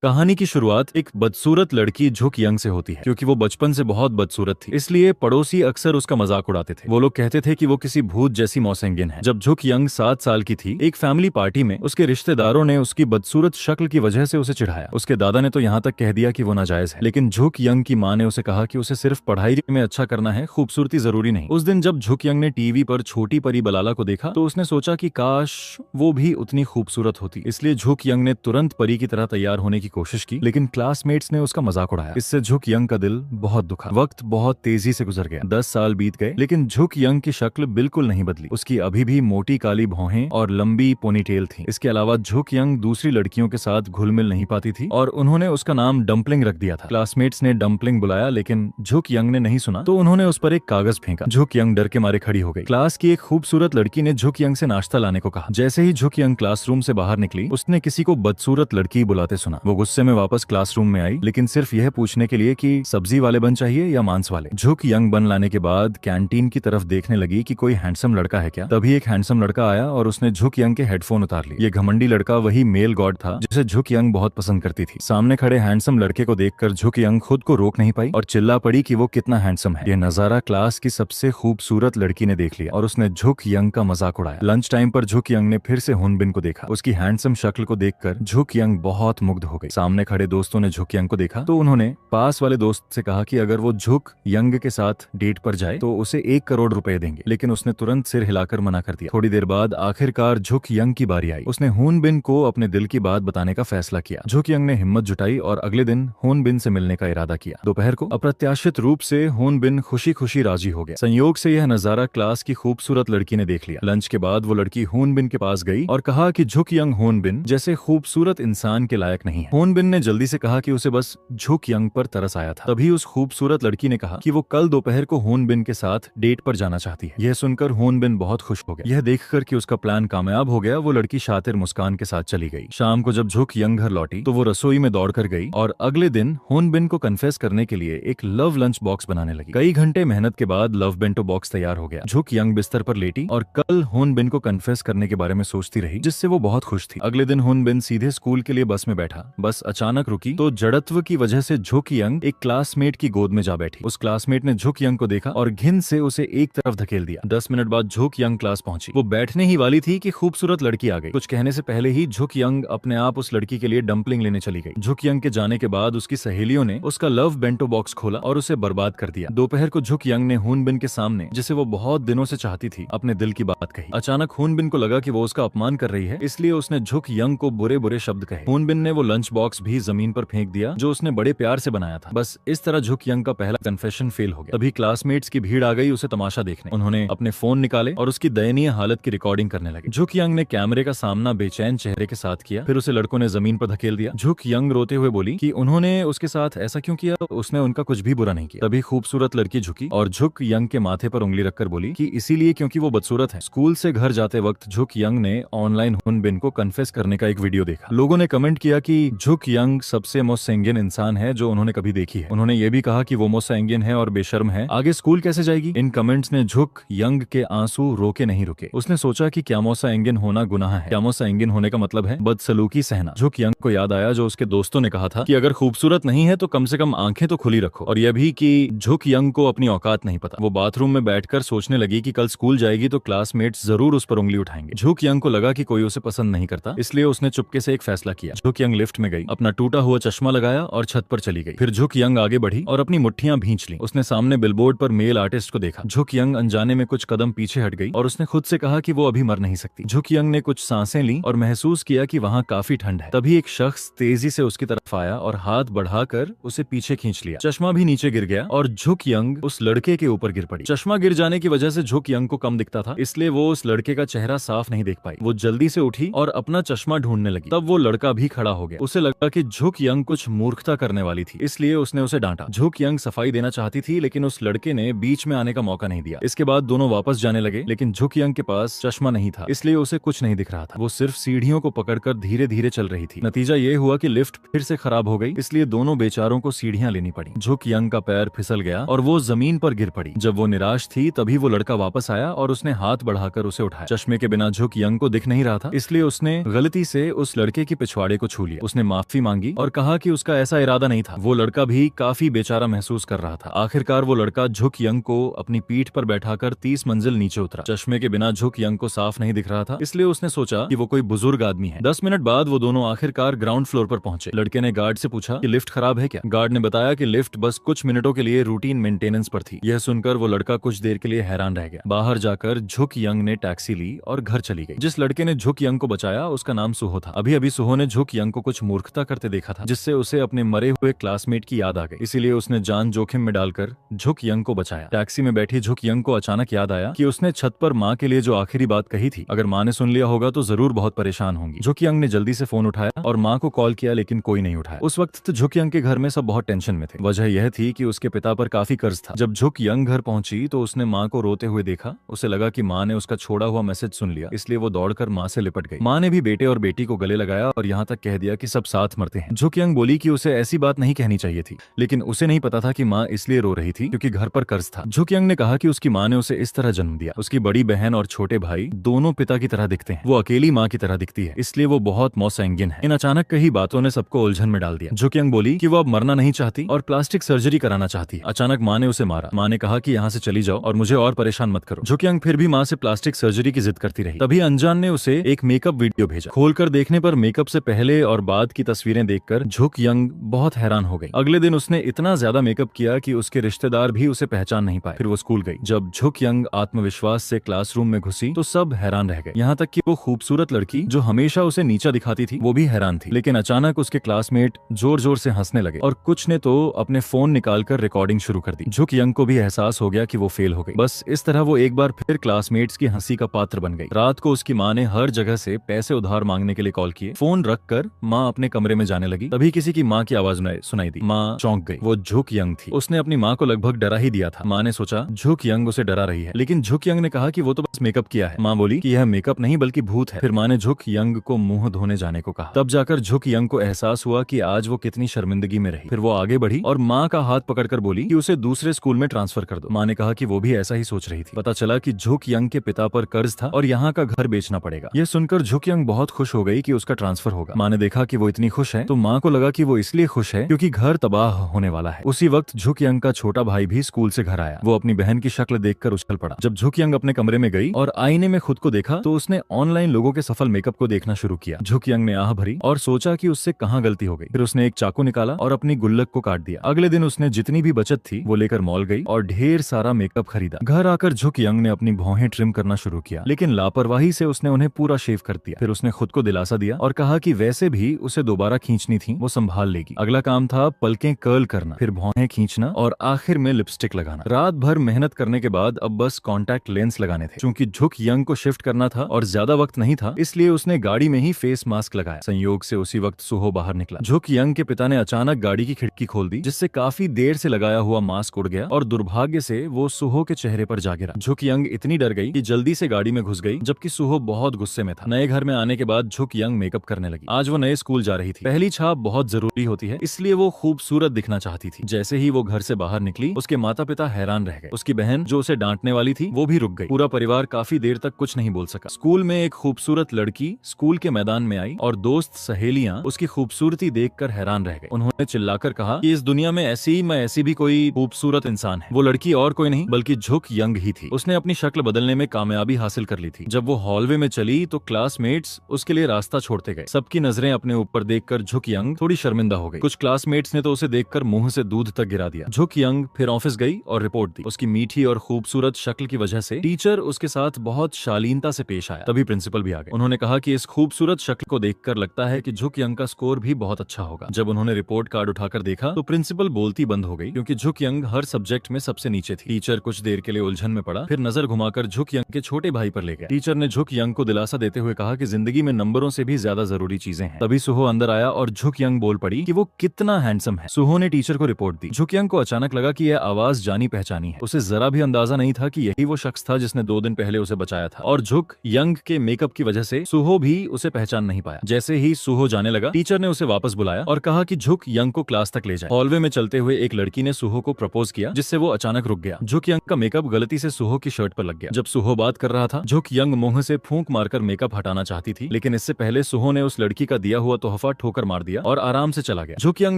कहानी की शुरुआत एक बदसूरत लड़की झुक यंग से होती है। क्योंकि वो बचपन से बहुत बदसूरत थी, इसलिए पड़ोसी अक्सर उसका मजाक उड़ाते थे। वो लोग कहते थे कि वो किसी भूत जैसी मौसेंगिन है। जब झुक यंग 7 साल की थी, एक फैमिली पार्टी में उसके रिश्तेदारों ने उसकी बदसूरत शक्ल की वजह से उसे चिढ़ाया। उसके दादा ने तो यहाँ तक कह दिया कि वो नाजायज है, लेकिन झुक यंग की माँ ने उसे कहा कि उसे सिर्फ पढ़ाई में अच्छा करना है, खूबसूरती जरूरी नहीं। उस दिन जब झुक यंग ने टीवी पर छोटी परी बलाला को देखा तो उसने सोचा कि काश वो भी उतनी खूबसूरत होती। इसलिए झुक यंग ने तुरंत परी की तरह तैयार होने की कोशिश की, लेकिन क्लासमेट्स ने उसका मजाक उड़ाया। इससे झुक यंग का दिल बहुत दुखा। वक्त बहुत तेजी से गुजर गया। 10 साल बीत गए, लेकिन झुक यंग की शक्ल बिल्कुल नहीं बदली। उसकी अभी भी मोटी काली भौहें और लंबी पोनीटेल थी। इसके अलावा झुक यंग दूसरी लड़कियों के साथ घुल मिल नहीं पाती थी और उन्होंने उसका नाम डम्पलिंग रख दिया था। क्लासमेट्स ने डम्पलिंग बुलाया, लेकिन झुक यंग ने नहीं सुना तो उन्होंने उस पर एक कागज फेंका। झुक यंग डर के मारे खड़ी हो गई। क्लास की एक खूबसूरत लड़की ने झुक यंग से नाश्ता लाने को कहा। जैसे ही झुक यंग क्लासरूम से बाहर निकली, उसने किसी को बदसूरत लड़की बुलाते सुना। वो गुस्से में वापस क्लासरूम में आई, लेकिन सिर्फ यह पूछने के लिए कि सब्जी वाले बन चाहिए या मांस वाले। झुक यंग बन लाने के बाद कैंटीन की तरफ देखने लगी कि कोई हैंडसम लड़का है क्या। तभी एक हैंडसम लड़का आया और उसने झुक यंग के हेडफोन उतार लिए। ये घमंडी लड़का वही मेल गॉड था जिसे झुक यंग बहुत पसंद करती थी। सामने खड़े हैंडसम लड़के को देखकर झुक यंग खुद को रोक नहीं पाई और चिल्ला पड़ी कि वो कितना हैंडसम है। यह नजारा क्लास की सबसे खूबसूरत लड़की ने देख लिया और उसने झुक यंग का मजाक उड़ाया। लंच टाइम पर झुक यंग ने फिर से हुनबिन को देखा। उसकी हैंडसम शक्ल को देखकर झुक यंग बहुत मुग्ध हो गई। सामने खड़े दोस्तों ने झुक यंग को देखा तो उन्होंने पास वाले दोस्त से कहा कि अगर वो झुक यंग के साथ डेट पर जाए तो उसे 1 करोड़ रुपए देंगे, लेकिन उसने तुरंत सिर हिलाकर मना कर दिया। थोड़ी देर बाद आखिरकार झुक यंग की बारी आई। उसने हुनबिन को अपने दिल की बात बताने का फैसला किया। झुक यंग ने हिम्मत जुटाई और अगले दिन हुनबिन से मिलने का इरादा किया। दोपहर को अप्रत्याशित रूप से हुनबिन खुशी खुशी राजी हो गया। संयोग से यह नजारा क्लास की खूबसूरत लड़की ने देख लिया। लंच के बाद वो लड़की हुनबिन के पास गई और कहा कि झुक यंग हुनबिन जैसे खूबसूरत इंसान के लायक नहीं है। हुनबिन ने जल्दी से कहा कि उसे बस झुक यंग पर तरस आया था। तभी उस खूबसूरत लड़की ने कहा कि वो कल दोपहर को हुनबिन के साथ डेट पर जाना चाहती है। यह सुनकर हुनबिन बहुत खुश हो गया। यह देखकर कि उसका प्लान कामयाब हो गया, वो लड़की शातिर मुस्कान के साथ चली गई। शाम को जब झुक यंग घर लौटी तो वो रसोई में दौड़कर गई और अगले दिन हुनबिन को कन्फेस करने के लिए एक लव लंच बॉक्स बनाने लगी। कई घंटे मेहनत के बाद लव बेंटो बॉक्स तैयार हो गया। झुक यंग बिस्तर पर लेटी और कल हुनबिन को कन्फेस करने के बारे में सोचती रही, जिससे वो बहुत खुश थी। अगले दिन हुनबिन सीधे स्कूल के लिए बस में बैठा। बस अचानक रुकी तो जड़त्व की वजह से झुक यंग एक क्लासमेट की गोद में जा बैठी। उस क्लासमेट ने झुक यंग को देखा और घिन से उसे एक तरफ धकेल दिया। 10 मिनट बाद झुक यंग क्लास पहुंची। वो बैठने ही वाली थी कि खूबसूरत लड़की आ गई। कुछ कहने से पहले ही झुक यंग अपने आप उस लड़की के लिए डम्पलिंग लेने चली गई। झुक यंग के जाने के बाद उसकी सहेलियों ने उसका लव बेंटो बॉक्स खोला और उसे बर्बाद कर दिया। दोपहर को झुक यंग ने हुनबिन के सामने, जिसे वो बहुत दिनों से चाहती थी, अपने दिल की बात कही। अचानक हुनबिन को लगा कि वो उसका अपमान कर रही है, इसलिए उसने झुक यंग को बुरे बुरे शब्द कहे। हुनबिन ने वो लंच बॉक्स भी जमीन पर फेंक दिया जो उसने बड़े प्यार से बनाया था। बस इस तरह झुक यंग का पहला कन्फेशन फेल हो गया। तभी क्लासमेट्स की भीड़ आ गई उसे तमाशा देखने। उन्होंने अपने फोन निकाले और उसकी दयनीय हालत की रिकॉर्डिंग करने लगे। झुक यंग ने कैमरे का सामना बेचैन चेहरे के साथ किया। फिर उसे लड़कों ने जमीन पर धकेल दिया। झुक यंग रोते हुए बोली कि उन्होंने उसके साथ ऐसा क्यों किया, उसने उनका कुछ भी बुरा नहीं किया। तभी खूबसूरत लड़की झुकी और झुक यंग के माथे पर उंगली रखकर बोली कि इसीलिए क्योंकि वो बदसूरत है। स्कूल से घर जाते वक्त झुक यंग ने ऑनलाइन हुनबिन को कन्फेस करने का एक वीडियो देखा। लोगों ने कमेंट किया कि झुक यंग सबसे मोसेंगिन इंसान है जो उन्होंने कभी देखी है। उन्होंने ये भी कहा कि वो मोसेंगिन है और बेशर्म है, आगे स्कूल कैसे जाएगी। इन कमेंट्स ने झुक यंग के आंसू रोके नहीं रुके। उसने सोचा कि क्या मोसेंगिन होना गुनाह है। क्या मोसेंगिन होने का मतलब है बदसलूकी सहना। झुक यंग को याद आया जो उसके दोस्तों ने कहा था कि अगर खूबसूरत नहीं है तो कम से कम आंखें तो खुली रखो, और यह भी कि झुक यंग को अपनी औकात नहीं पता। वो बाथरूम में बैठकर सोचने लगी कि कल स्कूल जाएगी तो क्लासमेट्स जरूर उस पर उंगली उठाएंगे। झुक यंग को लगा कि कोई उसे पसंद नहीं करता, इसलिए उसने चुपके से एक फैसला किया। झुक यंग लिफ्ट में गई, अपना टूटा हुआ चश्मा लगाया और छत पर चली गई। फिर झुक यंग आगे बढ़ी और अपनी मुट्ठियां भींच ली। उसने सामने बिलबोर्ड पर मेल आर्टिस्ट को देखा। झुक यंग अनजाने में कुछ कदम पीछे हट गई और उसने खुद से कहा कि वो अभी मर नहीं सकती। झुक यंग ने कुछ सांसें ली और महसूस किया कि वहां काफी ठंड है। तभी एक शख्स तेजी से उसकी तरफ आया और हाथ बढ़ाकर उसे पीछे खींच लिया। चश्मा भी नीचे गिर गया और झुक यंग उस लड़के के ऊपर गिर पड़ी। चश्मा गिर जाने की वजह से झुक यंग को कम दिखता था, इसलिए वो उस लड़के का चेहरा साफ नहीं देख पाई। वो जल्दी से उठी और अपना चश्मा ढूंढने लगी। तब वो लड़का भी खड़ा हो गया। उसे लगा कि झुक यंग कुछ मूर्खता करने वाली थी, इसलिए उसने उसे डांटा। झुक यंग सफाई देना चाहती थी, लेकिन उस लड़के ने बीच में आने का मौका नहीं दिया। इसके बाद दोनों वापस जाने लगे, लेकिन झुक यंग के पास चश्मा नहीं था, इसलिए उसे कुछ नहीं दिख रहा था। वो सिर्फ सीढ़ियों को पकड़कर धीरे धीरे चल रही थी। नतीजा ये हुआ कि लिफ्ट फिर से खराब हो गई, इसलिए दोनों बेचारों को सीढ़ियां लेनी पड़ी। झुक यंग का पैर फिसल गया और वो जमीन पर गिर पड़ी। जब वो निराश थी तभी वो लड़का वापस आया और उसने हाथ बढ़ाकर उसे उठाया। चश्मे के बिना झुक यंग को दिख नहीं रहा था, इसलिए उसने गलती से उस लड़के की पिछवाड़े को छू लिया। उसने माफी मांगी और कहा कि उसका ऐसा इरादा नहीं था। वो लड़का भी काफी बेचारा महसूस कर रहा था। आखिरकार वो लड़का झुक यंग को अपनी पीठ पर बैठाकर 30 मंजिल नीचे उतरा। चश्मे के बिना झुक यंग को साफ नहीं दिख रहा था, इसलिए उसने सोचा कि वो कोई बुजुर्ग आदमी है। 10 मिनट बाद वो दोनों आखिरकार ग्राउंड फ्लोर पर पहुंचे। लड़के ने गार्ड से पूछा कि लिफ्ट खराब है क्या। गार्ड ने बताया कि लिफ्ट बस कुछ मिनटों के लिए रूटीन मेंटेनेंस पर थी। यह सुनकर वो लड़का कुछ देर के लिए हैरान रह गया। बाहर जाकर झुक यंग ने टैक्सी ली और घर चली गई। जिस लड़के ने झुक यंग को बचाया उसका नाम सुहो था। अभी अभी सुहो ने झुक यंग को कुछ मूर्खता करते देखा था, जिससे उसे अपने मरे हुए क्लासमेट की याद आ गई। इसीलिए उसने जान जोखिम में डालकर झुक यंग को बचाया। टैक्सी में बैठी झुक यंग को अचानक याद आया कि उसने छत पर माँ के लिए जो आखिरी बात कही थी, अगर माँ ने सुन लिया होगा तो जरूर बहुत परेशान होंगी। झुक यंग ने जल्दी से फोन उठाया और माँ को कॉल किया, लेकिन कोई नहीं उठाया। उस वक्त झुक यंग के घर में सब बहुत टेंशन में थे। वजह यह थी कि उसके पिता पर काफी कर्ज था। जब झुक यंग घर पहुंची तो उसने माँ को रोते हुए देखा। उसे लगा कि माँ ने उसका छोड़ा हुआ मैसेज सुन लिया, इसलिए वो दौड़कर माँ से लिपट गई। माँ ने भी बेटे और बेटी को गले लगाया और यहाँ तक कह दिया कि सब साथ मरते हैं। झुक यंग बोली कि उसे ऐसी बात नहीं कहनी चाहिए थी, लेकिन उसे नहीं पता था कि माँ इसलिए रो रही थी क्योंकि घर पर कर्ज था। झुक यंग ने कहा कि उसकी माँ ने उसे इस तरह जन्म दिया। उसकी बड़ी बहन और छोटे भाई दोनों पिता की तरह दिखते हैं, वो अकेली माँ की तरह दिखती है, इसलिए वो बहुत मौसंगिन है। इन अचानक कही बातों ने सबको उलझन में डाल दिया। झुक यंग बोली कि वो अब मरना नहीं चाहती और प्लास्टिक सर्जरी कराना चाहती है। अचानक माँ ने उसे मारा। माँ ने कहा कि यहाँ से चली जाओ और मुझे और परेशान मत करो। झुक यंग फिर भी माँ से प्लास्टिक सर्जरी की जिद करती रही। तभी अनजान ने उसे एक मेकअप वीडियो भेजा। खोलकर देखने पर मेकअप से पहले और बाद की तस्वीरें देखकर झुक यंग बहुत हैरान हो गई। अगले दिन उसने इतना ज्यादा मेकअप किया कि उसके रिश्तेदार भी उसे पहचान नहीं पाए। फिर वो स्कूल गई। जब झुक यंग आत्मविश्वास से क्लासरूम में घुसी तो सब हैरान रह गए, यहाँ तक कि वो खूबसूरत लड़की जो हमेशा उसे नीचा दिखाती थी वो भी हैरान थी। लेकिन अचानक उसके क्लासमेट जोर जोर से हंसने लगे और कुछ ने तो अपने फोन निकालकर रिकॉर्डिंग शुरू कर दी। झुक यंग को भी एहसास हो गया कि वो फेल हो गई। बस इस तरह वो एक बार फिर क्लासमेट्स की हंसी का पात्र बन गई। रात को उसकी माँ ने हर जगह से पैसे उधार मांगने के लिए कॉल किए। फोन रखकर माँ अपने कमरे में जाने लगी। तभी किसी की माँ की आवाज सुनाई दी। माँ चौंक गई। वो झुक यंग थी। उसने अपनी माँ को लगभग डरा ही दिया था। माँ ने सोचा झुक यंग उसे डरा रही है, लेकिन झुक यंग ने कहा कि वो तो बस मेकअप किया है। माँ बोली कि यह मेकअप नहीं बल्कि भूत है। फिर माँ ने झुक यंग को मुंह धोने जाने को कहा। तब जाकर झुक यंग को एहसास हुआ कि आज वो कितनी शर्मिंदगी में रही। फिर वो आगे बढ़ी और माँ का हाथ पकड़कर बोली कि उसे दूसरे स्कूल में ट्रांसफर कर दो। माँ ने कहा कि वो भी ऐसा ही सोच रही थी। पता चला कि झुक यंग के पिता पर कर्ज था और यहाँ का घर बेचना पड़ेगा। यह सुनकर झुक यंग बहुत खुश हो गई कि उसका ट्रांसफर होगा। माँ ने देखा कि वो इतनी खुश है तो माँ को लगा कि वो इसलिए खुश है क्योंकि घर तबाह होने वाला है। उसी वक्त झुक यंग का छोटा भाई भी स्कूल से घर आया। वो अपनी बहन की शक्ल देखकर उछल पड़ा। जब झुक यंग अपने कमरे में गई और आईने में खुद को देखा तो उसने ऑनलाइन लोगों के सफल मेकअप को देखना शुरू किया। झुक यंग ने आह भरी और सोचा कि उससे कहाँ गलती हो गई। फिर उसने एक चाकू निकाला और अपनी गुल्लक को काट दिया। अगले दिन उसने जितनी भी बचत थी वो लेकर मॉल गई और ढेर सारा मेकअप खरीदा। घर आकर झुक यंग ने अपनी भौहें ट्रिम करना शुरू किया, लेकिन लापरवाही से उसने उन्हें पूरा शेव कर दिया। फिर उसने खुद को दिलासा दिया और कहा कि वैसे भी उसे दोबारा खींचनी थी, वो संभाल लेगी। अगला काम था पलकें कर्ल करना, फिर भौहें खींचना और आखिर में लिपस्टिक लगाना। रात भर मेहनत करने के बाद अब बस कॉन्टैक्ट लेंस लगाने थे। चूंकि झुक यंग को शिफ्ट करना था और ज्यादा वक्त नहीं था, इसलिए उसने गाड़ी में ही फेस मास्क लगाया। संयोग से उसी वक्त सुहो बाहर निकला। झुक यंग के पिता ने अचानक गाड़ी की खिड़की खोल दी, जिससे काफी देर से लगाया हुआ मास्क उड़ गया और दुर्भाग्य से वो सुहो के चेहरे पर जा गिरा। झुक यंग इतनी डर गई कि जल्दी से गाड़ी में घुस गई, जबकि सुहो बहुत गुस्से में था। नए घर में आने के बाद झुक यंग मेकअप करने लगी। आज वो नए स्कूल जा रही थी। पहली छाप बहुत जरूरी होती है, इसलिए वो खूबसूरत दिखना चाहती थी। जैसे ही वो घर से बाहर निकली, उसके माता पिता हैरान रह गए। उसकी बहन जो उसे डांटने वाली थी वो भी रुक गई। पूरा परिवार काफी देर तक कुछ नहीं बोल सका। स्कूल में एक खूबसूरत लड़की स्कूल के मैदान में आई और दोस्त सहेलियां उसकी खूबसूरती देखकर हैरान रह गए। उन्होंने चिल्लाकर कहा कि इस दुनिया में ऐसी भी कोई खूबसूरत इंसान है। वो लड़की और कोई नहीं बल्कि झुक यंग ही थी। उसने अपनी शक्ल बदलने में कामयाबी हासिल कर ली थी। जब वो हॉलवे में चली तो क्लासमेट्स उसके लिए रास्ता छोड़ते गए। सबकी नजरें अपने ऊपर देखकर झुक यंग थोड़ी शर्मिंदा हो गई। कुछ क्लासमेट्स ने तो उसे देखकर मुंह से दूध तक गिरा दिया। झुक यंग फिर ऑफिस गई और रिपोर्ट दी। उसकी मीठी और खूबसूरत शक्ल की वजह से टीचर उसके साथ बहुत शालीनता से पेश आया। तभी प्रिंसिपल भी आ गए। उन्होंने कहा कि इस खूबसूरत शक्ल को देखकर लगता है कि झुक यंग का स्कोर भी बहुत अच्छा होगा। जब उन्होंने रिपोर्ट कार्ड उठाकर देखा तो प्रिंसिपल बोलती बंद हो गई, क्योंकि झुक यंग हर सब्जेक्ट में सबसे नीचे थी। टीचर कुछ देर के लिए उलझन में पड़ा, फिर नजर घुमाकर झुक यंग के छोटे भाई पर ले गया। टीचर ने झुक यंग को दिलासा देते हुए कहा कि जिंदगी में नंबरों से भी ज्यादा जरूरी चीजें हैं। तभी सुहो अंदर आया और झुक यंग बोल पड़ी कि वो कितना हैंडसम है। सुहो ने टीचर को रिपोर्ट दी। झुक यंग को अचानक लगा कि यह आवाज जानी पहचानी है। उसे जरा भी अंदाजा नहीं था कि यही वो शख्स था जिसने 2 दिन पहले उसे बचाया था। और झुक यंग के मेकअप की वजह से सुहो भी उसे पहचान नहीं पाया। जैसे ही सुहो जाने लगा, टीचर ने उसे वापस बुलाया और कहा कि झुक यंग को क्लास तक ले जाए। हॉलवे में चलते हुए एक लड़की ने सुहो को प्रपोज किया, जिससे वो अचानक रुक गया। झुक यंग का मेकअप गलती से सुहो की शर्ट पर लग गया। जब सुहो बात कर रहा था, झुक यंग मुंह से फूंक मारकर मेकअप हटाना चाहती थी, लेकिन इससे पहले सुहो ने उस लड़की का दिया हुआ तोहफा दफा ठोकर मार दिया और आराम से चला गया। झुक यंग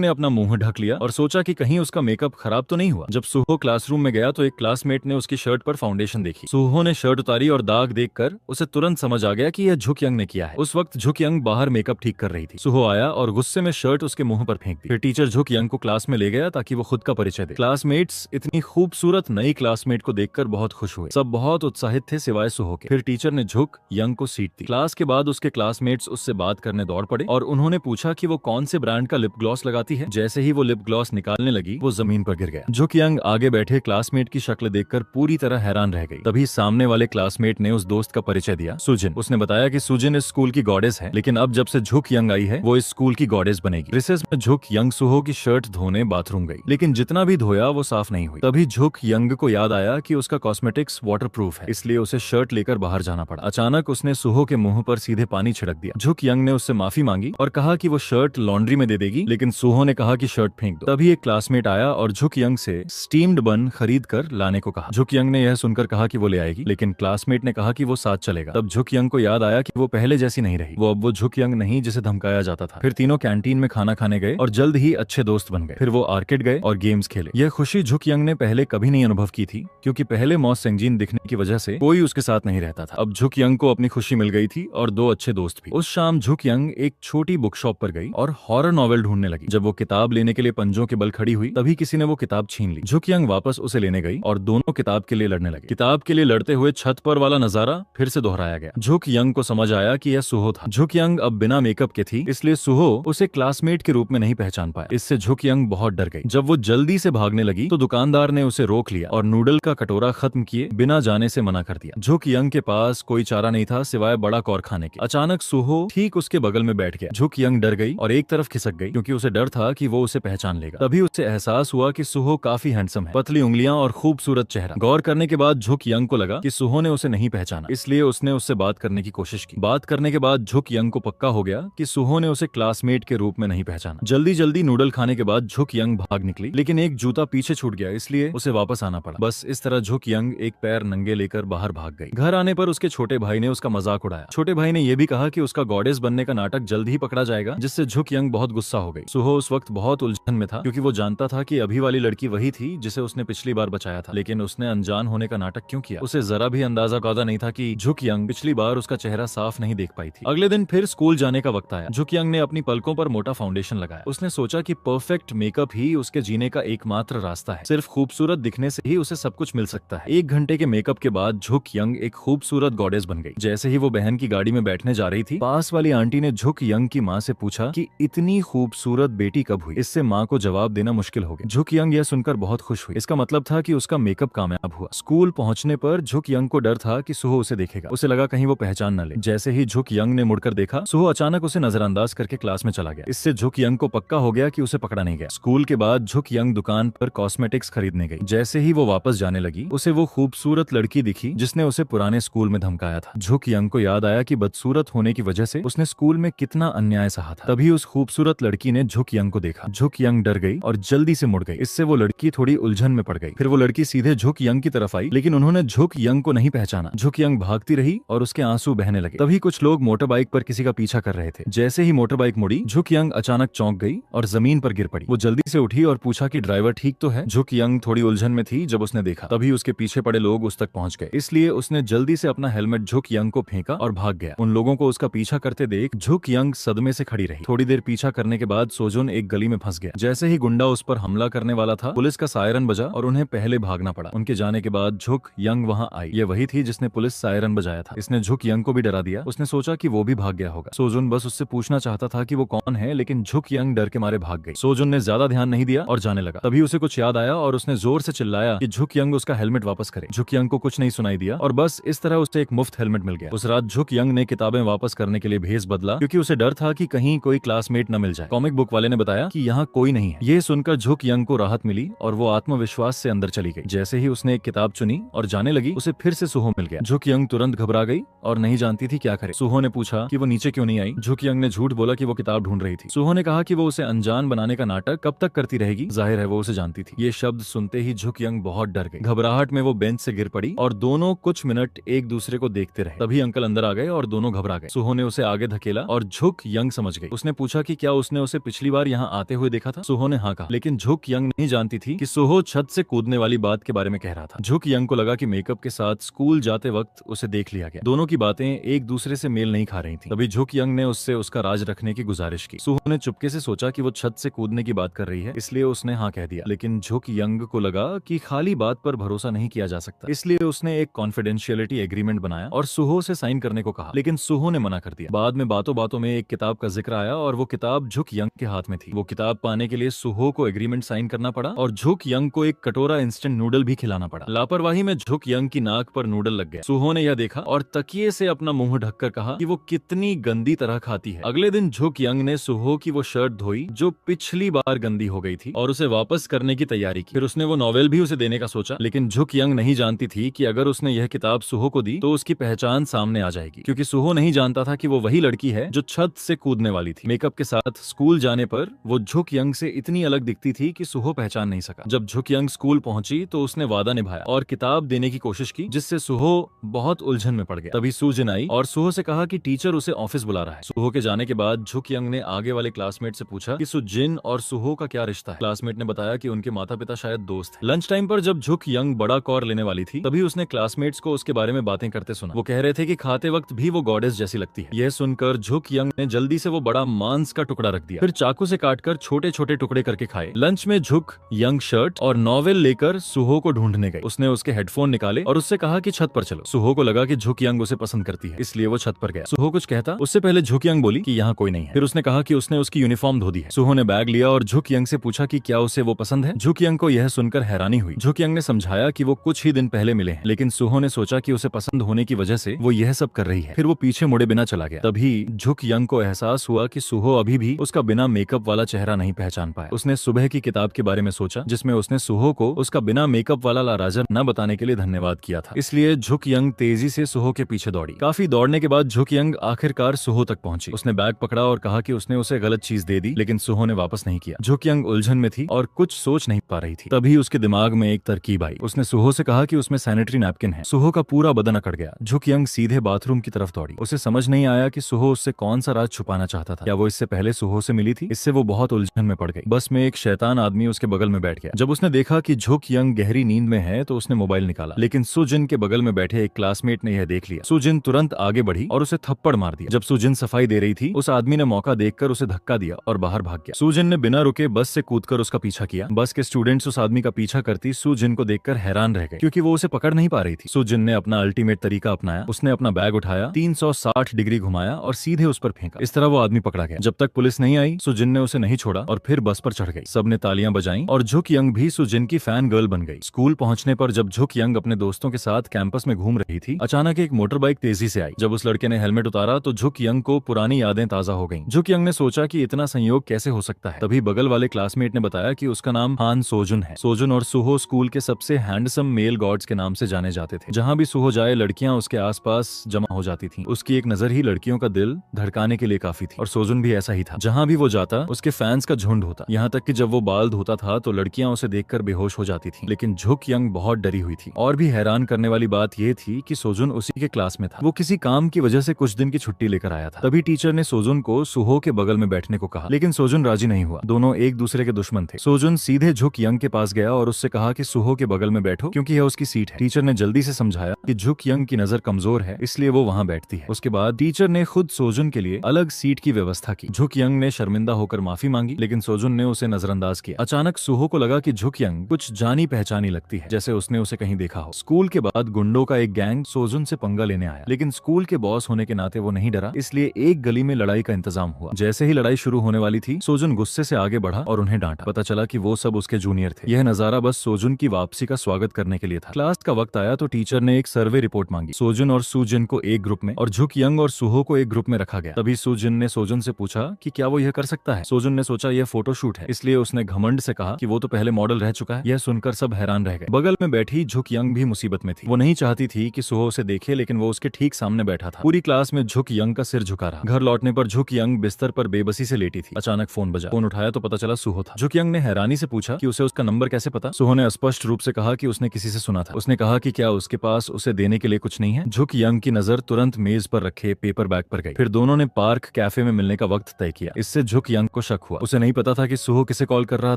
ने अपना मुंह ढक लिया और सोचा कि कहीं उसका मेकअप खराब तो नहीं हुआ। जब सुहो क्लासरूम में गया तो एक क्लासमेट ने उसकी शर्ट पर फाउंडेशन देखी। सुहो ने शर्ट उतारी और दाग देखकर उसे तुरंत समझ आ गया कि यह झुक यंग ने किया है। उस वक्त झुक यंग बाहर मेकअप ठीक कर रही थी। सुहो आया और गुस्से में शर्ट उसके मुंह पर फेंक दी। फिर टीचर झुक यंग को क्लास में ले गया ताकि वो खुद का परिचय दे। क्लासमेट्स इतनी खूबसूरत नई क्लासमेट को देखकर बहुत खुश हुए। सब बहुत उत्साहित थे सिवाय सुहो के। फिर टीचर ने झुक यंग को सीट दी। क्लास के बाद उसके क्लासमेट्स उससे बात करने दौड़ पड़े और उन्होंने पूछा कि वो कौन से ब्रांड का लिप ग्लॉस लगाती है। जैसे ही वो लिप ग्लॉस निकालने लगी वो जमीन पर गिर गया। झुक यंग आगे बैठे क्लासमेट की शक्ल देखकर पूरी तरह हैरान रह गई। तभी सामने वाले क्लासमेट ने उस दोस्त का परिचय दिया, सुजिन। उसने बताया कि सुजिन इस स्कूल की गॉडेस है, लेकिन अब जब से झुक यंग आई है वो इस स्कूल की गॉडेस बनेगी। रिसेस में झुक यंग सुहो की शर्ट धोने बाथरूम गई, लेकिन जितना भी धोया वो साफ नहीं हुई। तभी झुक यंग को याद आया कि उसका कॉस्मेटिक्स वाटरप्रूफ है, इसलिए उसे शर्ट लेकर बाहर जाना पड़ा। अचानक उसने सुहो के मुंह पर सीधे पानी छिड़क दिया। झुक यंग ने उससे माफी मांगी और कहा कि वो शर्ट लॉन्ड्री में दे देगी, लेकिन सुहो ने कहा कि शर्ट फेंक दो। तभी एक क्लासमेट आया और झुक यंग से स्टीम्ड बन खरीद कर लाने को कहा। झुक यंग ने यह सुनकर कहा कि वो ले आएगी, लेकिन क्लासमेट ने कहा कि वो साथ चलेगा। तब झुक यंग को याद आया कि वो पहले जैसी नहीं रही, वो अब वो झुक यंग नहीं जिसे धमकाया जाता था। फिर तीनों कैंटीन में खाना खाने गए और जल्द ही अच्छे दोस्त बन गए। फिर वो आर्केड गए और गेम्स खेले। यह खुशी झुक यंग ने पहले कभी नहीं अनुभव की थी, क्योंकि पहले मॉस सेंगजिन दिखने की वजह से कोई उसके साथ नहीं रहता था। अब झुक यंग को अपनी खुशी मिल गई थी और दो अच्छे दोस्त भी। उस शाम झुक यंग एक छोटी बुक शॉप पर गई और हॉरर नॉवेल ढूंढने लगी। जब वो किताब लेने के लिए पंजों के बल खड़ी हुई तभी किसी ने वो किताब छीन ली। झुक यंग वापस उसे लेने गई और दोनों किताब के लिए लड़ने लगे। किताब के लिए लड़ते हुए छत पर वाला नजारा फिर से दोहराया गया। झुक यंग को समझ आया कि यह सुहो था। झुक यंग अब बिना मेकअप के थी, इसलिए सुहो उसे क्लासमेट के रूप में नहीं पहचान पाया। इससे झुक यंग बहुत डर गई। जब वो जल्दी से भागने लगी तो दुकानदार ने उसे रोक लिया और नूडल का कटोरा खत्म किए बिना जाने से मना कर दिया। झुक यंग के पास कोई चारा नहीं था सिवाय बड़ा कौर खाने के। अचानक सुहो ठीक उसके बगल में बैठ गया। झुक यंग डर गई और एक तरफ खिसक गई, क्योंकि उसे डर था कि वो उसे पहचान लेगा। तभी उसे एहसास हुआ कि सुहो काफी हैंडसम है, पतली उंगलियां और खूबसूरत चेहरा। गौर करने के बाद झुक यंग को लगा कि सुहो ने उसे नहीं पहचाना, इसलिए उसने उससे बात करने की कोशिश की। बात करने के बाद झुक यंग को पक्का हो गया कि सुहो ने उसे क्लासमेट के रूप में नहीं पहचाना। जल्दी जल्दी नूडल खाने के बाद झुक यंग भाग निकली, लेकिन एक जूता पीछे छूट गया, इसलिए उसे वापस आना पड़ा। बस इस तरह झुक यंग एक पैर नंगे लेकर बाहर भाग गई। घर आने पर उसके छोटे भाई ने उसका मजाक उड़ाया। छोटे भाई ने यह भी कहा कि उसका गॉडेस बनने का नाटक जल्द ही पकड़ा जाएगा, जिससे झुक यंग बहुत गुस्सा हो गई। सुहो उस वक्त बहुत उलझन में था, क्योंकि वो जानता था कि अभी वाली लड़की वही थी जिसे उसने पिछली बार बचाया था, लेकिन उसने अनजान होने का नाटक क्यों किया? उसे जरा भी अंदाजा कौदा नहीं था कि झुक यंग पिछली बार उसका चेहरा साफ नहीं देख पाई थी। अगले दिन फिर स्कूल जाने का वक्त आया। झुक यंग ने अपनी पलकों पर मोटा फाउंडेशन लगाया। उसने सोचा कि परफेक्ट मेकअप ही उसके जीने का एकमात्र रास्ता है। सिर्फ खूबसूरत दिखने से ही उसे सब कुछ मिल सकता है। 1 घंटे के मेकअप के बाद झुक यंग एक खूबसूरत गॉडेस बन गई। जैसे ही वो बहन की गाड़ी में बैठने जा रही थी, पास वाली आंटी ने झुक यंग की माँ से पूछा कि इतनी खूबसूरत बेटी कब हुई? इससे माँ को जवाब देना मुश्किल हो गया। झुक यंग यह सुनकर बहुत खुश हुई। इसका मतलब था कि उसका मेकअप कामयाब हुआ। स्कूल पहुंचने पर झुक यंग को डर था कि सुहो उसे देखेगा। उसे लगा कहीं वो पहचान न ले। जैसे ही झुक यंग ने मुड़कर देखा, सुहो अचानक उसे नजरअंदाज करके क्लास में चला गया। इससे झुक यंग को पक्का हो गया कि उसे पकड़ा नहीं गया। स्कूल के बाद झुक यंग दुकान पर कॉस्मेटिक्स खरीदने गई। जैसे ही वो वापस जाने लगी, उसे वो खूबसूरत लड़की दिखी जिसने उसे पुराने स्कूल में धमकाया था। झुक यंग को याद आया कि बदसूरत होने की वजह से उसने स्कूल में कितना अन्याय सहा था। तभी उस खूबसूरत लड़की ने झुक यंग को देखा। झुक यंग डर गई और जल्दी से मुड़ गई। इससे वो लड़की थोड़ी उलझन में पड़ गई। फिर वो लड़की सीधे झुक यंग की तरफ आई, लेकिन उन्होंने झुक यंग को नहीं पहचाना। झुक यंग भागती रही और उसके आंसू बहने लगे। तभी कुछ लोग मोटर बाइक पर किसी का पीछा कर रहे थे। जैसे ही मोटर बाइक मुड़ी, झुक यंग अचानक चौंक गई और जमीन पर गिर पड़ी। वो जल्दी से उठी और पूछा कि ड्राइवर ठीक तो है? झुक यंग थोड़ी उलझन में थी जब उसने देखा। तभी उसके पीछे पड़े लोग उस तक पहुंच गए, इसलिए उसने जल्दी से अपना हेलमेट झुक यंग को फेंका और भाग गया। उन लोगों को उसका पीछा करते देख झुक यंग सदमे से खड़ी रही। थोड़ी देर पीछा करने के बाद सोजुन एक गली में फंस गया। जैसे ही गुंडा उस पर हमला करने वाला था, पुलिस का सायरन बजा और उन्हें पहले भागना पड़ा। उनके जाने के बाद झुक यंग वहां आई। ये वही थी जिसने पुलिस सायरन बजाया था। इसने झुक यंग को भी डरा दिया। उसने सोचा कि वो भी भाग गया होगा। सोजुन बस उससे पूछना चाहता था कि वो कौन है, लेकिन झुक यंग डर के मारे भाग गई। सोजुन ने ज्यादा ध्यान नहीं दिया और जाने लगा। तभी उसे कुछ याद आया और उसने जोर से चिल्लाया कि झुक यंग उसका हेलमेट वापस करे। झुक यंग को कुछ नहीं सुनाई दिया और बस इस तरह उसे एक मुफ्त हेलमेट मिल गया। उस रात झुक यंग ने किताबें वापस करने के लिए भेस बदला, क्योंकि उसे डर था कि कहीं कोई क्लासमेट न मिल जाए। कॉमिक बुक वाले ने बताया कि यहाँ कोई नहीं है। ये सुनकर झुक यंग को राहत मिली और वो आत्मविश्वास से अंदर चली गई। जैसे ही उसने एक किताब चुनी और जाने लगी, उसे फिर से सुहो मिल गया। झुक यंग तुरंत घबरा गई और नहीं जानती थी क्या करे। सुहो ने पूछा कि वो नीचे क्यों नहीं आई। झुक यंग ने झूठ बोला कि वो किताब ढूंढ रही थी। सुहो ने कहा कि वो उसे अनजान बनाने का नाटक कब तक करती रहेगी। जाहिर है वो उसे जानती थी। ये शब्द सुनते ही झुक यंग बहुत डर गई। घबराहट में वो बेंच से गिर पड़ी और दोनों कुछ मिनट एक दूसरे को देखते रहे। तभी अंकल अंदर आ गए और दोनों घबरा गए। सुहो ने उसे आगे धकेला और झुक यंग यंग समझ गई। उसने पूछा कि क्या उसने उसे पिछली बार यहाँ आते हुए देखा था। सुहो ने हाँ कहा, लेकिन झुक यंग नहीं जानती थी कि सुहो छत से कूदने वाली बात के बारे में कह रहा था। झुक यंग को लगा कि मेकअप के साथ स्कूल जाते वक्त उसे देख लिया गया। दोनों की बातें एक दूसरे से मेल नहीं खा रही थी। तभी झुक यंग ने उससे उसका राज रखने की गुजारिश की। सुहो ने चुपके से सोचा कि वो छत से कूदने की बात कर रही है, इसलिए उसने हाँ कह दिया। लेकिन झुक यंग को लगा कि खाली बात पर भरोसा नहीं किया जा सकता, इसलिए उसने एक कॉन्फिडेंशियलिटी एग्रीमेंट बनाया और सुहो से साइन करने को कहा, लेकिन सुहो ने मना कर दिया। बाद में बातों बातों में एक किताब का जिक्र आया और वो किताब झुक यंग के हाथ में थी। वो किताब पाने के लिए सुहो को एग्रीमेंट साइन करना पड़ा और झुक यंग को एक कटोरा इंस्टेंट नूडल भी खिलाना पड़ा। लापरवाही में झुक यंग की नाक पर नूडल लग गया। सुहो ने यह देखा और तकिए से अपना मुंह ढककर कहा कि वो कितनी गंदी तरह खाती है। अगले दिन झुक यंग ने सुहो की वो शर्ट धोई जो पिछली बार गंदी हो गई थी और उसे वापस करने की तैयारी की। फिर उसने वो नॉवेल भी उसे देने का सोचा, लेकिन झुक यंग नहीं जानती थी कि अगर उसने यह किताब सुहो को दी तो उसकी पहचान सामने आ जाएगी, क्योंकि सुहो नहीं जानता था कि वो वही लड़की है जो छत से कूदने वाली थी। मेकअप के साथ स्कूल जाने पर वो झुक यंग से इतनी अलग दिखती थी कि सुहो पहचान नहीं सका। जब झुक यंग स्कूल पहुंची तो उसने वादा निभाया और किताब देने की कोशिश की, जिससे सुहो बहुत उलझन में पड़ गया। तभी सुजिन आई और सुहो से कहा कि टीचर उसे ऑफिस बुला रहा है। सुहो के जाने के बाद झुक यंग ने आगे वाले क्लासमेट से पूछा कि सुजिन और सुहो का क्या रिश्ता है। क्लासमेट ने बताया कि उनके माता पिता शायद दोस्त हैं। लंच टाइम पर जब झुक यंग बड़ा कौर लेने वाली थी, तभी उसने क्लासमेट्स को उसके बारे में बातें करते सुना। वो कह रहे थे कि खाते वक्त भी वो गॉडेस जैसी लगती है। यह सुनकर झुक यंग ने जल्दी से वो बड़ा मांस का टुकड़ा रख दिया, फिर चाकू से काटकर छोटे छोटे टुकड़े करके खाए। लंच में झुक यंग शर्ट और नॉवेल लेकर सुहो को ढूंढने गई। उसने उसके हेडफोन निकाले और उससे कहा कि छत पर चलो। सुहो को लगा कि झुक यंग उसे पसंद करती है, इसलिए वो छत पर गया। सुहो कुछ कहता उससे पहले झुक यंग बोली कि यहाँ कोई नहीं है। फिर उसने कहा कि उसने उसकी यूनिफॉर्म धो दी है। सुहो ने बैग लिया और झुक यंग से पूछा कि क्या उसे वो पसंद है। झुक यंग को यह सुनकर हैरानी हुई। झुक यंग ने समझाया कि वो कुछ ही दिन पहले मिले हैं, लेकिन सुहो ने सोचा कि उसे पसंद होने की वजह से वो यह सब कर रही है। फिर वो पीछे मुड़े बिना चला गया। तभी झुक यंग को एहसास हुआ कि सुहो अभी भी उसका बिना मेकअप वाला चेहरा नहीं पहचान पाया। उसने सुबह की किताब के बारे में सोचा, जिसमें उसने सुहो को उसका बिना मेकअप वाला लाराजर न बताने के लिए धन्यवाद किया था। इसलिए झुक यंग तेजी से सुहो के पीछे दौड़ी। काफी दौड़ने के बाद झुक यंग आखिरकार सुहो तक पहुंची। उसने बैग पकड़ा और कहा कि उसने उसे गलत चीज दे दी, लेकिन सुहो ने वापस नहीं किया। झुक यंग उलझन में थी और कुछ सोच नहीं पा रही थी। तभी उसके दिमाग में एक तरकीब आई। उसने सुहो से कहा कि उसमें सैनिटरी नैपकिन है। सुहो का पूरा बदन अकड़ गया। झुक यंग सीधे बाथरूम की तरफ दौड़ी। उसे समझ नहीं आया कि सुहो उससे कौन सा राज छुपाना चाहता था। क्या वो इससे पहले सुहो से मिली थी? इससे वो बहुत उलझन में पड़ गई। बस में एक शैतान आदमी उसके बगल में बैठ गया। जब उसने देखा कि झुक यंग गहरी नींद में है तो उसने मोबाइल निकाला, लेकिन सुजिन के बगल में बैठे एक क्लासमेट ने यह देख लिया। सुजिन तुरंत आगे बढ़ी और उसे थप्पड़ मार दिया। जब सुजिन सफाई दे रही थी, उस आदमी ने मौका देखकर उसे धक्का दिया और बाहर भाग गया। सुजिन ने बिना रुके बस से कूदकर उसका पीछा किया। बस के स्टूडेंट्स उस आदमी का पीछा करती सुजिन को देखकर हैरान रह गए, क्योंकि वो उसे पकड़ नहीं पा रही थी। सुजिन ने अपना अल्टीमेट तरीका अपनाया। उसने अपना बैग उठाया, 360 डिग्री घुमाया और सीधे उस पर फेंका। इस तरह वो आदमी पकड़ा गया। जब तक पुलिस नहीं आई, सुजिन ने उसे नहीं छोड़ा और फिर बस पर चढ़ गई। सबने तालियां बजाईं और झुक यंग भी सुजिन की फैन गर्ल बन गई। स्कूल पहुंचने पर जब झुक यंग अपने दोस्तों के साथ कैंपस में घूम रही थी, अचानक एक मोटर बाइक तेजी से आई। जब उस लड़के ने हेलमेट उतारा तो झुक यंग को पुरानी यादें ताजा हो गईं। झुक यंग ने सोचा कि इतना संयोग कैसे हो सकता है। तभी बगल वाले क्लासमेट ने बताया कि उसका नाम हान सोजुन है। सोजुन और सुहो स्कूल के सबसे हैंडसम मेल गॉड्स के नाम से जाने जाते थे। जहां भी सुहो जाए, लड़कियां उसके आसपास जमा हो जाती थीं। उसकी एक नजर ही लड़कियों का दिल धड़काने के लिए काफी थी और सोजुन भी ऐसा ही था। जहां भी वो जाता, उसके फैंस का झुंड होता। यहाँ तक कि जब वो बाल धोता था तो लड़कियां उसे देखकर बेहोश हो जाती थीं। लेकिन झुक यंग बहुत डरी हुई थी। और भी हैरान करने वाली बात यह थी कि सोजुन उसी के क्लास में था। वो किसी काम की वजह से कुछ दिन की छुट्टी लेकर आया था। तभी टीचर ने सोजुन को सुहो के बगल में बैठने को कहा, लेकिन सोजुन राजी नहीं हुआ। दोनों एक दूसरे के दुश्मन थे। सोजुन सीधे झुक यंग के पास गया और उससे कहा कि सुहो के बगल में बैठो, क्योंकि यह उसकी सीट है। टीचर ने जल्दी से समझाया कि झुक यंग की नजर कमजोर है, इसलिए वो वहां बैठती है। उसके बाद टीचर ने खुद सोजुन के लिए अलग सीट की व्यवस्था की। झुक यंग ने शर्मिंदा होकर माफी मांगी, लेकिन सोजुन ने उसे नजरअंदाज किया। अचानक सुहो को लगा कि झुक यंग कुछ जानी पहचानी लगती है, जैसे उसने उसे कहीं देखा हो। स्कूल के बाद गुंडों का एक गैंग सोजुन से पंगा लेने आया, लेकिन स्कूल के बॉस होने के नाते वो नहीं डरा, इसलिए एक गली में लड़ाई का इंतजाम हुआ। जैसे ही लड़ाई शुरू होने वाली थी, सोजुन गुस्से से आगे बढ़ा और उन्हें डांटा। पता चला कि वो सब उसके जूनियर थे। यह नजारा बस सोजुन की वापसी का स्वागत करने के लिए था। क्लास का वक्त आया तो टीचर ने एक सर्वे रिपोर्ट मांगी। सोजुन और सुजिन को एक ग्रुप में और झुक यंग और सुहो को एक ग्रुप में रखा गया। तभी सुजिन ने सोजुन से पूछा कि क्या वो यह कर सकता है। सोजुन ने सोचा यह फोटोशूट है, इसलिए उसने घमंड से कहा कि वो तो पहले मॉडल रह चुका है। यह सुनकर सब हैरान रह गए। बगल में बैठी झुक यंग भी मुसीबत में थी। वो नहीं चाहती थी कि सुहो उसे देखे, लेकिन वो उसके ठीक सामने बैठा था। पूरी क्लास में झुक यंग का सिर झुका रहा। घर लौटने पर झुक यंग बिस्तर पर बेबसी से लेटी थी। अचानक फोन बजा। फोन उठाया तो पता चला सुहो था। झुक यंग ने हैरानी से पूछा कि उसे उसका नंबर कैसे पता। सुहो ने स्पष्ट रूप से कहा कि उसने किसी से सुना था। उसने कहा कि क्या उसके पास उसे देने के लिए कुछ नहीं है। झुक यंग की नजर तुरंत मेज पर रखे पेपर बैग पर गई। फिर दोनों ने पार्क कैफे में मिलने का वक्त तय किया। इससे झुक यंग को शक हुआ। उसे नहीं पता था कि सुहो किसे कॉल कर रहा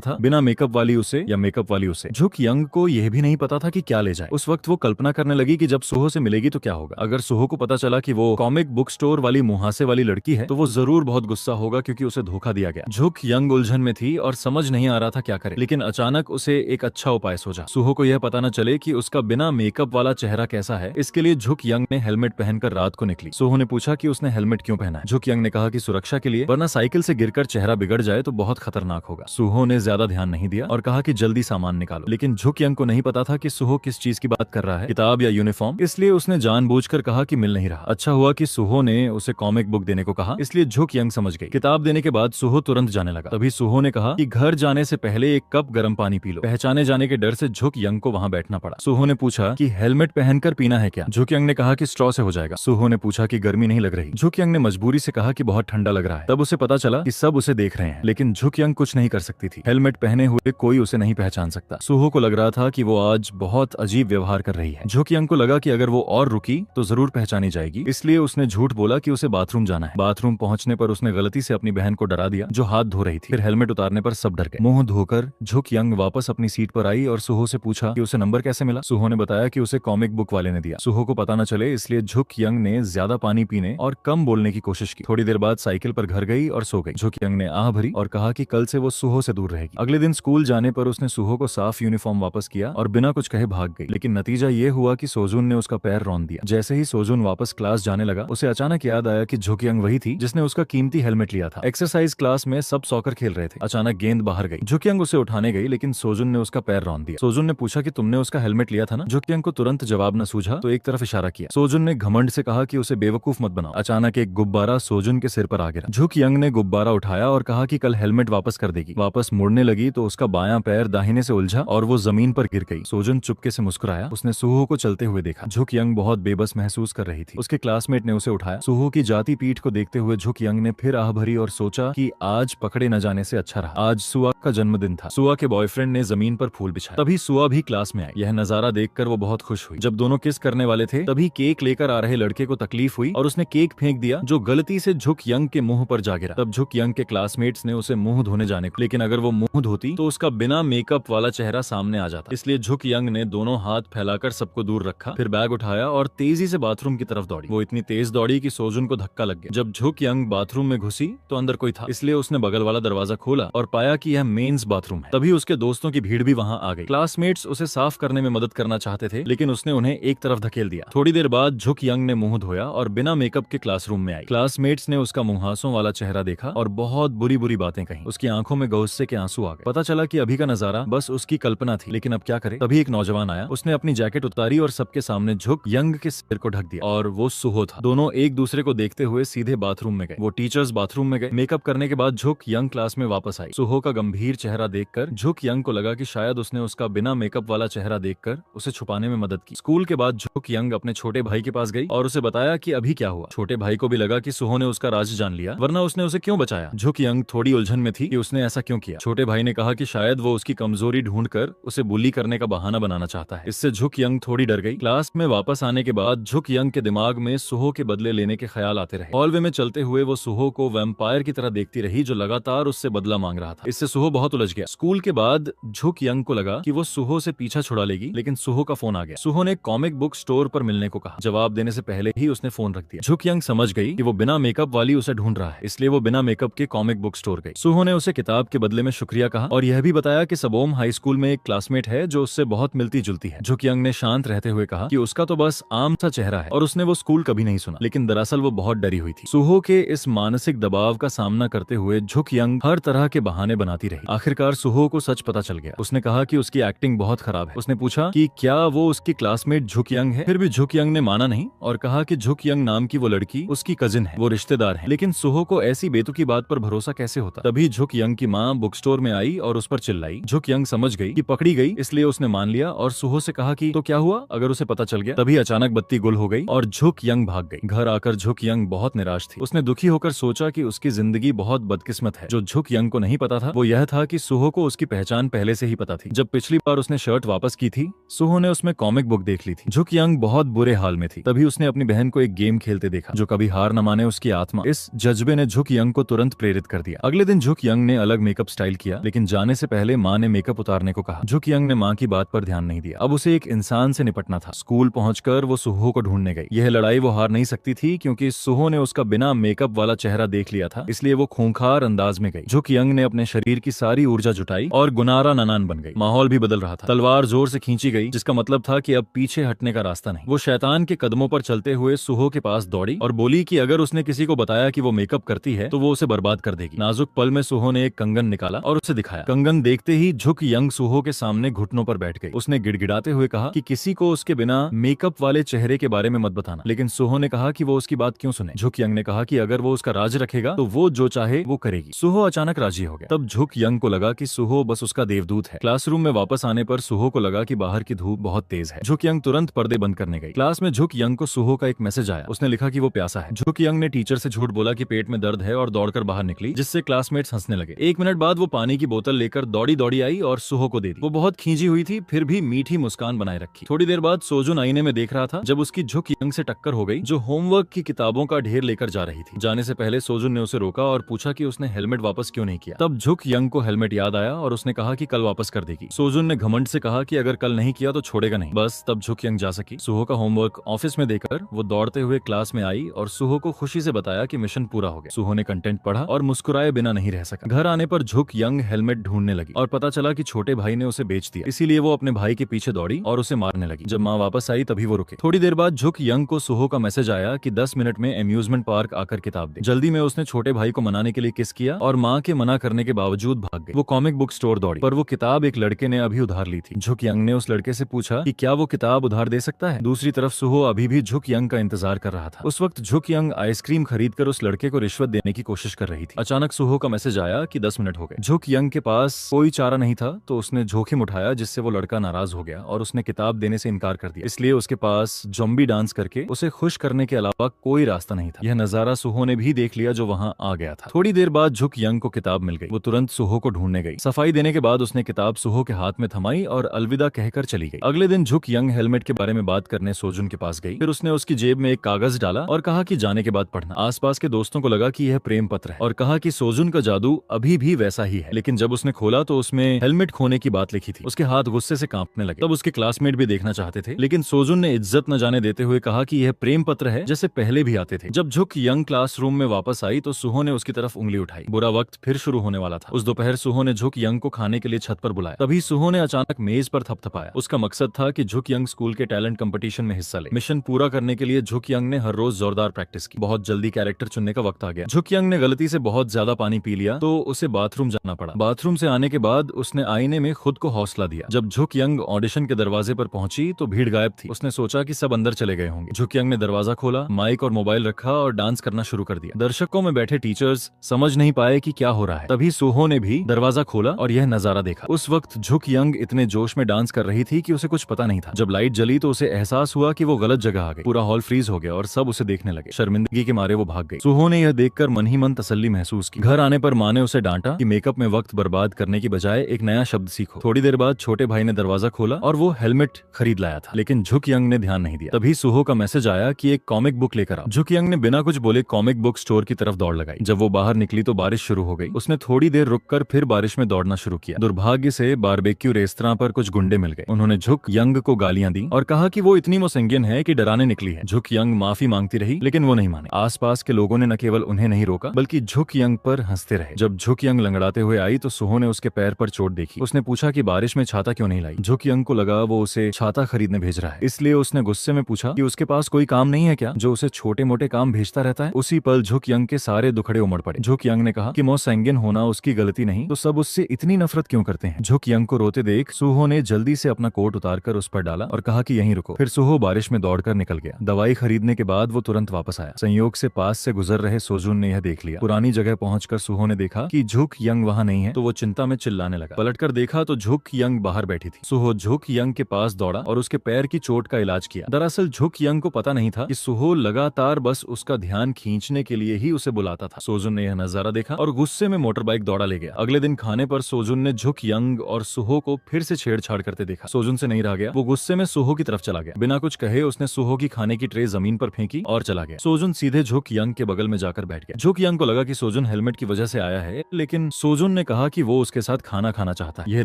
था, बिना मेकअप वाली उसे या मेकअप वाली उसे। झुक यंग को यह भी नहीं पता था कि क्या ले जाए। उस वक्त वो कल्पना करने लगी कि जब सुहो से मिलेगी तो क्या होगा। अगर सुहो को पता चला कि वो कॉमिक बुक स्टोर वाली मुहासे वाली लड़की है तो वो जरूर बहुत गुस्सा होगा क्योंकि उसे धोखा दिया गया। झुक यंग उलझन में थी और समझ नहीं आ रहा था क्या करे, लेकिन अचानक उसे एक अच्छा उपाय सूझा। सुहो को यह पता न चले कि उसका बिना मेकअप वाला चेहरा कैसा है, इसके लिए झुक यंग ने हेलमेट पहनकर रात को निकली। सुहो ने पूछा कि उसने हेलमेट क्यों पहना है। झुक यंग ने कहा कि सुरक्षा के लिए, वरना साइकिल से गिरकर चेहरा बिगड़ जाए तो बहुत खतरनाक होगा। सुहो ने ज्यादा ध्यान नहीं दिया और कहा कि जल्दी सामान निकालो, लेकिन झुक यंग को नहीं पता था कि सुहो किस चीज की बात कर रहा है, किताब या यूनिफॉर्म। इसलिए उसने जानबूझकर कहा कि मिल नहीं रहा। अच्छा हुआ कि सुहो ने उसे कॉमिक बुक देने को कहा, इसलिए झुक यंग समझ गई। किताब देने के बाद सुहो तुरंत जाने लगा। तभी सुहो ने कहा कि घर जाने से पहले एक कप गर्म पानी पी लो। पहचाने जाने के डर से झुक यंग को वहां बैठना पड़ा। सुहो ने पूछा कि हेलमेट पहनकर पीना है क्या। झुक यंग ने कहा कि स्ट्रॉ से हो जाएगा। सुहो ने पूछा कि गर्मी नहीं लग रही। झुक यंग ने मजबूरी से कहा कि बहुत ठंडा लग रहा है। तब उसे पता चला कि सब उसे देख रहे हैं, लेकिन झुक यंग कुछ नहीं कर सकती थी। हेलमेट पहने हुए कोई उसे नहीं पहचान सकता। सुहो को लग रहा था कि वो आज बहुत अजीब व्यवहार कर रही है। झुक यंग को लगा कि अगर वो और रुकी तो जरूर पहचानी जाएगी, इसलिए उसने झूठ बोला कि उसे बाथरूम जाना है। बाथरूम पहुंचने पर उसने गलती से अपनी बहन को डरा दिया जो हाथ धो रही थी। फिर हेलमेट उतारने पर सब डर गए। मुंह धोकर झुक यंग वापस अपनी सीट पर आई और सुहो से पूछा कि उसे नंबर कैसे मिला। सुहो ने बताया कि उसे कॉमिक बुक वाले ने दिया। सुहो को पता न चले इसलिए झुक यंग ने ज्यादा पानी पीने और कम बोलने की कोशिश की। थोड़ी देर बाद साइकिल पर घर गई और सो गई। झुक यंग ने आह भरी और कहा कि कल से वो सुहो से दूर रहेगी। अगले दिन स्कूल जाने पर उसने सुहो को साफ यूनिफॉर्म वापस किया और बिना कुछ कहे भाग गई, लेकिन नतीजा ये हुआ कि सोजुन ने उसका पैर रौंद दिया। जैसे ही सोजुन वापस क्लास जाने लगा, उसे अचानक याद आया कि झुक यंग वही थी जिसने उसका कीमती हेलमेट लिया था। एक्सरसाइज क्लास में सब सॉकर खेल रहे थे। अचानक गेंद बाहर गई। झुक यंग उसे उठाने गई, लेकिन सोजुन ने उसका पैर रौंद दिया। सोजुन ने पूछा कि तुमने उसका हेलमेट लिया था ना। झुक यंग को तुरंत जवाब न सूझा तो एक तरफ इशारा किया। सोजुन ने घमंड से कहा कि उसे बेवकूफ मत बनाओ। अचानक एक गुब्बारा सोजुन के सिर पर आ गिरा। झुक यंग ने गुब्बारा उठाया और कहा कि कल हेलमेट वापस कर देगी। वापस मुड़ने लगी तो उसका बायां पैर दाहिने से उलझा और वो जमीन पर गिर गई। सोजुन चुपके से मुस्कुराया। उसने सुहो को चलते हुए देखा। झुक यंग बहुत बेबस महसूस कर रही थी। उसके क्लासमेट ने उसे उठाया। सुहो की जाती पीठ को देखते हुए झुक यंग ने फिर आह भरी और सोचा कि आज पकड़े न जाने से अच्छा रहा। आज सुआ का जन्मदिन था। सुआ के बॉयफ्रेंड ने जमीन पर फूल बिछाया। तभी सुआ भी क्लास में आई। यह नजारा देखकर वो बहुत खुश हुई। जब दोनों किस करने वाले थे तभी केक लेकर आ रहे लड़के को तकलीफ हुई और उसने केक फेंक दिया जो गलती से झुक यंग के मुंह पर जा गिरा। तब झुक यंग के क्लासमेट्स ने उसे मुंह धोने जाने को, लेकिन अगर वो मुंह धोती तो उसका बिना मेकअप वाला चेहरा सामने आ जाता। इसलिए झुक यंग ने दोनों हाथ फैलाकर सबको दूर रखा, फिर बैग उठाया और तेजी से बाथरूम की तरफ दौड़ी। वो इतनी तेज दौड़ी कि सोजुन को धक्का लग गया। जब झुक यंग बाथरूम में घुसी तो अंदर कोई था, इसलिए उसने बगल वाला दरवाजा खोला और पाया कि यह मेंस बाथरूम है। तभी उसके दोस्तों की भीड़ भी वहां आ गई। क्लासमेट्स उसे साफ करने में मदद करना चाहते थे, लेकिन उसने उन्हें एक तरफ धकेल दिया। थोड़ी देर बाद झुक यंग ने मुंह धोया और बिना मेकअप के क्लासरूम में आई। क्लासमेट्स ने उसका मुंहासों वाला चेहरा देखा और बहुत बुरी बुरी बातें कही। उसकी आंखों में गुस्से के आंसू आ गए। पता चला कि अभी का नजारा बस उसकी कल्पना थी, लेकिन अब क्या करे। तभी एक नौजवान आया। उसने अपनी जैकेट उतारी और सबके सामने झुक यंग के सिर को ढक दिया, और वो सुहो था। दोनों एक दूसरे को देखते हुए सीधे बाथरूम में गए। वो टीचर्स बाथरूम में गए। मेकअप करने के बाद झुक यंग क्लास में वापस आई। सुहो का गंभीर चेहरा देखकर झुक यंग को लगा कि शायद उसने उसका बिना मेकअप वाला चेहरा देखकर उसे छुपाने में मदद की। स्कूल के बाद झुक यंग अपने छोटे भाई के पास गई और उसे बताया कि अभी क्या हुआ। छोटे भाई को भी लगा कि सुहो ने उसका राज जान लिया, वरना उसने उसे क्यों बचाया। झुक यंग थोड़ी उलझन में थी कि उसने ऐसा क्यों किया। छोटे भाई ने कहा कि शायद वो उसकी कमजोरी ढूंढकर उसे बुली करने का बहाना बनाना चाहता है। इससे झुक यंग थोड़ी डर गई। क्लास में वापस आने के बाद झुक यंग के दिमाग में सुहो के बदले लेने के ख्याल आते रहे। हॉलवे में चलते हुए वो सुहो को वैम्पायर की तरह देखती रही जो लगातार उससे बदला मांग रहा था। इससे सुहो बहुत उलझ गया। स्कूल के बाद झुक यंग को लगा कि वो सुहो से पीछा छुड़ा लेगी, लेकिन सुहो का फोन आ गया। सुहो ने कॉमिक बुक स्टोर पर मिलने को कहा। जवाब देने से पहले ही उसने फोन रख दिया। झुक यंग समझ गई कि वो बिना मेकअप वाली उसे ढूंढ रहा है, इसलिए वो बिना मेकअप के कॉमिक बुक स्टोर गई। सुहो ने उसे किताब के बदले में शुक्रिया कहा और यह भी बताया कि सबोम हाई स्कूल में एक क्लासमेट है जो उससे बहुत मिलती जुलती है। झुक यंग ने शांत रहते हुए कहा कि उसका तो बस आम सा चेहरा है और उसने वो स्कूल कभी नहीं सुना, लेकिन दरअसल वो बहुत डरी हुई थी। सुहो के इस मानसिक दबाव का सामना करते हुए झुक यंग हर तरह के बहाने बनाती रही। आखिरकार सुहो को सच पता चल गया। उसने कहा कि उसकी एक्टिंग बहुत खराब है। उसने पूछा कि क्या वो उसकी क्लासमेट झुक यंग है। फिर भी झुक यंग ने माना नहीं और कहा कि झुक यंग नाम की वो लड़की उसकी कजिन है, वो रिश्तेदार है। लेकिन सुहो को ऐसी बेतुकी बात पर भरोसा कैसे होता। तभी झुक यंग की माँ बुक स्टोर में आई और उस पर चिल्लाई। झुक यंग समझ गई कि पकड़ी गई, इसलिए उसने मान लिया और सुहो से कहा कि तो क्या हुआ अगर उसे पता चल गया। तभी अचानक बत्ती गुल हो गई और झुक यंग भाग गई। घर आकर झुक यंग बहुत निराश थी। उसने दुखी होकर सोचा कि उसकी जिंदगी बहुत बदकिस्मत है। जो झुक यंग को नहीं पता था वो यह था कि सुहो को उसकी पहचान पहले से ही पता थी। जब पिछली बार उसने शर्ट वापस की थी, सुहो ने उसमें कॉमिक बुक देख ली थी। झुक यंग बहुत बुरे हाल में थी। तभी उसने अपनी बहन को एक गेम खेलते देखा। जो कभी हार न माने उसकी आत्मा। इस जज्बे ने झुक यंग को तुरंत प्रेरित कर दिया। अगले दिन झुक यंग ने अलग मेकअप स्टाइल किया, लेकिन जाने से पहले माँ ने मेकअप उतारने को कहा। झुक यंग ने माँ की बात पर ध्यान नहीं दिया। अब उसे एक इंसान से निपटना था। स्कूल पहुंचकर वो सुहो को ढूंढने गई। यह लड़ाई वो हार नहीं सकती थी, क्योंकि सुहो ने उसका बिना मेकअप वाला चेहरा देख लिया था, इसलिए वो खूंखार अंदाज में गई। झुक यंग ने अपने शरीर की सारी ऊर्जा जुटाई और गुनारा ननान बन गई। माहौल भी बदल रहा था। तलवार जोर से खींची गई, जिसका मतलब था कि अब पीछे हटने का रास्ता नहीं। वो शैतान के कदमों पर चलते हुए सुहो के पास दौड़ी और बोली कि अगर उसने किसी को बताया कि वो मेकअप करती है तो वो उसे बर्बाद कर देगी। नाजुक पल में सुहो ने एक कंगन निकाला और उसे दिखाया। कंगन देखते ही झुक यंग सुहो के सामने घुटनों पर बैठ गई। उसने गिड़गिड़ाते हुए कहा कि किसी को उसके बिना मेकअप वाले चेहरे के बारे में मत बताना, लेकिन सुहो ने कहा कि वो उसकी बात क्यों सुने। झुक यंग ने कहा कि अगर वो उसका राज रखेगा तो वो जो चाहे वो करेगी। सुहो अचानक राजी हो गया। तब झुक यंग को लगा कि सुहो बस उसका देवदूत है। क्लासरूम में वापस आने पर सुहो को लगा कि बाहर की धूप बहुत तेज है। झुक यंग तुरंत पर्दे बंद करने गई। क्लास में झुक यंग को सुहो का एक मैसेज आया। उसने लिखा कि वो प्यासा है। झुक यंग ने टीचर से झूठ बोला कि पेट में दर्द है और दौड़कर बाहर निकली, जिससे क्लासमेट्स हंसने लगे। 1 मिनट बाद वो पानी की बोतल लेकर दौड़ी दौड़ी आई और सुहो को दे दी। वो बहुत खींची हुई थी, फिर भी मीठी मुस्कान बनाए रखी। थोड़ी देर बाद सोजुन आईने में देख रहा था जब उसकी झुक यंग से टक्कर हो गई, जो होमवर्क की किताबों का ढेर लेकर जा रही थी। जाने से पहले सोजुन ने उसे रोका और पूछा कि उसने हेलमेट वापस क्यों नहीं किया। तब झुक यंग को हेलमेट याद आया और उसने कहा कि कल वापस कर देगी। सोजुन ने घमंड से कहा कि अगर कल नहीं किया तो छोड़ेगा नहीं। बस तब झुक यंग जा सकी। सुहो का होमवर्क ऑफिस में देकर वो दौड़ते हुए क्लास में आई और सुहो को खुशी से बताया कि मिशन पूरा हो गया। सुहो ने कंटेंट पढ़ा और मुस्कुराए बिना नहीं रह सका। घर आने पर झुक यंग हेलमेट ढूंढने लगी और पता चला कि छोटे भाई ने उसे बेच दिया, इसीलिए वो अपने भाई के पीछे दौड़ी और उसे मारने लगी। जब माँ वापस आई तभी वो रुके। थोड़ी देर बाद झुक यंग को सुहो का मैसेज आया कि 10 मिनट में अम्यूजमेंट पार्क आकर किताब दे। जल्दी में उसने छोटे भाई को मनाने के लिए किस किया और माँ के मना करने के बावजूद भाग गई। वो कॉमिक बुक स्टोर दौड़ी, पर वो किताब एक लड़के ने अभी उधार ली थी। झुक यंग ने उस लड़के से पूछा कि क्या वो किताब उधार दे सकता है। दूसरी तरफ सुहो अभी भी झुक यंग का इंतजार कर रहा था। उस वक्त झुक यंग आइसक्रीम खरीदकर उस लड़के को रिश्वत देने की कोशिश कर रही थी। अचानक सुहो का मैसेज आया कि 10 मिनट हो गए। झुक यंग के पास कोई चारा नहीं था, तो उसने जोखिम उठाया, जिससे वो लड़का नाराज हो गया और उसने किताब देने से इनकार कर दिया। इसलिए उसके पास जॉम्बी डांस करके उसे खुश करने के अलावा कोई रास्ता नहीं था। यह नजारा सुहो ने भी देख लिया, जो वहाँ आ गया था। थोड़ी देर बाद झुक यंग को किताब मिल गई। वो तुरंत सुहो को ढूंढने गई। सफाई देने के बाद उसने किताब सुहो के हाथ में थमाई और अलविदा कहकर चली गई। अगले दिन झुक यंग हेलमेट के बारे में बात करने सोजुन के पास गई। फिर उसने उसकी जेब में एक कागज डाला और कहा कि जाने के बाद पढ़ना। आसपास के दोस्तों को लगा कि यह प्रेम पत्र है और कहा कि सोजुन का जादू अभी भी वैसा ही है। लेकिन जब उसने खोला तो उसमें हेलमेट खोने की बात लिखी थी। उसके हाथ गुस्से से कांपने लगे। तब उसके क्लासमेट भी देखना चाहते थे, लेकिन सोजुन ने इज्जत न जाने देते हुए कहा कि यह प्रेम पत्र है, जैसे पहले भी आते थे। जब झुक यंग क्लासरूम में वापस आई तो सुहो ने उसकी तरफ उंगली उठाई। बुरा वक्त फिर शुरू होने वाला था। उस दोपहर सुहो ने झुक यंग को खाने के लिए छत पर बुलाया। तभी सुहो ने अचानक मेज पर थपथपाया। उसका मकसद था कि झुक यंग स्कूल के टैलेंट कंपटीशन में हिस्सा ले। मिशन पूरा करने के लिए झुक यंग ने हर रोज जोरदार प्रैक्टिस की। बहुत जल्दी कैरेक्टर चुनने का वक्त आ गया। झुक यंग ने गलती से बहुत ज्यादा पानी पी लिया तो उसे बाथरूम जाना पड़ा। बाथरूम से आने के बाद उसने आईने में खुद को हौसला दिया। जब झुक यंग ऑडिशन के दरवाजे पर पहुंची तो भीड़ गायब थी। उसने सोचा कि सब अंदर चले गए होंगे। झुक यंग ने दरवाजा खोला, माइक और मोबाइल रखा और डांस करना शुरू कर दिया। दर्शकों में बैठे टीचर्स समझ नहीं पाए कि क्या हो रहा है। तभी सुहो ने भी दरवाजा खोला और यह नजारा देखा। उस वक्त झुक यंग इतने जोश में डांस कर रही थी कि उसे कुछ पता नहीं था। जब लाइट जली तो उसे एहसास हुआ कि वो गलत जगह आ गई। पूरा हॉल फ्रीज हो गया और सब उसे देखने लगे। शर्मिंदगी के मारे वो भाग गई। सुहो ने यह देखकर मन ही मन तसल्ली महसूस की। घर आने पर माँ ने उसे डांटा कि मेकअप में वक्त बर्बाद करने की बजाय एक नया शब्द सीखो। थोड़ी देर बाद छोटे भाई ने दरवाजा खोला और वो हेलमेट खरीद लाया था, लेकिन झुक यंग ने ध्यान नहीं दिया। तभी सुहो का मैसेज आया कि एक कॉमिक बुक लेकर आओ। झुक यंग ने बिना कुछ बोले कॉमिक बुक स्टोर की तरफ दौड़ लगाई। जब वो बाहर निकली तो बारिश शुरू हो गई। उसने थोड़ी देर रुककर फिर बारिश में दौड़ना शुरू किया। दुर्भाग्य से बारबेक्यू रेस्तरां पर कुछ गुंडे मिल गए। उन्होंने झुक यंग को गालियां दी और कहा कि वो इतनी मोसेंगियन है कि डराने निकली है। झुक यंग माफी मांगती रही, लेकिन वो नहीं माने। आसपास के लोगों ने न केवल उन्हें नहीं रोका बल्कि झुक यंग पर हंसते रहे। जब झुक यंग लंगड़ाते हुए आई तो सुहो ने उसके पैर पर चोट देखी। उसने पूछा कि बारिश में छाता क्यों नहीं लाई। झुक यंग को लगा वो उसे छाता खरीदने भेज रहा है, इसलिए उसने गुस्से में पूछा कि उसके पास कोई काम नहीं है क्या, जो उसे छोटे मोटे काम भेजता रहता है। उसी पल झुक यंग के सारे दुखड़े उमड़ पड़े। झुक यंग ने कहा कि मोसेंगियन होना उसकी गलती नहीं, तो सब उससे इतनी नफरत क्यों करते हैं। झुक यंग को रोते देख सुहो ने जल्दी से अपना कोट उतारकर उस पर डाला और कहा कि यहीं रुको। फिर सुहो बारिश में दौड़कर निकल गया। दवाई खरीदने के बाद वो तुरंत वापस आया। संयोग से पास से गुजर रहे सोजुन ने यह देख लिया। पुरानी जगह पहुंचकर सुहो ने देखा कि झुक यंग वहां नहीं है, तो वो चिंता में चिल्लाने लगा। पलटकर देखा तो झुक यंग बाहर बैठी थी। सुहो झुक यंग के पास दौड़ा और उसके पैर की चोट का इलाज किया। दरअसल झुक यंग को पता नहीं था कि सुहो लगातार बस उसका ध्यान खींचने के लिए ही उसे बुलाता था। सोजुन ने यह नजारा देखा और गुस्से में मोटर बाइक दौड़ा ले गया। अगले दिन खाने पर सोजुन ने झुक यंग और सुहो को फिर से छेड़छाड़ करते देखा। सोजुन से नहीं रह गया। वो गुस्से में सुहो की तरफ चला गया। बिना कुछ कहे उसने सुहो की खाने की ट्रे जमीन पर फेंकी और चला गया। सोजुन सीधे झुक यंग के बगल में जाकर बैठ गया। झुक यंग को लगा कि सोजुन हेलमेट की वजह से आया है, लेकिन सोजुन ने कहा कि वो उसके साथ खाना खाना चाहता है। यह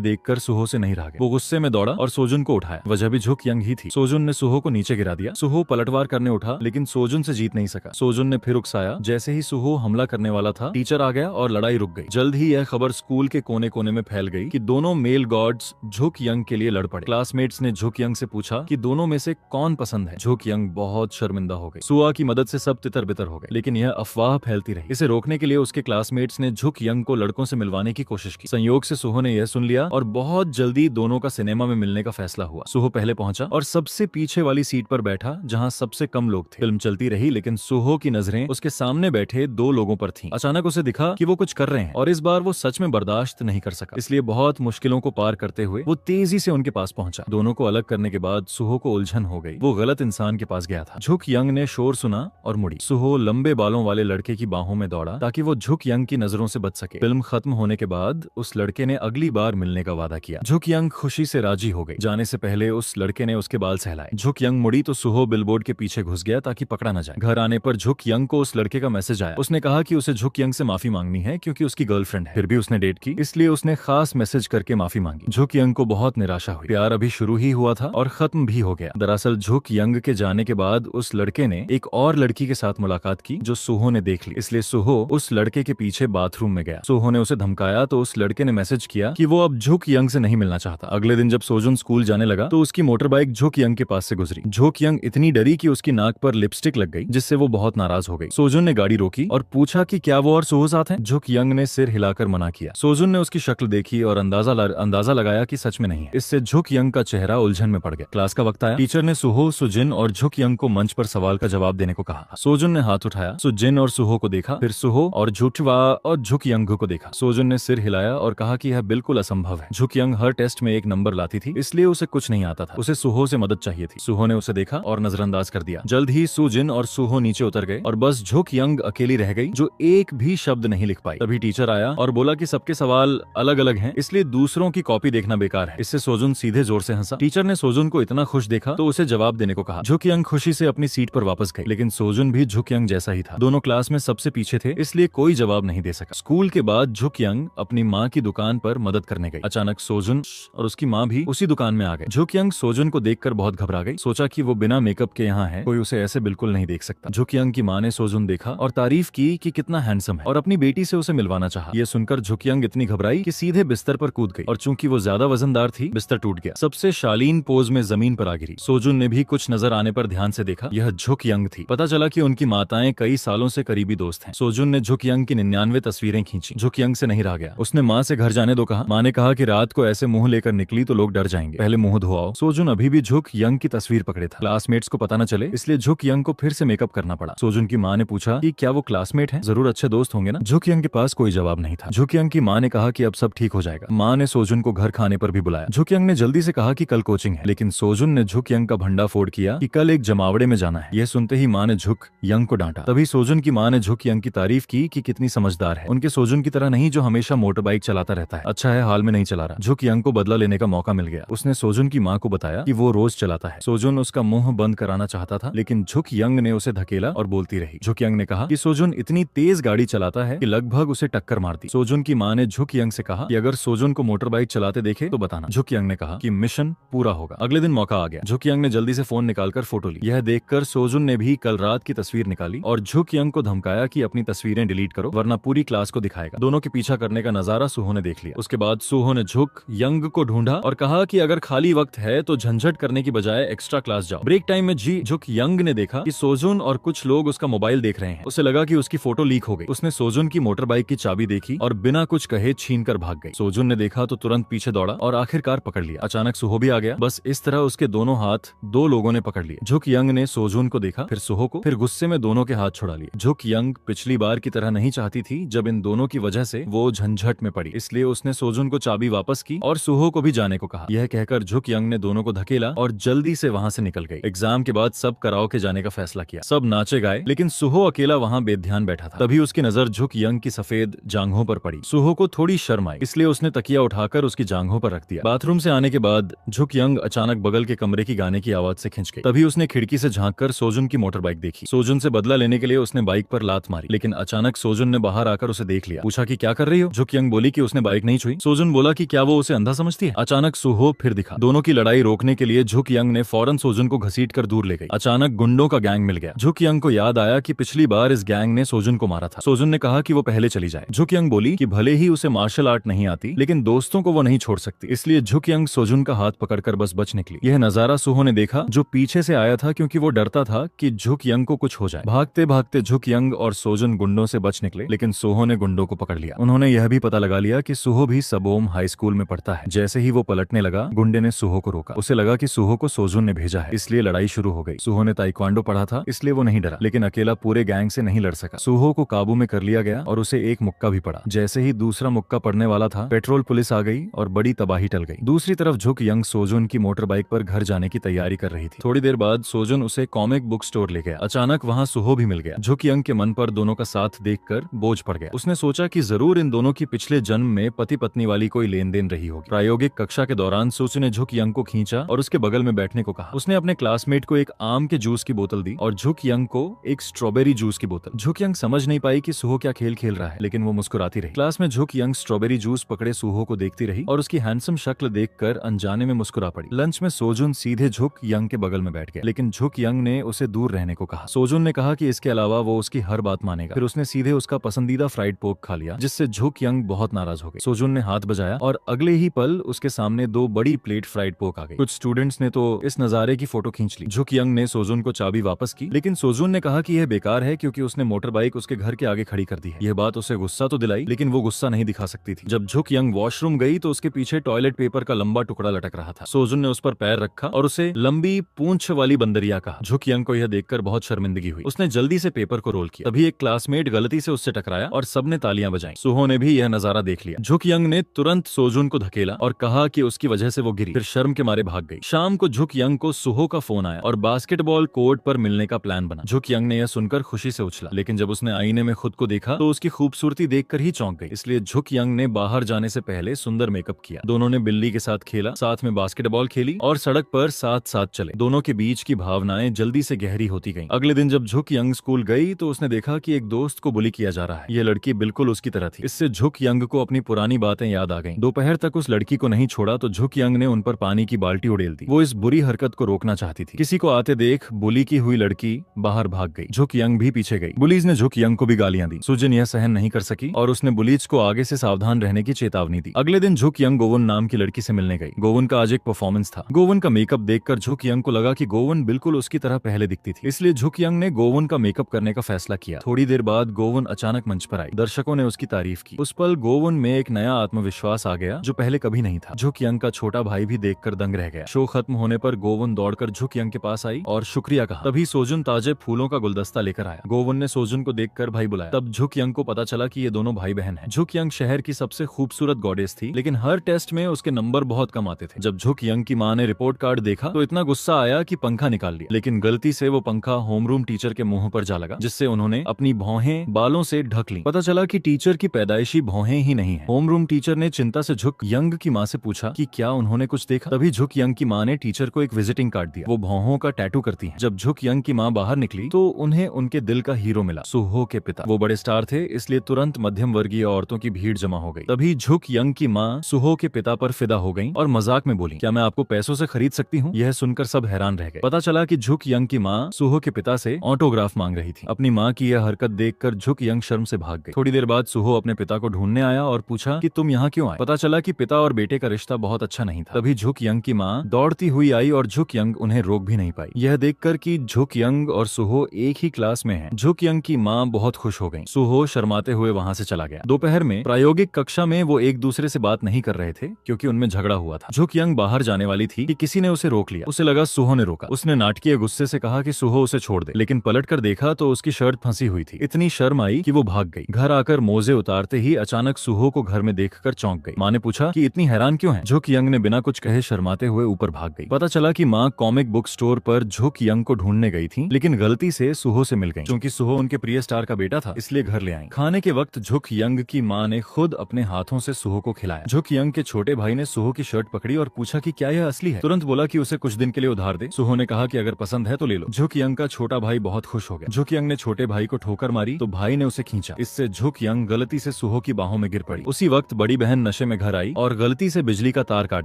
देखकर सुहो से नहीं रहा गया। वो गुस्से में दौड़ा और सोजुन को उठाया। वजह भी झुक यंग ही थी। सोजुन ने सुहो को नीचे गिरा दिया। सुहो पलटवार करने उठा, लेकिन सोजुन से जीत नहीं सका। सोजुन ने फिर उकसाया। जैसे ही सुहो हमला करने वाला था, टीचर आ गया और लड़ाई रुक गई। जल्द ही यह खबर स्कूल के कोने कोने में फैल गई कि दोनों मेल गॉड्स झुक यंग के लिए लड़ पड़े। क्लासमेट्स ने झुक यंग से पूछा कि दोनों में से कौन पसंद है। झुक यंग बहुत शर्मिंदा हो गई। सुआ की मदद से सब तितर बितर हो गए, लेकिन यह अफवाह फैलती रही। इसे रोकने के लिए उसके क्लासमेट्स ने झुक यंग को लड़कों से मिलवाने की कोशिश की। संयोग से सुहो ने यह सुन लिया और बहुत जल्दी दोनों का सिनेमा में मिलने का फैसला हुआ। सुहो पहले पहुंचा और सबसे पीछे वाली सीट पर बैठा, जहां सबसे कम लोग थे। फिल्म चलती रही, लेकिन सुहो की नजरें उसके सामने बैठे दो लोगों पर थीं। अचानक उसे दिखा कि वो कुछ कर रहे हैं और इस बार वो सच में बर्दाश्त नहीं कर सका। इसलिए बहुत मुश्किलों को पार करते हुए वो तेजी से उनके पास पहुंचा। दोनों को अलग करने के बाद सुहो को उलझन हो गई। वो गलत इंसान के पास गया था। झुक यंग ने शोर सुना और मुड़ी। सुहो लंबे बालों वाले लड़के की बाहों में दौड़ा ताकि वो झुक यंग की नजरों से बच सके। फिल्म खत्म होने के बाद उस लड़के ने अगली बार मिलने का वादा किया। झुक यंग खुशी से राजी हो गई। जाने से पहले उस लड़के ने उसके बाल सहलाए। झुक यंग मुड़ी तो सुहो बिलबोर्ड के पीछे घुस गया ताकि पकड़ा न जाए। घर आने पर झुक यंग को उस लड़के का मैसेज आया। उसने कहा कि उसे झुक यंग से माफी मांगनी है क्योंकि उसकी गर्लफ्रेंड है। फिर भी उसने डेट की, इसलिए उसने खास मैसेज करके माफी मांगी। झुक यंग को बहुत निराशा हुई। प्यार अभी शुरू ही हुआ था और खत्म भी हो गया। दरअसल झुक यंग के जाने के बाद उस लड़के ने एक और लड़की के साथ मुलाकात की जो सुहो ने देख ली। इसलिए सुहो उस लड़के के पीछे बाथरूम में गया। सुहो ने उसे धमकाया तो उस लड़के ने मैसेज किया कि वो अब झुक यंग से नहीं मिलना चाहता। अगले दिन जब सोजुन स्कूल जाने लगा तो उसकी मोटर बाइक झुक यंग के पास से गुजरी। झुक यंग इतनी डरी कि उसकी नाक पर लिपस्टिक लग गई, जिससे वो बहुत नाराज हो गई। सोजुन ने गाड़ी रोकी और पूछा कि क्या वो और सुहो साथ हैं। झुक यंग ने सिर हिलाकर मना किया। सोजुन ने उसकी शक्ल देखी और अंदाजा लगाया कि सच में नहीं है। इससे झुक यंग का चेहरा उलझन में पड़ गया। क्लास का वक्त आया। टीचर ने सुहो, सुजिन और झुक यंग को मंच पर सवाल का जवाब देने को कहा। सोजुन ने हाथ उठाया। सुजिन और सुहो को देखा, फिर सुहो और झुक यंग को देखा। सोजुन ने सिर हिलाया और कहा कि यह बिल्कुल असंभव है। झुक यंग हर टेस्ट में 1 नंबर लाती थी, इसलिए उसे कुछ नहीं आता था। उसे सुहो से मदद चाहिए थी। सुहो ने उसे देखा और नजरअंदाज कर दिया। जल्द ही सुजिन और सुहो नीचे उतर गए और बस झुक यंग अकेली रह गई, जो एक भी शब्द नहीं लिख पाई। तभी टीचर आया और बोला कि सबके सवाल अलग अलग हैं, इसलिए दूसरों की कॉपी देखना बेकार है। इससे सोजुन सीधे जोर से हंसा। टीचर ने सोजुन को इतना खुश देखा तो उसे जवाब देने को कहा। झुक यंग खुशी से अपनी सीट पर वापस गई, लेकिन सोजुन भी झुक यंग जैसा ही था। दोनों क्लास में सबसे पीछे थे, इसलिए कोई जवाब नहीं दे सका। स्कूल के बाद झुक यंग अपनी माँ की दुकान पर मदद करने गई। अचानक सोजुन और उसकी माँ भी उसी दुकान में आ गए। झुक यंग सोजुन को देखकर बहुत घबरा गई। सोचा कि वो बिना मेकअप के यहाँ है, कोई उसे ऐसे बिल्कुल नहीं देख सकता। झुक यंग की माँ ने सोजुन देखा और तारीफ की कि कितना हैंडसम है और अपनी बेटी से उसे मिलवाना चाहा। ये सुनकर झुक यंग इतनी घबराई कि सीधे बिस्तर पर कूद गई और चूंकि वो ज्यादा वजनदार थी, बिस्तर टूट गया। सबसे शालीन पोज में जमीन पर आ गिरी। सोजुन ने भी कुछ नजर आने पर ध्यान से देखा। यह झुक यंग थी। पता चला कि उनकी माताएं कई सालों से करीबी दोस्त हैं। सोजुन ने झुक यंग की 99 तस्वीरें खींची। झुक यंग से नहीं रहा गया। उसने माँ से घर जाने दो कहा। माँ ने कहा कि रात को ऐसे मुंह लेकर निकली तो लोग डर जाएंगे, पहले मुंह धोआओ। सोजुन अभी भी झुक यंग की तस्वीर पकड़े था। क्लासमेट्स को पता न चले, इसलिए झुक यंग को फिर से मेकअप करना पड़ा। सोजुन की माँ ने पूछा कि क्या वो क्लासमेट है, जरूर अच्छे दोस्त होंगे ना। झुक यंग के पास कोई जवाब नहीं था। झुक यंग की माँ ने कहा कि अब सब ठीक हो जाएगा। माँ ने सोजुन को घर खाने पर भी बुलाया। झुक यंग ने जल्दी से कहा कि कल कोचिंग है, लेकिन सोजुन ने झुक यंग का भंडा फोड़ किया कि कल एक जमावड़े में जाना है। यह सुनते ही माँ ने झुक यंग को डांटा। तभी सोजुन की माँ ने झुक यंग की तारीफ की कि कितनी समझदार है, उनके सोजुन की तरह नहीं जो हमेशा मोटर बाइक चलाता रहता है। अच्छा है हाल में नहीं चला रहा। झुक यंग को बदला लेने का मौका मिल गया। उसने सोजुन की माँ को बताया कि वो रोज चलाता है। सोजुन उसका मुंह बंद कराना चाहता था, लेकिन झुक यंग ने उसे धकेला और बोलती रही। झुक यंग ने कहा कि सोजुन इतनी तेज गाड़ी चलाता है कि लगभग उसे टक्कर मार दी। सोजुन की माँ ने झुक यंग से कहा कि अगर सोजुन को मोटर बाइक चलाते देखे तो बताना। झुक यंग ने कहा कि मिशन पूरा होगा। अगले दिन मौका आ गया। झुक यंग ने जल्दी से फोन निकालकर फोटो ली। यह देखकर सोजुन ने भी कल रात की तस्वीर निकाली और झुक यंग को धमकाया कि अपनी तस्वीरें डिलीट करो वरना पूरी क्लास को दिखाएगा। दोनों के पीछा करने का नजारा सुहो ने देख लिया। उसके बाद सुहो ने झुक यंग को ढूंढा और कहा कि अगर खाली वक्त है तो झंझट करने की बजाय एक्स्ट्रा क्लास जाओ। ब्रेक टाइम में झुक यंग ने देखा कि सोजुन और कुछ लोग उसका मोबाइल देख रहे हैं। उसे लगा कि उसकी फोटो लीक हो गई। उसने सोजुन की मोटर बाइक की चाबी देखी और बिना कुछ कहे छीनकर भाग गई। सोजुन ने देखा तो तुरंत पीछे दौड़ा और आखिरकार पकड़ लिया। अचानक सुहो भी आ गया। बस इस तरह उसके दोनों हाथ दो लोगों ने पकड़ लिए। झुक यंग ने सोजुन को देखा, फिर सुहो को, फिर गुस्से में दोनों के हाथ छुड़ा लिए। झुक यंग पिछली बार की तरह नहीं चाहती थी जब इन दोनों की वजह से वो झंझट में पड़ी, इसलिए उसने सोजुन को चाबी वापस की और सुहो को भी जाने को कहा। यह कहकर झुक यंग ने दोनों को धकेला और जल्दी से वहां से निकल गई। एग्जाम के बाद सब कराओके जाने का फैसला किया। सब नाचे गाए, लेकिन सुहो अकेला वहां बेध्यान बैठा था। तभी उसकी नजर झुक यंग की सफेद जांघों पर पड़ी। सुहो को थोड़ी शर्म आई, इसलिए उसने तकिया उठाकर उसकी जांघों पर रख दिया। बाथरूम से आने के बाद झुक यंग अचानक बगल के कमरे की गाने की आवाज से खिंच गई। तभी उसने खिड़की से झांककर सोजुन की मोटर बाइक देखी। सोजुन से बदला लेने के लिए उसने बाइक पर लात मारी, लेकिन अचानक सोजुन ने बाहर आकर उसे देख लिया। पूछा कि क्या कर रही हो? झुक यंग बोली कि उसने बाइक नहीं छुई। सोजुन बोला कि क्या वो उसे अंधा समझती है? अचानक सुहो फिर दिखा। दोनों की लड़ाई रोकने के लिए झुक यंग ने फौरन सोजुन को घसीट कर दूर ले गई। अचानक गुंडों का गैंग मिल गया। झुक यंग को याद आया कि पिछली बार इस गैंग ने सोजुन को मारा था। सोजुन ने कहा कि वो पहले चली जाए। झुक यंग बोली कि भले ही उसे मार्शल आर्ट नहीं आती, लेकिन दोस्तों को वो नहीं छोड़ सकती। इसलिए झुक यंग सोजुन का हाथ पकड़कर बस बच निकली। यह नजारा सुहो ने देखा, जो पीछे से आया था, क्योंकि वो डरता था कि झुक यंग को कुछ हो जाए। भागते भागते झुक यंग और सोजुन गुंडों से बच निकले, लेकिन सुहो ने गुंडों को पकड़ लिया। उन्होंने यह भी पता लगा लिया कि सुहो भी सबोम हाई स्कूल में पढ़ता है। जैसे ही वो पलटने लगा, गुंडे ने सुहो को रोका। उसे लगा कि सुहो को सोजुन ने भेजा है, इसलिए लड़ाई शुरू हो गई। सुहो ने ताइक्वांडो पढ़ा था, इसलिए वो नहीं डरा, लेकिन अकेला पूरे गैंग से नहीं लड़ सका। सुहो को काबू में कर लिया गया और उसे एक मुक्का भी पड़ा। जैसे ही दूसरा मुक्का पड़ने वाला था, पेट्रोल पुलिस आ गई और बड़ी तबाही टल गई। दूसरी तरफ झुक यंग सोजुन की मोटर बाइक पर घर जाने की तैयारी कर रही थी। थोड़ी देर बाद सोजुन उसे कॉमिक बुक स्टोर ले गया। अचानक वहाँ सुहो भी मिल गया। झुक यंग के मन पर दोनों का साथ देखकर बोझ पड़ गया। उसने सोचा कि जरूर इन दोनों की पिछले जन्म में पति पत्नी वाली कोई लेन देन रही होगी। प्रायोगिक कक्षा के दौरान सोचू ने झुक यंग को खींचा और उसके बगल में बैठने को कहा। उसने अपने क्लासमेट को एक आम के जूस की बोतल दी और झुक यंग को एक स्ट्रॉबेरी जूस की बोतल। झुक यंग समझ नहीं पाई कि सुहो क्या खेल खेल रहा है, लेकिन वो मुस्कुराती रही। क्लास में झुक यंग स्ट्रॉबेरी जूस पकड़े सुहो को देखती रही और उसकी हैंडसम शक्ल देखकर अनजाने में मुस्कुरा पड़ी। लंच में सोजुन सीधे झुक यंग के बगल में बैठ गया, लेकिन झुक यंग ने उसे दूर रहने को कहा। सोजुन ने कहा कि इसके अलावा वो उसकी हर बात मानेगा। फिर उसने सीधे उसका पसंदीदा फ्राइड पोर्क खा लिया, जिससे झुक यंग बहुत नाराज हो गई। सोजुन ने हाथ बजाया और अगले ही पल उसके सामने 2 बड़ी प्लेट फ्राइड पोर्क आ गई। कुछ स्टूडेंट्स ने तो इस नजारे की फोटो खींच ली। झुक यंग ने सोजुन को चाबी वापस की, लेकिन सोजुन ने कहा कि यह बेकार है क्योंकि उसने मोटर बाइक उसके घर के आगे खड़ी कर दी है। यह बात उसे गुस्सा तो दिलाई, लेकिन वो गुस्सा नहीं दिखा सकती थी। जब झुक यंग वॉशरूम गई तो उसके पीछे टॉयलेट पेपर का लंबा टुकड़ा लटक रहा था। सोजुन ने उस पर पैर रखा और उसे लंबी पूंछ वाली बंदरिया कहा। झुक यंग को यह देखकर बहुत शर्मिंदगी हुई। उसने जल्दी से पेपर को रोल किया। तभी एक क्लासमेट गलती से उससे टकराया और सबने तालियां बजाई। सुहो ने भी यह नजारा देख लिया। झुक यंग ने तुरंत सोजुन को धकेला और कहा कि उसकी वजह से वो गिरी, फिर शर्म के मारे भाग गई। शाम को झुक यंग को सुहो का फोन आया और बास्केटबॉल कोर्ट पर मिलने का प्लान बना। झुक यंग ने यह सुनकर खुशी से उछला, लेकिन जब उसने आईने में खुद को देखा तो उसकी खूबसूरती देखकर ही चौंक गई। इसलिए झुक यंग ने बाहर जाने से पहले सुंदर मेकअप किया। दोनों ने बिल्ली के साथ खेला, साथ में बास्केटबॉल खेली और सड़क पर साथ साथ चले। दोनों के बीच की भावनाएं जल्दी से गहरी होती गईं। अगले दिन जब झुक यंग स्कूल गई तो उसने देखा कि एक दोस्त को बुली किया जा रहा है। यह लड़की बिल्कुल उसकी तरह थी। इससे झुक यंग को अपनी पुरानी बातें याद आ गईं। दोपहर तक उस लड़की को नहीं छोड़ा तो झुक यंग ने उन पर पानी की बाल्टी उड़ेल दी। वो इस बुरी हरकत को रोकना चाहती थी। किसी को आते देख बुली की हुई लड़की बाहर भाग गई। झुक यंग भी पीछे गई। बुलीज ने झुक यंग को भी गालियां दी। सुजिन यह सहन नहीं कर सकी और उसने बुलीज को आगे से सावधान रहने की चेतावनी दी। अगले दिन झुक यंग गोवन नाम की लड़की से मिलने गई। गोवन का आज एक परफॉर्मेंस था। गोवन का मेकअप देखकर झुक यंग को लगा कि गोवन बिल्कुल उसकी तरह पहले दिखती थी, इसलिए झुक यंग ने गोवन का मेकअप करने का फैसला किया। थोड़ी देर बाद गोवन अचानक मंच पर आई। दर्शकों ने उसकी तारीफ की। उस पल गोवन में एक नया आत्मविश्वास आ गया जो पहले कभी नहीं था। झुक यंग का छोटा भाई भी देखकर दंग रह गया। शो खत्म होने पर गोवन दौड़कर झुक यंग के पास आई और शुक्रिया कहा। तभी सोजुन ताजे फूलों का गुलदस्ता लेकर आया। गोवन ने सोजुन को देखकर भाई बुलाया। तब झुक यंग को पता चला कि ये दोनों भाई बहन हैं। झुक यंग शहर की सबसे खूबसूरत गॉडेस थी, लेकिन हर टेस्ट में उसके नंबर बहुत कम आते थे। जब झुक यंग की माँ ने रिपोर्ट कार्ड देखा तो इतना गुस्सा आया कि पंखा निकाल लिया, लेकिन गलती से वो पंखा होमरूम टीचर के मुंह पर जा लगा, जिससे उन्होंने अपनी भौहें बालों से ढक ली। पता चला कि टीचर की पैदाइशी भौहें ही नहीं है। होमरूम टीचर ने चिंता से झुक यंग की माँ से पूछा कि क्या उन्होंने कुछ देखा। तभी झुक यंग की माँ ने टीचर को एक विजिटिंग कार्ड दिया। वो भौहों का टैटू करती हैं। जब झुक यंग की माँ बाहर निकली तो उन्हें उनके दिल का हीरो मिला, सुहो के पिता। वो बड़े स्टार थे, इसलिए तुरंत मध्यम वर्गीय औरतों की भीड़ जमा हो गई। तभी झुक यंग की माँ सुहो के पिता पर फिदा हो गई और मजाक में बोली, क्या मैं आपको पैसों से खरीद सकती हूँ? यह सुनकर सब हैरान रह गए। पता चला कि झुक यंग की माँ सुहो के पिता से ऑटोग्राफ मांग रही थी। अपनी माँ की यह हरकत देखकर झुक यंग शर्म से भाग गई। थोड़ी देर बाद सुहो अपने पिता को ढूंढने आया और पूछा कि तुम यहाँ क्यों आए? पता चला कि पिता और बेटे का रिश्ता बहुत अच्छा नहीं था। तभी झुक यंग की माँ दौड़ती हुई आई और झुक यंग उन्हें रोक भी नहीं पाई। यह देखकर कि झुक यंग और सुहो एक ही क्लास में हैं, झुक यंग की माँ बहुत खुश हो गई। सुहो शर्माते हुए वहाँ से चला गया। दोपहर में प्रायोगिक कक्षा में वो एक दूसरे से बात नहीं कर रहे थे क्योंकि उनमें झगड़ा हुआ था। झुक यंग बाहर जाने वाली थी कि किसी ने उसे रोक लिया। उसे लगा सुहो ने रोका। उसने नाटकीय गुस्से से कहा कि सुहो उसे छोड़ दे, लेकिन पलट कर देखा तो उसकी शर्ट फंसी हुई थी। इतनी शर्म आई कि वो भाग गई। घर आकर मोजे उतारते ही अचानक सुहो को घर में देखकर चौंक गई। माँ ने पूछा कि इतनी हैरान क्यों है? झुक यंग ने बिना कुछ कहे शर्माते हुए ऊपर भाग गई। पता चला कि माँ कॉमिक बुक स्टोर पर झुक यंग को ढूंढने गई थी, लेकिन गलती से सुहो से मिल गई। क्योंकि सुहो उनके प्रिय स्टार का बेटा था, इसलिए घर ले आई। खाने के वक्त झुक यंग की माँ ने खुद अपने हाथों से सुहो को खिलाया। झुक यंग के छोटे भाई ने सुहो की शर्ट पकड़ी और पूछा कि क्या यह असली है? तुरंत बोला कि उसे कुछ दिन के लिए उधार दे। सुहो ने कहा कि अगर पसंद है तो ले लो। झुक यंग का छोटा भाई बहुत खुश बेहोश हो गया। झुक यंग ने छोटे भाई को ठोकर मारी तो भाई ने उसे खींचा। इससे झुक यंग गलती से सुहो की बाहों में गिर पड़ी। उसी वक्त बड़ी बहन नशे में घर आई और गलती से बिजली का तार काट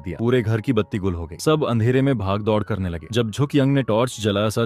दिया। पूरे घर की बत्ती गुल हो गई। सब अंधेरे में भाग दौड़ करने लगे। जब झुक यंग ने टॉर्च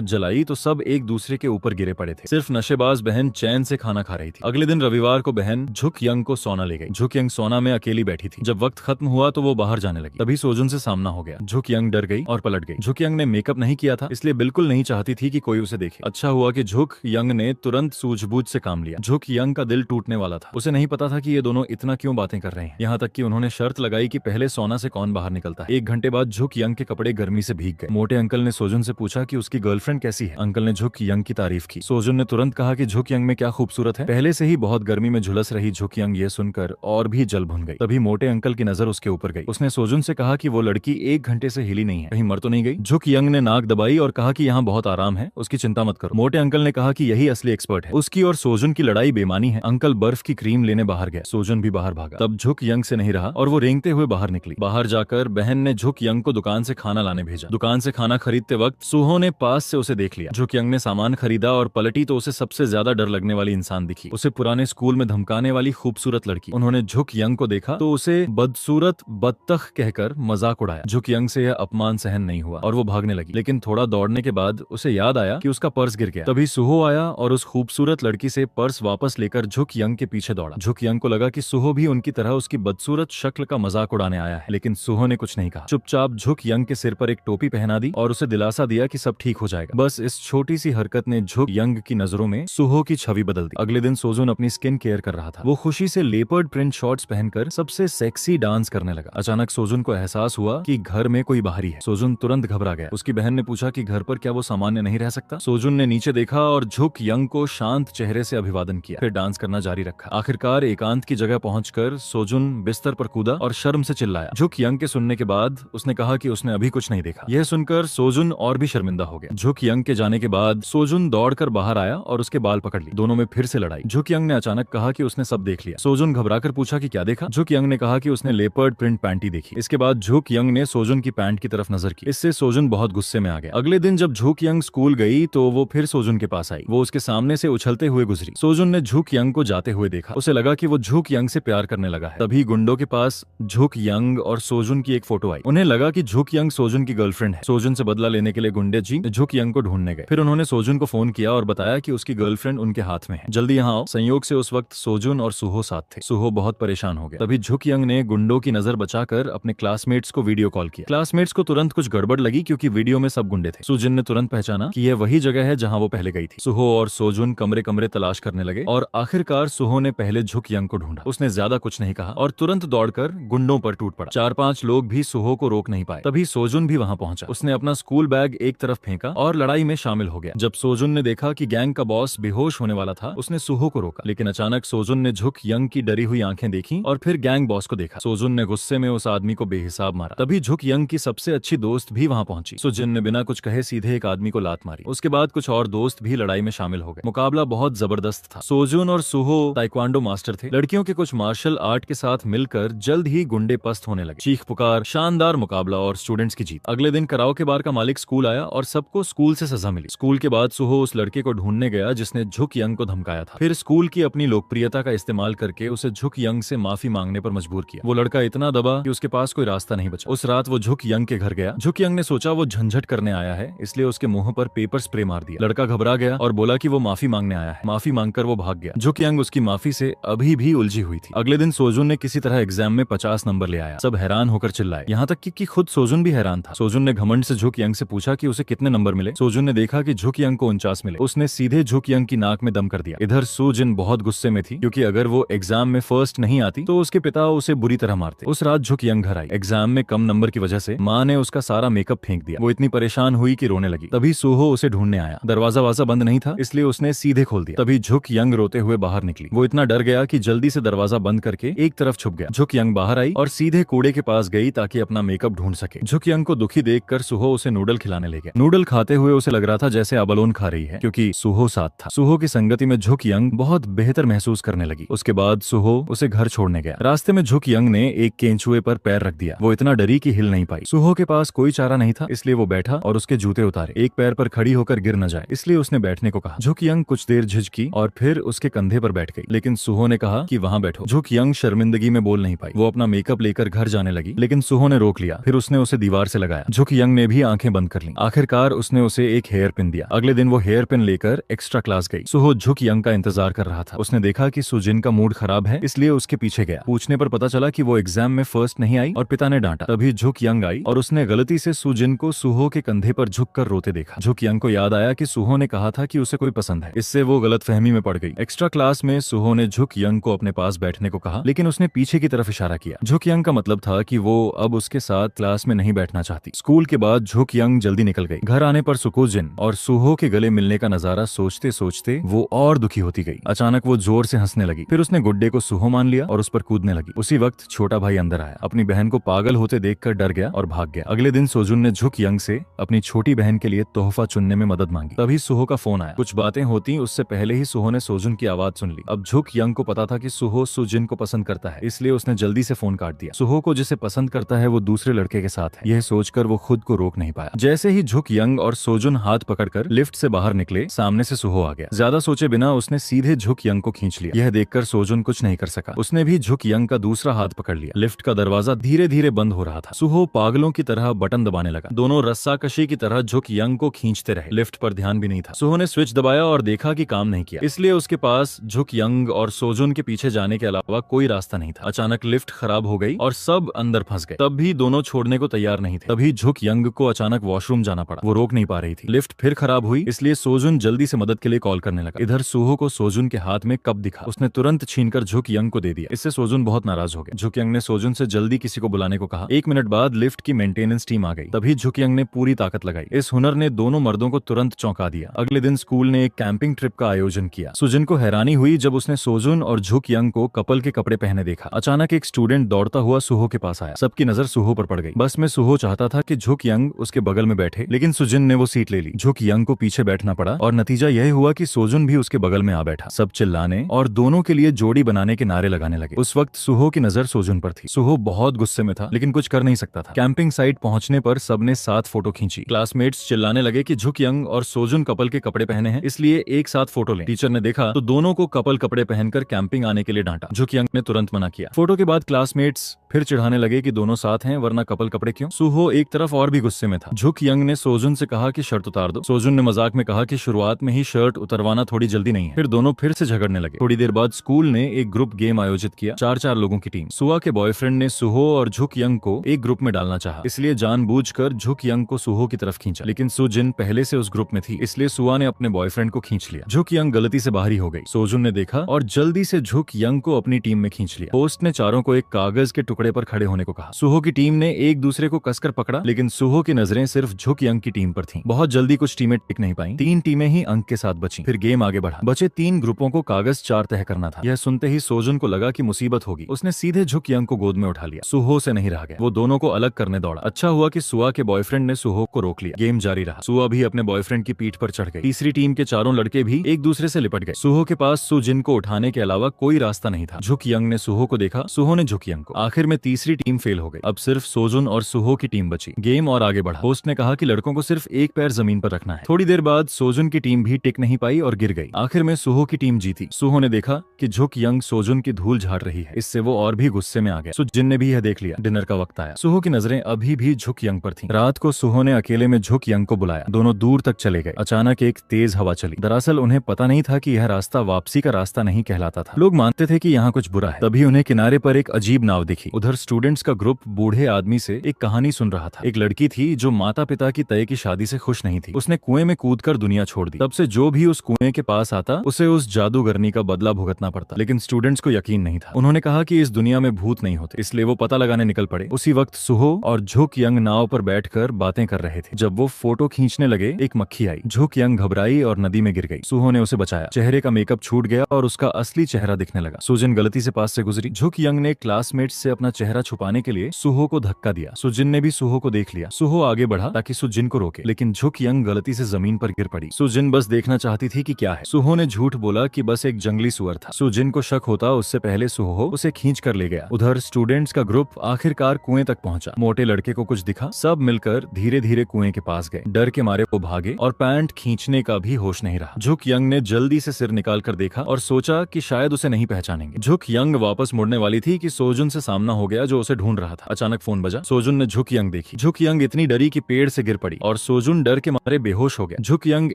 जलाई तो सब एक दूसरे के ऊपर गिरे पड़े थे। सिर्फ नशेबाज बहन चैन से खाना खा रही थी। अगले दिन रविवार को बहन झुक यंग को सोना ले गई। झुक यंग सोना में अकेली बैठी थी। जब वक्त खत्म हुआ तो वो बाहर जाने लगी। तभी सोजुन से सामना हो गया। झुक यंग डर गई और पलट गई। झुक यंग ने मेकअप नहीं किया था, इसलिए बिल्कुल नहीं चाहती थी कि कोई उसे देखे। अच्छा हुआ कि झुक यंग ने तुरंत सूझबूझ से काम लिया। झुक यंग का दिल टूटने वाला था। उसे नहीं पता था कि ये दोनों इतना क्यों बातें कर रहे हैं। यहाँ तक कि उन्होंने शर्त लगाई कि पहले सोना से कौन बाहर निकलता है। 1 घंटे बाद झुक यंग के कपड़े गर्मी से भीग गए। मोटे अंकल ने सोजुन से पूछा कि उसकी गर्लफ्रेंड कैसी है। अंकल ने झुक यंग की तारीफ की। सोजुन ने तुरंत कहा कि झुक यंग में क्या खूबसूरत है। पहले से ही बहुत गर्मी में झुलस रही झुक यंग ये सुनकर और भी जल भुन गई। तभी मोटे अंकल की नजर उसके ऊपर गई। उसने सोजुन से कहा कि वो लड़की 1 घंटे से हिली नहीं है, कहीं मर तो नहीं गई। झुक यंग ने नाक दबाई और कहा कि यहाँ बहुत आराम है, उसकी चिंता मत करो। मोटे अंकल ने कहा कि यही असली एक्सपर्ट है। उसकी और सोजुन की लड़ाई बेमानी है। अंकल बर्फ की क्रीम लेने बाहर गए। सोजुन भी बाहर भागा। तब झुक यंग से नहीं रहा और वो रेंगते हुए बाहर निकली। बाहर जाकर बहन ने झुक यंग को दुकान से खाना लाने भेजा। दुकान से खाना खरीदते वक्त सुहो ने पास से उसे देख लिया। झुक यंग ने सामान खरीदा और पलटी तो उसे सबसे ज्यादा डर लगने वाली इंसान दिखी। उसे पुराने स्कूल में धमकाने वाली खूबसूरत लड़की। उन्होंने झुक यंग को देखा तो उसे बदसूरत बत्तख कहकर मजाक उड़ाया। झुक यंग से यह अपमान सहन नहीं हुआ और वो भागने लगी। लेकिन थोड़ा दौड़ने के बाद उसे याद आया कि उसका पर्स गिर गया। तभी सुहो आया और उस खूबसूरत लड़की से पर्स वापस लेकर झुक यंग के पीछे दौड़ा। झुक यंग को लगा कि सुहो भी उनकी तरह उसकी बदसूरत शक्ल का मजाक उड़ाने आया है, लेकिन सुहो ने कुछ नहीं कहा। चुपचाप झुक यंग के सिर पर एक टोपी पहना दी और उसे दिलासा दिया कि सब ठीक हो जाएगा। बस इस छोटी सी हरकत ने झुक यंग की नजरों में सुहो की छवि बदल दी। अगले दिन सोजुन अपनी स्किन केयर कर रहा था। वो खुशी से लेपर्ड प्रिंट शॉर्ट्स पहनकर सबसे सेक्सी डांस करने लगा। अचानक सोजुन को एहसास हुआ कि घर में कोई बाहरी है। सोजुन तुरंत घबरा गया। उसकी बहन ने पूछा कि घर पर क्या वो सामान्य नहीं रह सकता। सोजुन ने नीचे देखा और झुक यंग को शांत चेहरे से अभिवादन किया, फिर डांस करना जारी रखा। आखिरकार एकांत की जगह पहुंचकर सोजुन बिस्तर पर कूदा और शर्म से चिल्लाया। झुक यंग के सुनने के बाद उसने कहा कि उसने अभी कुछ नहीं देखा। यह सुनकर सोजुन और भी शर्मिंदा हो गया। झुक यंग के जाने के बाद सोजुन दौड़कर बाहर आया और उसके बाल पकड़ लिए। दोनों में फिर से लड़ाई। झुक यंग ने अचानक कहा कि उसने सब देख लिया। सोजुन घबराकर पूछा कि क्या देखा। झुक यंग ने कहा कि उसने लेपर्ड प्रिंट पैंटी देखी। इसके बाद झुक यंग ने सोजुन की पैंट की तरफ नजर की। इससे सोजुन बहुत गुस्से में आ गया। अगले दिन जब झुक यंग स्कूल गई तो वो फिर सोजुन के पास आई। वो उसके सामने से उछलते हुए गुजरी। सोजुन ने झुक यंग को जाते हुए देखा। उसे लगा कि वो झुक यंग से प्यार करने लगा है। तभी गुंडों के पास झुक यंग और सोजुन की एक फोटो आई। उन्हें लगा कि झुक यंग सोजुन की गर्लफ्रेंड है। सोजुन से बदला लेने के लिए गुंडे जी झुक यंग को ढूंढने गए। फिर उन्होंने सोजुन को फोन किया और बताया कि उसकी गर्लफ्रेंड उनके हाथ में है, जल्दी यहाँ आओ। संयोग से उस वक्त सोजुन और सुहो साथ थे। सुहो बहुत परेशान हो गया। तभी झुक यंग ने गुंडों की नजर बचाकर अपने क्लासमेट्स को वीडियो कॉल किया। क्लासमेट्स को तुरंत कुछ गड़बड़ लगी क्योंकि वीडियो में सब गुंडे थे। सुजिन ने तुरंत पहचाना कि यह वही जगह है जहां वो पहले गई थी। सुहो और सोजुन कमरे कमरे तलाश करने लगे और आखिरकार सुहो ने पहले झुक यंग को ढूंढा। उसने ज्यादा कुछ नहीं कहा और तुरंत दौड़कर गुंडों पर टूट पड़ा। 4-5 लोग भी सुहो को रोक नहीं पाए। तभी सोजुन भी वहां पहुंचा। उसने अपना स्कूल बैग एक तरफ फेंका और लड़ाई में शामिल हो गया। जब सोजुन ने देखा कि गैंग का बॉस बेहोश होने वाला था, उसने सुहो को रोका। लेकिन अचानक सोजुन ने झुक यंग की डरी हुई आंखें देखी और फिर गैंग बॉस को देखा। सोजुन ने गुस्से में उस आदमी को बेहिसाब मारा। तभी झुक यंग की सबसे अच्छी दोस्त भी वहां पहुंची। सुजिन ने बिना कुछ कहे सीधे एक आदमी को लात मारी। उसके बाद कुछ और दोस्त भी लड़ाई में शामिल हो गए। मुकाबला बहुत जबरदस्त था। सोजुन और सुहो ताइक्वांडो मास्टर थे। लड़कियों के कुछ मार्शल आर्ट के साथ मिलकर जल्द ही गुंडे पस्त होने लगे। चीख पुकार, शानदार मुकाबला और स्टूडेंट्स की जीत। अगले दिन कराओके बार का मालिक स्कूल आया और सबको स्कूल से सजा मिली। स्कूल के बाद सुहो उस लड़के को ढूंढने गया जिसने झुक यंग को धमकाया था। फिर स्कूल की अपनी लोकप्रियता का इस्तेमाल करके उसे झुक यंग से माफी मांगने पर मजबूर किया। वो लड़का इतना दबा कि उसके पास कोई रास्ता नहीं बचा। उस रात वो झुक यंग के घर गया। झुक यंग ने सोचा वो झंझट करने आया है, इसलिए उसके मुंह पर पेपर स्प्रे मार दिया। लड़का घबरा गया और बोला कि वो माफी मांगने आया है। माफी मांगकर वो भाग गया। झुक यंग उसकी माफी से अभी भी उलझी हुई थी। अगले दिन सोजुन ने किसी तरह एग्जाम में 50 नंबर ले आया। सब हैरान होकर चिल्लाए, यहाँ तक कि खुद सोजुन भी हैरान था। सोजुन ने घमंड से झुक यंग से पूछा कि उसे कितने नंबर मिले। सोजुन ने देखा कि झुक यंग को 49 मिले। उसने सीधे झुक यंग की नाक में दम कर दिया। इधर सुजिन बहुत गुस्से में थी क्योंकि अगर वो एग्जाम में फर्स्ट नहीं आती तो उसके पिता उसे बुरी तरह मारते। उस रात झुक यंग घर आई। एग्जाम में कम नंबर की वजह से माँ ने उसका सारा मेकअप फेंक दिया। वो इतनी परेशान हुई कि रोने लगी। तभी सुहो उसे ढूंढने आया। दरवाजा वाजा बंद नहीं था, इसलिए उसने सीधे खोल दिया। तभी झुक यंग रोते हुए बाहर निकली। वो इतना डर गया कि जल्दी से दरवाजा बंद करके एक तरफ छुप गया। झुक यंग बाहर आई और सीधे कूड़े के पास गई ताकि अपना मेकअप ढूंढ सके। झुक यंग को दुखी देखकर सुहो उसे नूडल खिलाने ले गया। नूडल खाते हुए उसे लग रहा था जैसे अबलोन खा रही है क्योंकि सुहो साथ था। सुहो की संगति में झुक यंग बहुत बेहतर महसूस करने लगी। उसके बाद सुहो उसे घर छोड़ने गया। रास्ते में झुक यंग ने एक केंचुए पर पैर रख दिया। वो इतना डरी कि हिल नहीं पाई। सुहो के पास कोई चारा नहीं था, इसलिए वो बैठा और उसके जूते उतारे। एक पैर पर खड़ी होकर गिर न जाए, इसलिए उसने बैठने को कहा। झुक यंग कुछ देर झिझकी और फिर उसके कंधे पर बैठ गई, लेकिन सुहो ने कहा कि वहाँ बैठो। झुक यंग शर्मिंदगी में बोल नहीं पाई। वो अपना मेकअप लेकर घर जाने लगी, लेकिन सुहो ने रोक लिया। फिर उसने उसे दीवार से लगाया। झुक यंग ने भी आंखें बंद कर ली। आखिरकार उसने उसे एक हेयर पिन दिया। अगले दिन वो हेयर पिन लेकर एक्स्ट्रा क्लास गई। सुहो झुक यंग का इंतजार कर रहा था। उसने देखा कि सुजिन का मूड खराब है, इसलिए उसके पीछे गया। पूछने पर पता चला कि वो एग्जाम में फर्स्ट नहीं आई और पिता ने डांटा। तभी झुक यंग आई और उसने गलती से सुजिन को सुहो के कंधे पर झुककर रोते देखा। झुक यंग को याद आया कि सुहो ने कहा था कि उसे कोई पसंद है। इससे वो गलतफहमी में पड़ गई। एक्स्ट्रा क्लास में सुहो ने झुक यंग को अपने पास बैठने को कहा, लेकिन उसने पीछे की तरफ इशारा किया। झुक यंग का मतलब था कि वो अब उसके साथ क्लास में नहीं बैठना चाहती। स्कूल के बाद झुक यंग जल्दी निकल गई। घर आने पर सुकोजिन और सुहो के गले मिलने का नजारा सोचते सोचते वो और दुखी होती गई। अचानक वो जोर से हंसने लगी। फिर उसने गुड्डे को सुहो मान लिया और उस पर कूदने लगी। उसी वक्त छोटा भाई अंदर आया। अपनी बहन को पागल होते देखकर डर गया और भाग गया। अगले दिन सोजुन ने झुक यंग से अपनी छोटी बहन के लिए तोहफा चुनने में मदद मांगी। तभी सुहो का फोन आया। कुछ बातें होती उससे पहले ही सुहो ने सोजुन की आवाज सुन ली। अब झुक यंग को पता था कि सुहो सुजिन को पसंद करता है, इसलिए उसने जल्दी से फोन काट दिया। सुहो को जिसे पसंद करता है वो दूसरे लड़के के साथ है, यह सोचकर वो खुद को रोक नहीं पाया। जैसे ही झुक यंग और सोजुन हाथ पकड़कर लिफ्ट से बाहर निकले, सामने से सुहो आ गया। ज्यादा सोचे बिना उसने सीधे झुक यंग को खींच लिया। यह देखकर सोजुन कुछ नहीं कर सका। उसने भी झुक यंग का दूसरा हाथ पकड़ लिया। लिफ्ट का दरवाजा धीरे धीरे बंद हो रहा था। सुहो पागलों की तरह बटन दबाने लगा। दोनों रस्साकशी की तरह झुक यंग को खींचते रहे। लिफ्ट पर ध्यान भी नहीं था। सुहो ने स्विच दबाया और देखा कि काम नहीं किया, इसलिए उसके पास झुक यंग और सोजुन के पीछे जाने के अलावा कोई रास्ता नहीं था। अचानक लिफ्ट खराब हो गई और सब अंदर फंस गए। तब भी दोनों छोड़ने को तैयार नहीं थे। तभी झुक यंग को अचानक वॉशरूम जाना पड़ा। वो रोक नहीं पा रही थी। लिफ्ट फिर खराब हुई, इसलिए सोजुन जल्दी से मदद के लिए कॉल करने लगा। इधर सुहो को सोजुन के हाथ में कप दिखा। उसने तुरंत छीनकर झुक यंग को दे दिया। इससे सोजुन बहुत नाराज हो गया। झुक यंग ने सोजुन से जल्दी किसी को बुलाने को कहा। 1 मिनट बाद लिफ्ट की मेंटेनेंस टीम आ गई। तभी झुक यंग ने पूरी ताकत लगाई। इस हुनर ने दोनों मर्दों को तुरंत चौंका दिया। अगले दिन स्कूल ने एक कैंपिंग ट्रिप का आयोजन किया। सुजिन को हैरानी हुई जब उसने सोजुन और झुक यंग को कपल के कपड़े पहने देखा। अचानक एक स्टूडेंट दौड़ता हुआ सुहो के पास आया। सबकी नजर सुहो पर पड़ गई। बस में सुहो चाहता था कि झुक यंग उसके बगल में बैठे, लेकिन सुजिन ने वो सीट ले ली। झुक यंग को पीछे बैठना पड़ा और नतीजा यह हुआ कि सोजुन भी उसके बगल में आ बैठा। सब चिल्लाने और दोनों के लिए जोड़ी बनाने के नारे लगाने लगे। उस वक्त सुहो की नजर सोजुन पर थी। सुहो बहुत गुस्से में था, लेकिन कुछ कर नहीं सकता था। कैंपिंग साइट पहुंचने पर सबने साथ फोटो खींची। क्लासमेट्स चिल्लाने लगे कि झुक यंग और सोजुन कपल के कपड़े पहने हैं, इसलिए एक साथ फोटो लें। टीचर ने देखा तो दोनों को कपल कपड़े पहनकर कैंपिंग आने के लिए डांटा। झुक यंग ने तुरंत मना किया। फोटो के बाद क्लासमेट्स फिर चिढ़ाने लगे कि दोनों साथ हैं, वरना कपल कपड़े क्यों। सुहो एक तरफ और भी गुस्से में था। झुक यंग ने सोजुन से कहा कि शर्ट उतार दो। सोजुन ने मजाक में कहा कि शुरुआत में ही शर्ट उतरवाना थोड़ी जल्दी नहीं है। फिर दोनों फिर से झगड़ने लगे। थोड़ी देर बाद स्कूल ने एक ग्रुप गेम आयोजित किया। 4-4 लोगों की टीम। सुआ के बॉयफ्रेंड ने सुहो और झुक यंग को एक ग्रुप में डालना चाहा, इसलिए जानबूझकर झुक यंग को सुहो की तरफ खींचा, लेकिन सुजिन पहले से उस ग्रुप में थी, इसलिए सुआ ने अपने बॉयफ्रेंड को खींच लिया। झुक यंग गलती से बाहरी हो गई। सोजुन ने देखा और जल्दी से झुक यंग को अपनी टीम में खींच लिया। होस्ट ने चारों को एक कागज के टुकड़े पर खड़े होने को कहा। सुहो की टीम ने एक दूसरे को कसकर पकड़ा, लेकिन सुहो की नजरें सिर्फ झुक यंग की टीम पर थीं। बहुत जल्दी कुछ टीमें टिक नहीं पाईं। 3 टीमें ही अंक के साथ बची। फिर गेम आगे बढ़ा। बचे 3 ग्रुपों को कागज 4 तय करना था। यह सुनते ही सोजुन को लगा कि मुसीबत होगी। उसने सीधे झुक यंग को गोद में उठा लिया। सुहो से नहीं रहा गया। वो दोनों को अलग करने दौड़ा। अच्छा हुआ कि सुआ के बॉयफ्रेंड ने सुहो को रोक लिया। गेम जारी रहा। सुआ भी अपने बॉयफ्रेंड की पीठ पर चढ़ गई। तीसरी टीम के चारों लड़के भी एक दूसरे से लिपट गए। सुहो के पास सुजिन को उठाने के अलावा कोई रास्ता नहीं था। झुक यंग ने सुहो को देखा, सुहो ने झुक यंग को। आखिर में तीसरी टीम फेल हो गई। अब सिर्फ सोजुन और सुहो की टीम बची। गेम और आगे बढ़ा। होस्ट ने कहा कि लड़कों को सिर्फ एक पैर जमीन पर रखना है। थोड़ी देर बाद सोजुन की टीम भी टिक नहीं पाई और गिर गई। आखिर में सुहो की टीम जीती। सुहो ने देखा कि झुक यंग सोजुन की धूल झाड़ रही है। इससे वो और भी गुस्से में आ गया। सुजिन ने भी यह देख लिया। डिनर का वक्त आया। सुहो की नजरें अभी भी झुक यंग पर थीं। रात को सुहो ने अकेले में झुक यंग को बुलाया। दोनों दूर तक चले गए। अचानक एक तेज हवा चली। दरअसल उन्हें पता नहीं था कि यह रास्ता वापसी का रास्ता नहीं कहलाता था। लोग मानते थे कि यहाँ कुछ बुरा है। तभी उन्हें किनारे पर एक अजीब नाव दिखी। उधर स्टूडेंट्स का ग्रुप बूढ़े आदमी से एक कहानी सुन रहा था। एक लड़की थी जो माता पिता की तय की शादी से खुश नहीं थी। उसने कुएं में कूदकर दुनिया छोड़ दी। तब से जो भी उस कुएं के पास आता उसे उस जादूगरनी का बदला भुगतना पड़ता। लेकिन स्टूडेंट्स को यकीन नहीं था। उन्होंने कहा कि इस दुनिया में भूत नहीं होते, इसलिए वो पता लगाने निकल पड़े। उसी वक्त सुहो और झुक यंग नाव पर बैठकर बातें कर रहे थे। जब वो फोटो खींचने लगे, एक मक्खी आई। झुक यंग घबराई और नदी में गिर गई। सुहो ने उसे बचाया। चेहरे का मेकअप छूट गया और उसका असली चेहरा दिखने लगा। सुजिन गलती से पास से गुजरी। झुक यंग ने क्लासमेट्स से अपना अपना चेहरा छुपाने के लिए सुहो को धक्का दिया। सुजिन ने भी सुहो को देख लिया। सुहो आगे बढ़ा ताकि सुजिन को रोके, लेकिन झुक यंग गलती से जमीन पर गिर पड़ी। सुजिन बस देखना चाहती थी कि क्या है। सुहो ने झूठ बोला कि बस एक जंगली सुअर था। सुजिन को शक होता उससे पहले सुहो उसे खींच कर ले गया। उधर स्टूडेंट्स का ग्रुप आखिरकार कुएं तक पहुंचा। मोटे लड़के को कुछ दिखा, सब मिलकर धीरे धीरे कुएं के पास गए। डर के मारे वो भागे और पैंट खींचने का भी होश नहीं रहा। झुक यंग ने जल्दी से सिर निकाल कर देखा और सोचा कि शायद उसे नहीं पहचानेंगे। झुक यंग वापस मुड़ने वाली थी कि सोजुन से सामना हो गया जो उसे ढूंढ रहा था। अचानक फोन बजा। सोजुन ने झुक यंग देखी। झुक यंग इतनी डरी कि पेड़ से गिर पड़ी और सोजुन डर के मारे बेहोश हो गया। झुक यंग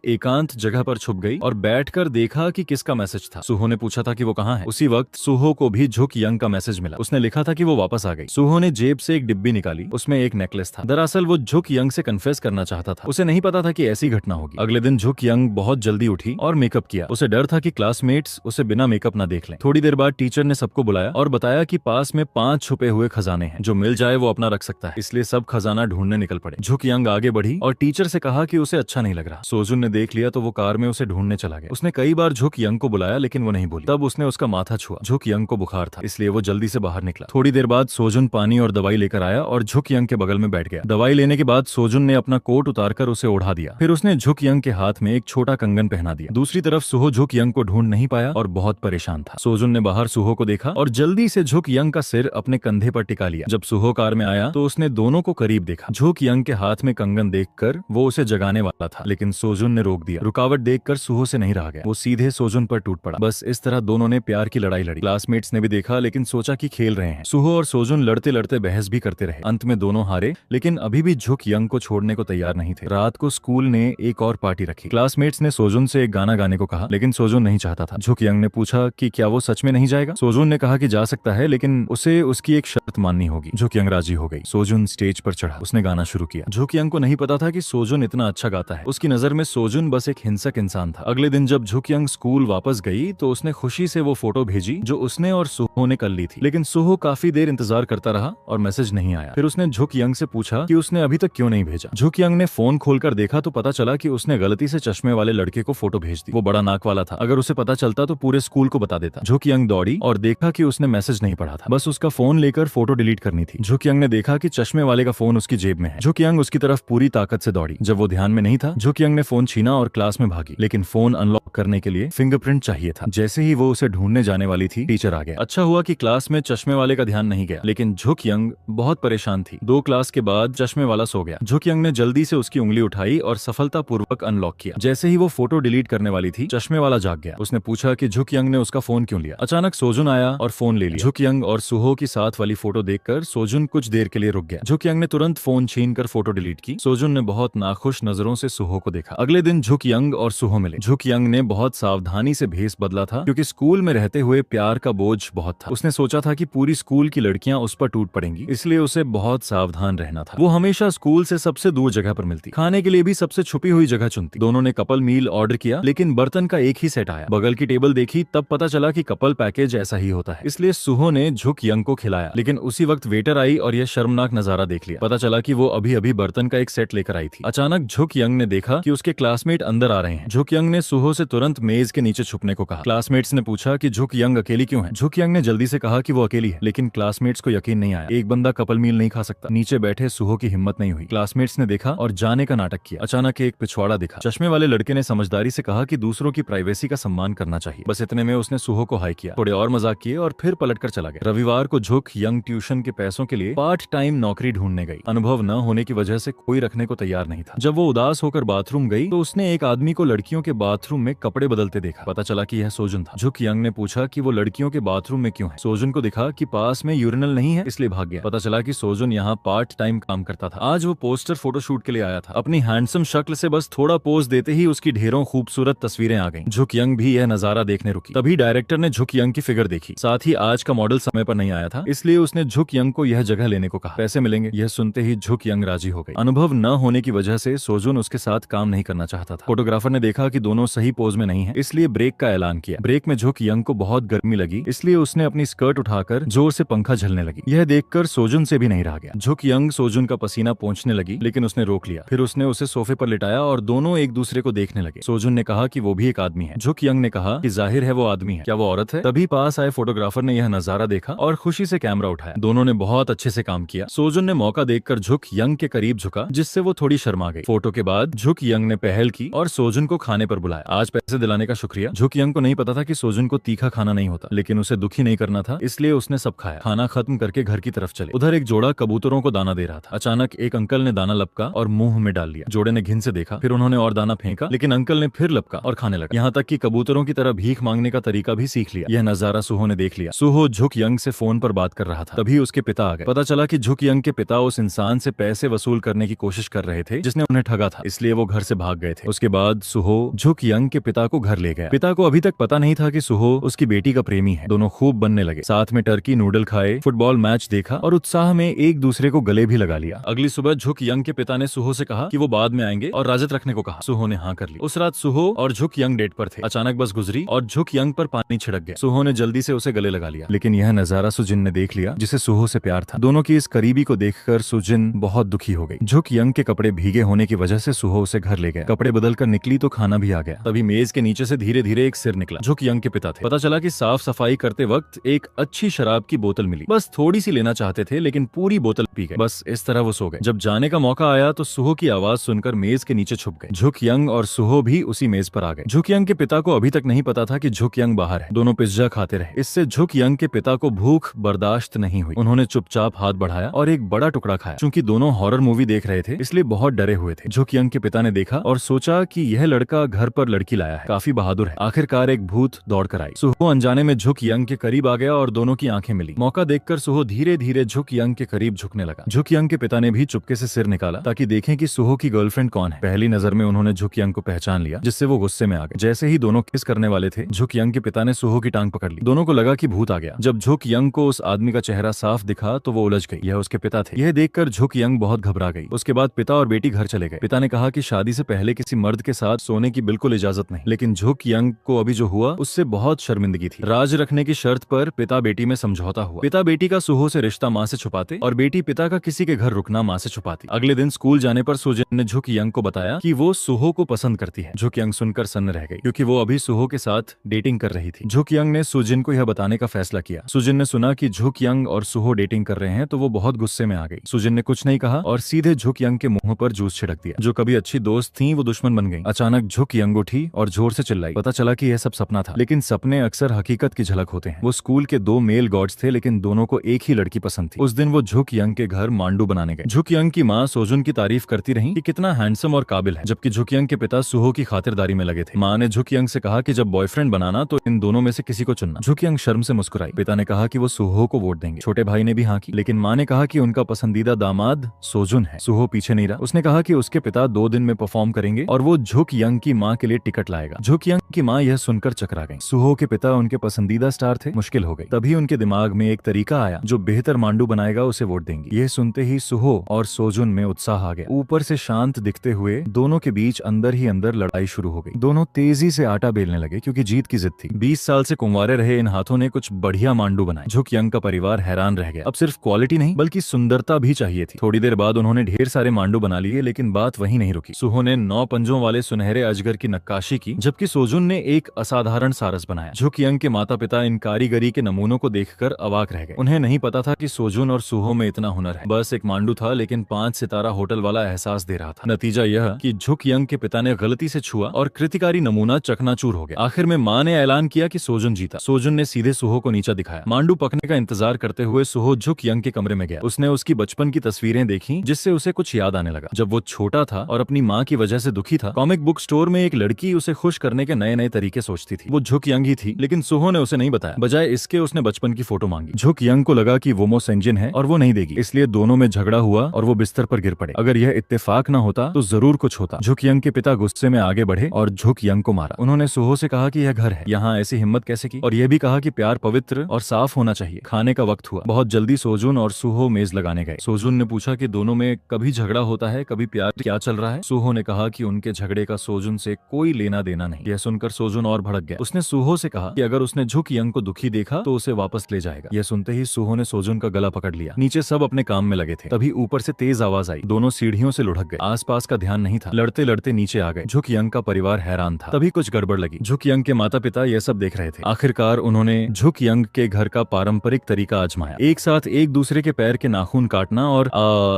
एकांत जगह पर छुप गई और बैठकर देखा कि किसका मैसेज था। सुहो ने पूछा था कि वो कहाँ है। उसी वक्त सुहो को भी झुक यंग का मैसेज मिला। उसने लिखा था कि वो वापस आ गई। सुहो ने जेब से एक डिब्बी निकाली, उसमें एक नेकलेस था। दरअसल वो झुक यंग से कन्फेस करना चाहता था। उसे नहीं पता था कि ऐसी घटना होगी। अगले दिन झुक यंग बहुत जल्दी उठी और मेकअप किया। उसे डर था कि क्लासमेट्स उसे बिना मेकअप न देख लें। थोड़ी देर बाद टीचर ने सबको बुलाया और बताया कि पास में 5 छुपे हुए खजाने हैं, जो मिल जाए वो अपना रख सकता है। इसलिए सब खजाना ढूंढने निकल पड़े। झुक यंग आगे बढ़ी और टीचर से कहा कि उसे अच्छा नहीं लग रहा। सोजुन ने देख लिया तो वो कार में उसे ढूंढने चला गया। उसने कई बार झुक यंग को बुलाया लेकिन वो नहीं बोली। तब उसने उसका माथा छुआ। झुक यंग को बुखार था, इसलिए वो जल्दी से बाहर निकला। थोड़ी देर बाद सोजुन पानी और दवाई लेकर आया और झुक यंग के बगल में बैठ गया। दवाई लेने के बाद सोजुन ने अपना कोट उतारकर उसे ओढ़ा दिया। फिर उसने झुक यंग के हाथ में एक छोटा कंगन पहना दिया। दूसरी तरफ सुहो झुक यंग को ढूंढ नहीं पाया और बहुत परेशान था। सोजुन ने बाहर सुहो को देखा और जल्दी से झुक यंग का सिर अपने कंधे पर टिका लिया। जब सुहो कार में आया तो उसने दोनों को करीब देखा। झुक यंग के हाथ में कंगन देखकर वो उसे जगाने वाला था, लेकिन सोजुन ने रोक दिया। रुकावट देखकर सुहो से नहीं रहा गया। वो सीधे सोजुन पर टूट पड़ा। बस इस तरह दोनों ने प्यार की लड़ाई लड़ी। क्लासमेट्स ने भी देखा लेकिन सोचा कि खेल रहे हैं। सुहो और सोजुन लड़ते लड़ते बहस भी करते रहे। अंत में दोनों हारे, लेकिन अभी भी झुक यंग को छोड़ने को तैयार नहीं थे। रात को स्कूल ने एक और पार्टी रखी। क्लासमेट्स ने सोजुन से एक गाना गाने को कहा, लेकिन सोजुन नहीं चाहता था। झुक यंग ने पूछा कि क्या वो सच में नहीं जाएगा। सोजुन ने कहा कि जा सकता है, लेकिन उसे उसकी एक शर्त माननी होगी। झुक यंग राजी हो गई। सोजुन स्टेज पर चढ़ा। उसने गाना शुरू किया। झुक यंग को नहीं पता था कि सोजुन इतना अच्छा गाता है। उसकी नजर में सोजुन बस एक हिंसक इंसान था। अगले दिन जब झुक यंग स्कूल वापस गई तो उसने खुशी से वो फोटो भेजी जो उसने और सुहो ने कर ली थी, लेकिन सुहो काफी देर इंतजार करता रहा और मैसेज नहीं आया। फिर उसने झुक यंग से पूछा कि उसने अभी तक क्यों नहीं भेजा। झुक यंग ने फोन खोलकर देखा तो पता चला कि उसने गलती से चश्मे वाले लड़के को फोटो भेज दी। वो बड़ा नाक वाला था। अगर उसे पता चलता तो पूरे स्कूल को बता देता। झुक यंग दौड़ी और देखा कि उसने मैसेज नहीं पढ़ा था, बस उसका फोन लेकर फोटो डिलीट करनी थी। झुक यंग ने देखा कि चश्मे वाले का फोन उसकी जेब में है। झुक यंग उसकी तरफ पूरी ताकत से दौड़ी। जब वो ध्यान में नहीं था, झुक यंग ने फोन छीना और क्लास में भागी, लेकिन फोन अनलॉक करने के लिए फिंगरप्रिंट चाहिए था। जैसे ही वो उसे ढूंढने जाने वाली थी, टीचर आ गया। अच्छा हुआ कि क्लास में चश्मे वाले का ध्यान नहीं गया, लेकिन झुक यंग बहुत परेशान थी। 2 क्लास के बाद चश्मे वाला सो गया। झुक यंग ने जल्दी से उसकी उंगली उठाई और सफलतापूर्वक अनलॉक किया। जैसे ही वो फोटो डिलीट करने वाली थी, चश्मे वाला जाग गया। उसने पूछा कि झुक यंग ने उसका फोन क्यों लिया। अचानक सोजुन आया और फोन ले लिया। झुक यंग और सुहो की साथ वाली फोटो देखकर सोजुन कुछ देर के लिए रुक गया। झुक यंग ने तुरंत फोन छीनकर फोटो डिलीट की। सोजुन ने बहुत नाखुश नजरों से सुहो को देखा। अगले दिन झुक यंग और सुहो मिले। झुक यंग ने बहुत सावधानी से भेस बदला था, क्योंकि स्कूल में रहते हुए प्यार का बोझ बहुत था। उसने सोचा था कि पूरी स्कूल की लड़कियां उस पर टूट पड़ेंगी, इसलिए उसे बहुत सावधान रहना था। वो हमेशा स्कूल से सबसे दूर जगह पर मिलती, खाने के लिए भी सबसे छुपी हुई जगह चुनती। दोनों ने कपल मील ऑर्डर किया, लेकिन बर्तन का एक ही सेट आया। बगल की टेबल देखी तब पता चला कि कपल पैकेज ऐसा ही होता है, इसलिए सुहो ने झुक यंग को खिलाया। लेकिन उसी वक्त वेटर आई और यह शर्मनाक नजारा देख लिया। पता चला कि वो अभी अभी बर्तन का एक सेट लेकर आई थी। अचानक झुक यंग ने देखा कि उसके क्लासमेट अंदर आ रहे हैं। झुक यंग ने सुहो से तुरंत मेज के नीचे छुपने को कहा। क्लासमेट्स ने पूछा कि झुक यंग अकेली क्यों है। झुक यंग ने जल्दी से कहा कि वो अकेली है, लेकिन क्लासमेट्स को यकीन नहीं आया। एक बंदा कपल मील नहीं खा सकता। नीचे बैठे सुहो की हिम्मत नहीं हुई। क्लासमेट्स ने देखा और जाने का नाटक किया। अचानक एक पिछवाड़ा दिखा। चश्मे वाले लड़के ने समझदारी से कहा कि दूसरों की प्राइवेसी का सम्मान करना चाहिए। बस इतने में उसने सुहो को हाई किया, थोड़े और मजाक किए और फिर पलटकर चला गया। रविवार को झुक यंग ट्यूशन के पैसों के लिए पार्ट टाइम नौकरी ढूंढने गई। अनुभव न होने की वजह से कोई रखने को तैयार नहीं था। जब वो उदास होकर बाथरूम गई तो उसने एक आदमी को लड़कियों के बाथरूम में कपड़े बदलते देखा। पता चला कि यह सोजुन था। झुक यंग ने पूछा कि वो लड़कियों के बाथरूम में क्यों है। सोजुन को दिखा कि पास में यूरिनल नहीं है, इसलिए भाग गया। पता चला कि सोजुन यहाँ पार्ट टाइम काम करता था। आज वो पोस्टर फोटोशूट के लिए आया था। अपनी हैंडसम शक्ल से बस थोड़ा पोज देते ही उसकी ढेरों खूबसूरत तस्वीरें आ गईं। झुक यंग भी यह नजारा देखने रुकी। तभी डायरेक्टर ने झुक यंग की फिगर देखी। साथ ही आज का मॉडल समय पर नहीं आया था, इसलिए उसने झुक यंग को यह जगह लेने को कहा। पैसे मिलेंगे। यह सुनते ही झुक यंग राजी हो गई। अनुभव न होने की वजह से सोजुन उसके साथ काम नहीं करना चाहता था। फोटोग्राफर ने देखा कि दोनों सही पोज में नहीं है, इसलिए ब्रेक का ऐलान किया। ब्रेक में झुक यंग को बहुत गर्मी लगी, इसलिए उसने अपनी स्कर्ट उठाकर जोर से पंखा झलने लगी। यह देखकर सोजुन से भी नहीं रहा गया। झुक यंग सोजुन का पसीना पोंछने लगी, लेकिन उसने रोक लिया। फिर उसने उसे सोफे पर लिटाया और दोनों एक दूसरे को देखने लगे। सोजुन ने कहा कि वो भी एक आदमी है। झुक यंग ने कहा कि जाहिर है वो आदमी है, क्या वो औरत है। तभी पास आए फोटोग्राफर ने यह नजारा देखा और खुशी से कैमरा उठाया। दोनों ने बहुत अच्छे से काम किया। सोजुन ने मौका देखकर झुक यंग के करीब झुका, जिससे वो थोड़ी शर्मा गई। फोटो के बाद झुक यंग ने पहल की और सोजुन को खाने पर बुलाया। आज पैसे दिलाने का शुक्रिया। झुक यंग को नहीं पता था कि सोजुन को तीखा खाना नहीं होता, लेकिन उसे दुखी नहीं करना था, इसलिए उसने सब खाया। खाना खत्म करके घर की तरफ चले। उधर एक जोड़ा कबूतरों को दाना दे रहा था। अचानक एक अंकल ने दाना लपका और मुंह में डाल लिया। जोड़े ने घिन से देखा, फिर उन्होंने और दाना फेंका, लेकिन अंकल ने फिर लपका और खाने लगा। यहाँ तक कि कबूतरों की तरह भीख मांगने का तरीका भी सीख लिया। यह नजारा सुहो ने देख लिया। सुहो झुक यंग से फोन पर बात कर रहा था, तभी उसके पिता आ गए। पता चला कि झुक यंग के पिता उस इंसान से पैसे वसूल करने की कोशिश कर रहे थे जिसने उन्हें ठगा था, इसलिए वो घर से भाग गए थे। उसके बाद सुहो झुक यंग के पिता को घर ले गया। पिता को अभी तक पता नहीं था कि सुहो उसकी बेटी का प्रेमी है। दोनों खूब बनने लगे, साथ में टर्की नूडल खाए, फुटबॉल मैच देखा और उत्साह में एक दूसरे को गले भी लगा लिया। अगली सुबह झुक यंग के पिता ने सुहो से कहा कि वो बाद में आएंगे और राजत रखने को कहा। सुहो ने हाँ कर ली। उस रात सुहो और झुक यंग डेट पर थे। अचानक बस गुजरी और झुक यंग पर पानी छिड़क गया। सुहो ने जल्दी से उसे गले लगा लिया, लेकिन यह नजारा सुजिन ने देख लिया, जिसे सुहो से प्यार था। दोनों की इस करीबी को देखकर सुजिन बहुत दुखी हो गई। झुक यंग के कपड़े भीगे होने की वजह से सुहो उसे घर ले गया। कपड़े बदल कर निकली तो खाना भी आ गया। तभी मेज के नीचे से धीरे धीरे एक सिर निकला। झुक यंग के पिता थे। पता चला कि साफ सफाई करते वक्त एक अच्छी शराब की बोतल मिली। बस थोड़ी सी लेना चाहते थे, लेकिन पूरी बोतल पी गए। बस इस तरह वो सो गए। जब जाने का मौका आया तो सुहो की आवाज सुनकर मेज के नीचे छुप गए। झुक यंग और सुहो भी उसी मेज पर आ गए। झुक यंग के पिता को अभी तक नहीं पता था कि झुक यंग बाहर है। दोनों पिज्जा खाते रहे। इससे झुक यंग के पिता को भूख बर्दाश्त नहीं हुई। उन्होंने चुपचाप हाथ बढ़ाया और एक बड़ा टुकड़ा खाया। चूंकि दोनों हॉरर मूवी देख रहे थे, इसलिए बहुत डरे हुए थे। झुक यंग के पिता ने देखा और सोचा कि यह लड़का घर पर लड़की लाया है, काफी बहादुर है। आखिरकार एक भूत दौड़ कर आई। सुहो अनजाने में झुक यंग के करीब आ गया और दोनों की आंखें मिली। मौका देखकर सुहो धीरे धीरे झुक यंग के करीब झुकने लगा। झुक यंग के पिता ने भी चुपके से सिर निकाला ताकि देखें कि सुहो की गर्लफ्रेंड कौन है। पहली नजर में उन्होंने झुक यंग को पहचान लिया, जिससे वो गुस्से में आ गए। जैसे ही दोनों किस करने वाले थे, झुक यंग के पिता ने सुहो की टांग पकड़ ली। दोनों को लगा कि भूत आ गया। जब झुक यंग को उस आदमी का चेहरा साफ दिखा तो वो उलझ गई। यह उसके पिता थे। यह देखकर झुक यंग बहुत घबरा गई। उसके बाद पिता और बेटी घर चले गए। पिता ने कहा कि शादी से पहले किसी मर्द के साथ सोने की बिल्कुल इजाजत नहीं, लेकिन झुक यंग को अभी जो हुआ उससे बहुत शर्मिंदगी थी। राज रखने की शर्त पर पिता बेटी में समझौता हुआ। पिता बेटी का सुहो से रिश्ता माँ से छुपाते और बेटी पिता का किसी के घर रुकना माँ से छुपाती। अगले दिन स्कूल जाने पर सुजिन ने झुक यंग को बताया कि वो सुहो को पसंद करती है। झुक यंग सुनकर सन्न रह गई, क्योंकि वो अभी सुहो के साथ डेटिंग कर रही थी। झुक यंग ने सुजिन को यह बताने का फैसला किया। सुजिन ने सुना कि झुक यंग और सुहो डेटिंग कर रहे हैं तो वो बहुत गुस्से में आ गई। सुजिन ने कुछ नहीं कहा और सीधे झुक यंग के मुंह पर जूस छिड़क दिया। जो कभी अच्छी दोस्त थी वो दुश्मन बन गई। अचानक झुक यंग उठी और जोर से चिल्लाई। पता चला कि यह सब सपना था, लेकिन सपने अक्सर हकीकत की झलक होते हैं। वो स्कूल के दो मेल गॉड्स थे, लेकिन दोनों को एक ही लड़की पसंद थी। उस दिन वो झुक यंग के घर मांडू बनाने गए। झुक यंग की माँ सोजुन की तारीफ करती रही कि कितना हैंडसम और काबिल है, जबकि झुक यंग के पिता सुहो की खातिरदारी में लगे थे। माँ ने झुक यंग से कहा कि जब बॉयफ्रेंड बनाना तो इन दोनों में से किसी को चुनना। झुक यंग शर्म से मुस्कुराई। पिता ने कहा कि वो सुहो को वोट देंगे। छोटे भाई ने भी हाँ की, लेकिन माँ ने कहा कि उनका पसंदीदा दामाद सोजुन है। सुहो पीछे नहीं रहा। उसने कहा कि उसके पिता 2 दिन में परफॉर्म करेंगे और वो झुक यंग की माँ के लिए टिकट लाएगा। झुक यंग की माँ यह सुनकर चकरा गई। सुहो के पिता उनके पसंदीदा स्टार थे, मुश्किल हो गई। तभी उनके दिमाग में एक तरीका आया, जो बेहतर मांडू बनाएगा उसे वोट देंगी। यह सुनते ही सुहो और सोजुन में उत्साह आ गया। ऊपर से शांत दिखते हुए दोनों के बीच अंदर ही अंदर लड़ाई शुरू हो गई। दोनों तेजी से आटा बेलने लगे, क्योंकि जीत की जिद थी। 20 साल से कुंवारे रहे इन हाथों ने कुछ बढ़िया मांडू बनाए। झुक यंग का परिवार हैरान रह गया। अब सिर्फ क्वालिटी नहीं बल्कि सुंदरता भी चाहिए थी। थोड़ी देर बाद उन्होंने ढेर सारे मांडू बना लिए, लेकिन बात वहीं नहीं रुकी। सुहो ने 9 पंजों वाले सुनहरे अजगर की नक्काशी की, जबकि सोजुन ने एक असाधारण सारस बनाया। झुक यंग के माता पिता इन कारीगरी के नमूनों को देखकर अवाक रह गए। उन्हें नहीं पता था कि सोजुन और सुहो में इतना हुनर है। बस एक मांडू था, लेकिन 5 सितारा होटल वाला एहसास दे रहा था। नतीजा यह कि झुक यंग के पिता ने गलती से छुआ और कृतिकारी नमूना चकनाचूर हो गया। आखिर में माँ ने ऐलान किया कि सोजुन जीता। सोजुन ने सीधे सुहो को नीचा दिखाया। मांडू पकने का इंतजार करते हुए सुहो झुक यंग के कमरे में गया। उसने उसकी बचपन की तस्वीरें देखी, जिससे उसे कुछ याद आने लगा। जब वो छोटा था और अपनी माँ की वजह से दुखी था, कॉमिक बुक स्टोर में एक लड़की उसे खुश करने के नए नए तरीके सोचती थी। वो झुक यंग ही थी, लेकिन सुहो ने उसे नहीं बताया। बजाय इसके उसने बचपन की फोटो मांगी। झुक यंग को लगा कि वो मोस इंजन है और वो नहीं देगी, इसलिए दोनों में झगड़ा हुआ और वो बिस्तर पर गिर पड़े। अगर यह इत्तेफाक न होता तो जरूर कुछ होता। झुक यंग के पिता गुस्से में आगे बढ़े और झुक यंग को मारा। उन्होंने सुहो से कहा कि यह घर है, यहाँ ऐसी हिम्मत कैसे की, और यह भी कहा कि प्यार पवित्र और साफ होना चाहिए। खाने का वक्त हुआ। बहुत जल्दी सोजुन और सुहो मेज लगाने गए। सोजुन ने पूछा कि दोनों में कभी झगड़ा होता है, कभी प्यार, क्या चल रहा है। सुहो ने कहा कि उनके झगड़े का सोजुन से कोई लेना देना नहीं। यह सुनकर सोजुन और भड़क गया। उसने सुहो से कहा कि अगर उसने झुक यंग को दुखी देखा तो उसे वापस ले जाएगा। यह सुनते ही सुहो ने सोजुन का गला पकड़ लिया। नीचे सब अपने काम में लगे थे। तभी ऊपर से तेज आवाज आई। दोनों सीढ़ियों से लुढ़क गए। आसपास का ध्यान नहीं था। लड़ते लड़ते नीचे आ गए। झुक यंग का परिवार हैरान था। तभी कुछ गड़बड़ लगी। झुक यंग के माता पिता यह सब देख रहे थे। आखिरकार उन्होंने झुक यंग के घर का पारंपरिक तरीका आजमाया। एक साथ एक दूसरे के पैर के नाखून काटना और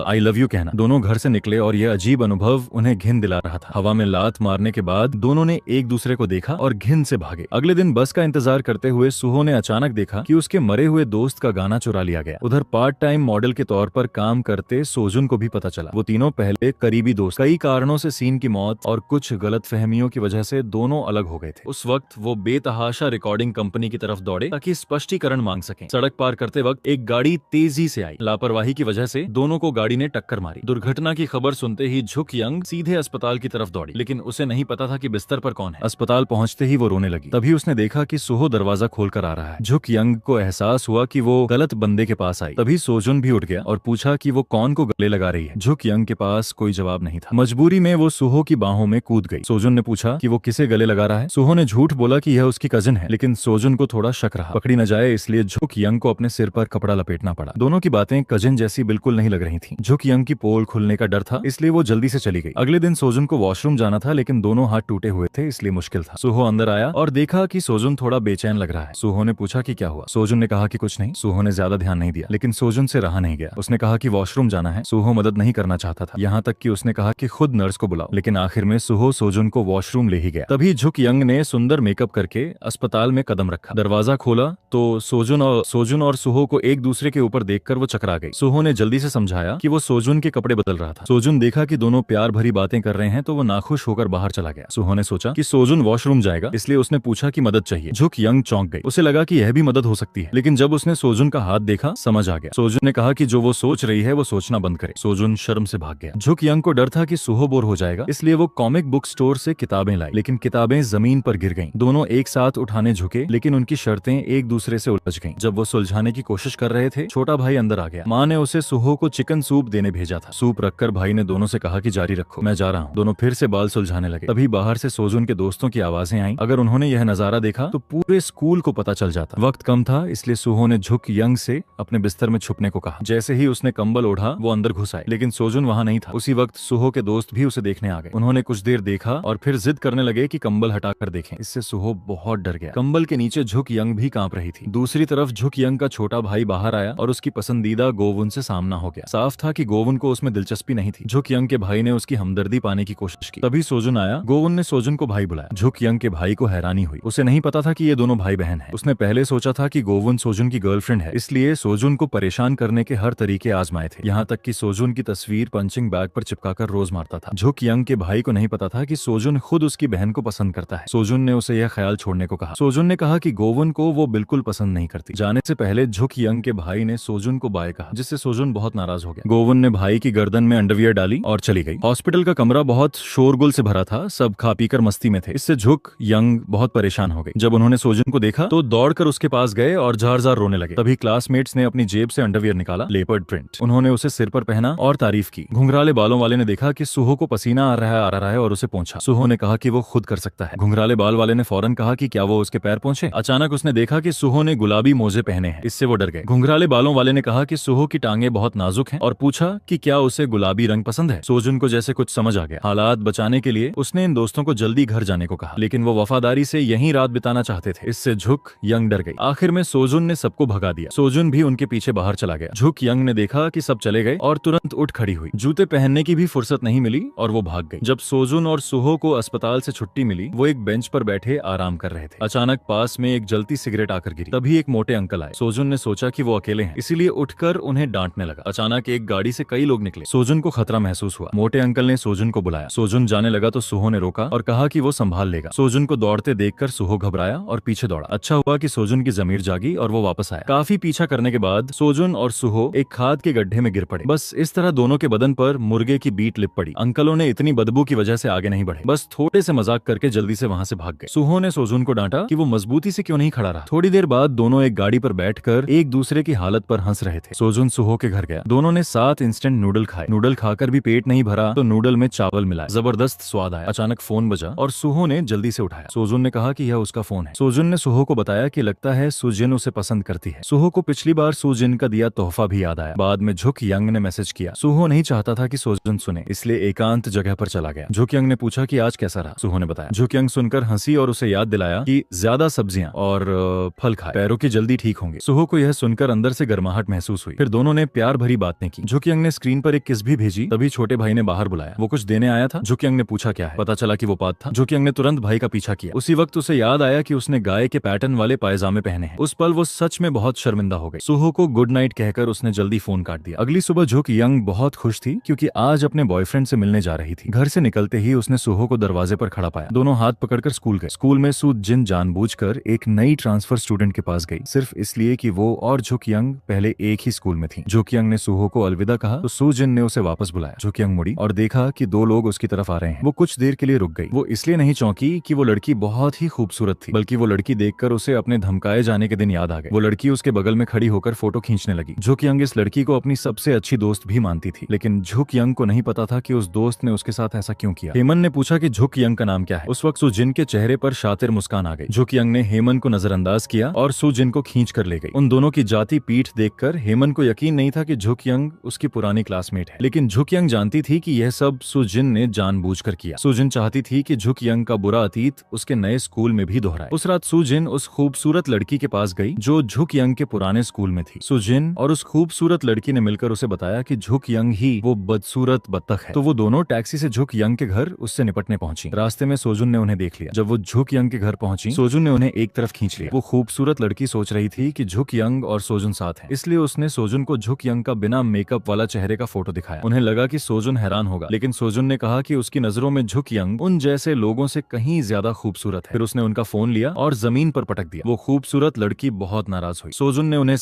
आई लव यू कहना। दोनों घर से निकले और यह अजीब अनुभव उन्हें घिन दिला रहा था। हवा में लात मारने के बाद दोनों ने एक दूसरे को देखा और घिन से भागे। अगले दिन बस का इंतजार करते हुए सुहो ने अचानक देखा कि उसके मरे हुए दोस्त का गाना चुरा लिया गया। उधर पार्ट टाइम मॉडल के तौर पर काम करते सोजुन को भी पता चला। वो तीनों पहले करीबी दोस्त, कई कारणों से सीन की मौत और कुछ गलतफहमियों की वजह से दोनों अलग हो गए थे। उस वक्त वो बेतहाशा रिकॉर्डिंग कंपनी की तरफ दौड़े ताकि स्पष्टीकरण मांग सकें। सड़क पार करते वक्त एक गाड़ी तेजी से आई। लापरवाही की वजह से दोनों को गाड़ी ने टक्कर मारी। दुर्घटना की खबर सुनते ही झुक यंग सीधे अस्पताल की तरफ दौड़ी, लेकिन उसे नहीं पता था कि बिस्तर पर कौन है। अस्पताल पहुंचते ही वो रोने लगी। तभी उसने देखा कि सुहो दरवाजा खोलकर आ रहा है। झुक यंग को एहसास हुआ कि वो गलत बंदे के पास आई। तभी सोजुन भी उठ गया और पूछा कि वो कौन को गले लगा रही है। झुक यंग के पास कोई जवाब नहीं था। मजबूरी में वो सुहो की बाहों में कूद गई। सोजुन ने पूछा कि वो किसे गले लगा रहा है। सुहो ने झूठ बोला कि यह उसकी कजिन है, लेकिन सोजुन को थोड़ा शक रहा। पकड़ी न जाए इसलिए झुक यंग को अपने सिर पर कपड़ा लपेटना पड़ा। दोनों की बातें कजिन जैसी बिल्कुल नहीं लग रही थी। झुक यंग की पोल खुलने का डर था, इसलिए वो जल्दी से चली गई। अगले दिन सोजुन को वॉशरूम जाना था, लेकिन दोनों हाथ टूटे हुए थे, इसलिए मुश्किल था। सुहो अंदर आया और देखा कि सोजुन थोड़ा बेचैन लग रहा है। सुहो ने पूछा कि क्या हुआ। सोजुन ने कहा कि कुछ नहीं। सुहो ने ज्यादा ध्यान नहीं दिया, लेकिन सोजुन से रहा नहीं गया। उसने कहा कि वॉशरूम जाना है। सुहो मदद नहीं करना चाहता था, यहाँ तक कि उसने कहा कि खुद नर्स को बुलाओ, लेकिन आखिर में सुहो सोजुन को वॉशरूम ले ही गया। तभी झुक यंग ने सुंदर मेकअप करके अस्पताल में कदम रखा। दरवाजा खोला तो सोजुन और सुहो को एक दूसरे के ऊपर देखकर वो चकरा गई। सुहो ने जल्दी से समझाया कि वो सोजुन के कपड़े बदल रहा था। सोजुन देखा कि दोनों प्यार भरी बातें कर रहे हैं तो वो नाखुश होकर बाहर चला गया। सुहो ने सोचा कि सोजुन वॉशरूम जाएगा, इसलिए उसने पूछा कि मदद चाहिए। झुक यंग चौंक गई। उसे लगा कि यह भी मदद हो सकती है, लेकिन जब उसने सोजुन का हाथ देखा समझ आ गया। सोजुन ने कहा कि जो वो सोच रही है वो सोचना बंद करे। सोजुन शर्म से भाग गया। झुक यंग को डर था कि सुहो बोर हो जाएगा, इसलिए वो कॉमिक बुक स्टोर से किताबें लाई, लेकिन किताबें जमीन पर गिर गईं। दोनों एक साथ उठाने झुके, लेकिन उनकी शर्तें एक दूसरे से उलझ गईं। जब वो सुलझाने की कोशिश कर रहे थे, छोटा भाई अंदर आ गया। माँ ने उसे सुहो को चिकन सूप देने भेजा था। सूप रखकर भाई ने दोनों से कहा कि जारी रखो, मैं जा रहा हूँ। दोनों फिर से बाल सुलझाने लगे। तभी बाहर से सोजुन के दोस्तों की आवाजें आईं। अगर उन्होंने यह नजारा देखा तो पूरे स्कूल को पता चल जाता। वक्त कम था, इसलिए सुहो ने झुक यंग से अपने बिस्तर में छुपने को कहा। जैसे ही उसने कंबल ओढ़ा वो अंदर घुस आए, लेकिन सोजुन वहाँ नहीं था। उसी वक्त सुहो के दोस्त भी उसे देखने आ गए। उन्होंने कुछ देर देखा और फिर जिद करने लगे कि कंबल हटाकर देखें। इससे सुहो बहुत डर गया। कंबल के नीचे झुक यंग भी कांप रही थी। दूसरी तरफ झुक यंग का छोटा भाई बाहर आया और उसकी पसंदीदा गोवुन से सामना हो गया। साफ था कि गोवुन को उसमें दिलचस्पी नहीं थी। झुक यंग के भाई ने उसकी हमदर्दी पाने की कोशिश की। तभी सोजुन आया। गोवुन ने सोजुन को भाई बुलाया। झुक यंग के भाई को हैरानी हुई। उसे नहीं पता था कि ये दोनों भाई बहन हैं। उसने पहले सोचा था कि गोवुन सोजुन की गर्लफ्रेंड है, इसलिए सोजुन को परेशान करने के हर तरीके आजमाए थे। यहाँ तक कि सोजुन की तस्वीर पंचिंग बैग पर चिपकाकर रोज मारता था। झुक यंग के भाई को नहीं पता था कि सोजुन खुद उसकी बहन को पसंद करता है। सोजुन ने उसे यह ख्याल छोड़ने को कहा। सोजुन ने कहा कि गोवुन को वो बिल्कुल पसंद नहीं करती। जाने से पहले झुक यंग के भाई ने सोजुन को बाय कहा, जिससे सोजुन बहुत नाराज हो गया। गोवुन ने भाई की गर्दन में अंडरवियर डाली और चली गई। हॉस्पिटल का कमरा बहुत शोरगुल से भरा था। सब खा पीकर मस्ती में थे। इससे झुक यंग बहुत परेशान हो गई। जब उन्होंने सोजुन को देखा तो दौड़कर उसके पास गए और जार जार रोने लगे। तभी क्लासमेट्स ने अपनी जेब से अंडरवियर निकाला, लेपर्ड प्रिंट। उन्होंने उसे सिर पर पहना और तारीफ की। घुंघराले बालों वाले ने देखा कि सुहो को पसीना आ रहा है और उसे पोंछा। सुहो ने कहा कि वो खुद कर सकता है। घुंघराले बाल वाले ने फौरन कहा कि क्या वो उसके पैर पोंछे। अचानक उसने देखा कि सुहो ने गुलाबी मोजे पहने हैं, इससे वो डर गए। घुंघराले बालों वाले ने कहा कि सुहो की टांगे बहुत नाजुक हैं और पूछा कि क्या उसे गुलाबी रंग पसंद है। सोजुन को जैसे कुछ समझ आ गया। हालात बचाने के लिए उसने इन दोस्तों को जल्दी घर जाने को कहा, लेकिन वो वफादारी से यहीं रात बिताना चाहते थे। इससे झुक यंग डर गई। आखिर में सोजुन ने सबको भगा दिया। सोजुन भी उनके पीछे बाहर चला गया। झुक यंग ने देखा कि सब चले गए और तुरंत उठ खड़ी हुई। जूते पहनने की भी फुर्सत नहीं मिली और वो भाग गई। जब सोजुन और सुहो को अस्पताल से छुट्टी मिली, वो एक बेंच पर बैठे आराम कर रहे थे। अचानक पास में एक जलती सिगरेट आकर गिरी। तभी एक मोटे अंकल आए। सोजुन ने सोचा कि वो अकेले हैं, इसीलिए उठकर उन्हें डांटने लगा। अचानक एक गाड़ी से कई लोग निकले। सोजुन को खतरा महसूस हुआ। मोटे अंकल ने सोजुन को बुलाया। सोजुन जाने लगा तो सुहो ने रोका और कहा कि वो संभाल लेगा। सोजुन को दौड़ते देखकर सुहो घबराया और पीछे दौड़ा। अच्छा हुआ कि सोजुन की जमीर जागी और वो वापस आया। काफी पीछा करने के बाद सोजुन और सुहो एक खाद के गड्ढे में गिर पड़े। बस इस तरह दोनों के बदन पर मुर्गे की बीट लिप पड़ी। अंकलों ने इतनी बदबू की वजह से आगे नहीं बढ़े, बस थोड़े से मजाक करके जल्दी से वहां से भाग गए। सुहो ने सोजुन को डांटा कि वो मजबूती से क्यों नहीं खड़ा रहा। थोड़ी देर बाद दोनों एक गाड़ी पर बैठकर एक दूसरे की हालत पर हंस रहे थे। सोजुन सुहो के घर गया। दोनों ने 7 इंस्टेंट नूडल खाए। नूडल खाकर भी पेट नहीं भरा तो नूडल में चावल मिलाए। जबरदस्त स्वाद आया। अचानक फोन बजा और सुहो ने जल्दी से उठाया। सोजुन ने कहा कि यह उसका फोन है। सोजुन ने सुहो को बताया कि लगता है सुजिन उसे पसंद करती है। सुहो को पिछली बार सुजिन का दिया तोहफा भी याद आया। बाद में झुक यंग ने मैसेज किया। सुहो नहीं चाहता था कि सोजुन सुने, इसलिए एकांत जगह पर चला गया। झुक यंग ने पूछा कि आज कैसा रहा। सुहो ने बताया। झुक यंग सुनकर हंसी और उसे याद दिलाया कि ज्यादा सब्जियां और फल खाए, पैरों की जल्दी ठीक होंगे। सुहो को यह सुनकर अंदर से गर्माहट महसूस हुई। फिर दोनों ने प्यार भरी बातें की। जुकियंग ने स्क्रीन पर एक किस भी भेजी। तभी छोटे भाई ने बाहर बुलाया। वो कुछ देने आया था। जुकियंग ने पूछा क्या है। पता चला कि वो पाद था। जुकियंग ने तुरंत भाई का पीछा किया। उसी वक्त उसे याद आया कि उसने गाय के पैटर्न वाले पायजामे पहने हैं। उस पल वो सच में बहुत शर्मिंदा हो गई। सुहो को गुड नाइट कहकर उसने जल्दी फोन काट दिया। अगली सुबह जुकियंग बहुत खुश थी क्योंकि आज अपने बॉयफ्रेंड से मिलने जा रही थी। घर से निकलते ही उसने सुहो को दरवाजे पर खड़ा पाया। दोनों हाथ पकड़कर स्कूल गए। स्कूल में सू जिन जानबूझकर एक नई ट्रांसफर स्टूडेंट के पास गई, सिर्फ इसलिए कि वो और जुकियंग पहले एक ही स्कूल में थी। जुकियंग ने सुहो को अलविदा कहा तो सू जिन ने उसे वापस बुलाया। जुकियंग मुड़ी और देखा कि दो लोग उसकी तरफ आ रहे हैं। वो कुछ देर के लिए रुक गई। वो इसलिए नहीं चौंकी कि वो लड़की बहुत ही खूबसूरत थी, बल्कि वो लड़की देखकर उसे अपने धमकाए जाने के दिन याद आ गए। वो लड़की उसके बगल में खड़ी होकर फोटो खींचने लगी। जुकियंग इस लड़की को अपनी सबसे अच्छी दोस्त भी मानती थी, लेकिन जुकियंग को नहीं पता था कि उस दोस्त ने उसके साथ ऐसा क्यों किया। हेमन ने पूछा कि जुकियंग का नाम क्या है। उस वक्त सुजिन के चेहरे पर शातिर मुस्कान आ गई। जुकियंग ने हेमन को नजरअंदाज किया और सुजिन को खींच कर ले गई। उन दोनों की जाति पीठ देखकर हेमन को यकीन नहीं था कि जुकियंग उसकी पुरानी क्लासमेट है, लेकिन जुकियंग जानती थी कि यह सब सुजिन ने जानबूझकर किया। सुजिन चाहती थी कि जुकियंग का बुरा अतीत उसके नए स्कूल में भी दोहराए। उस रात सुजिन उस खूबसूरत लड़की के पास गई जो जुकियंग के पुराने स्कूल में थी। सुजिन और उस खूबसूरत लड़की ने मिलकर उसे बताया कि जुकियंग ही वो बदसूरत बत्तख है। तो वो दोनों टैक्सी से जुकियंग के घर उससे निपटने पहुंची। रास्ते में सोजुन ने उन्हें देख लिया। जब वो जुकियंग के घर पहुंची, सोजुन ने उन्हें एक तरफ खींच लिया। वो खूबसूरत लड़की सोच रही थी कि जुकियंग और सोजुन साथ हैं, इसलिए उसने सोजुन को जुकियंग का बिना मेकअप वाला चेहरे का फोटो दिखाया। उन्हें लगा कि सोजुन हैरान होगा, लेकिन सोजुन ने कहा कि उसकी नजरों में जुकियंग उन जैसे लोगों से कहीं ज्यादा खूबसूरत है। फिर उसने उनका फोन लिया और जमीन पर पटक दिया। वो खूबसूरत लड़की बहुत नाराज हुई। सोजुन ने उन्हें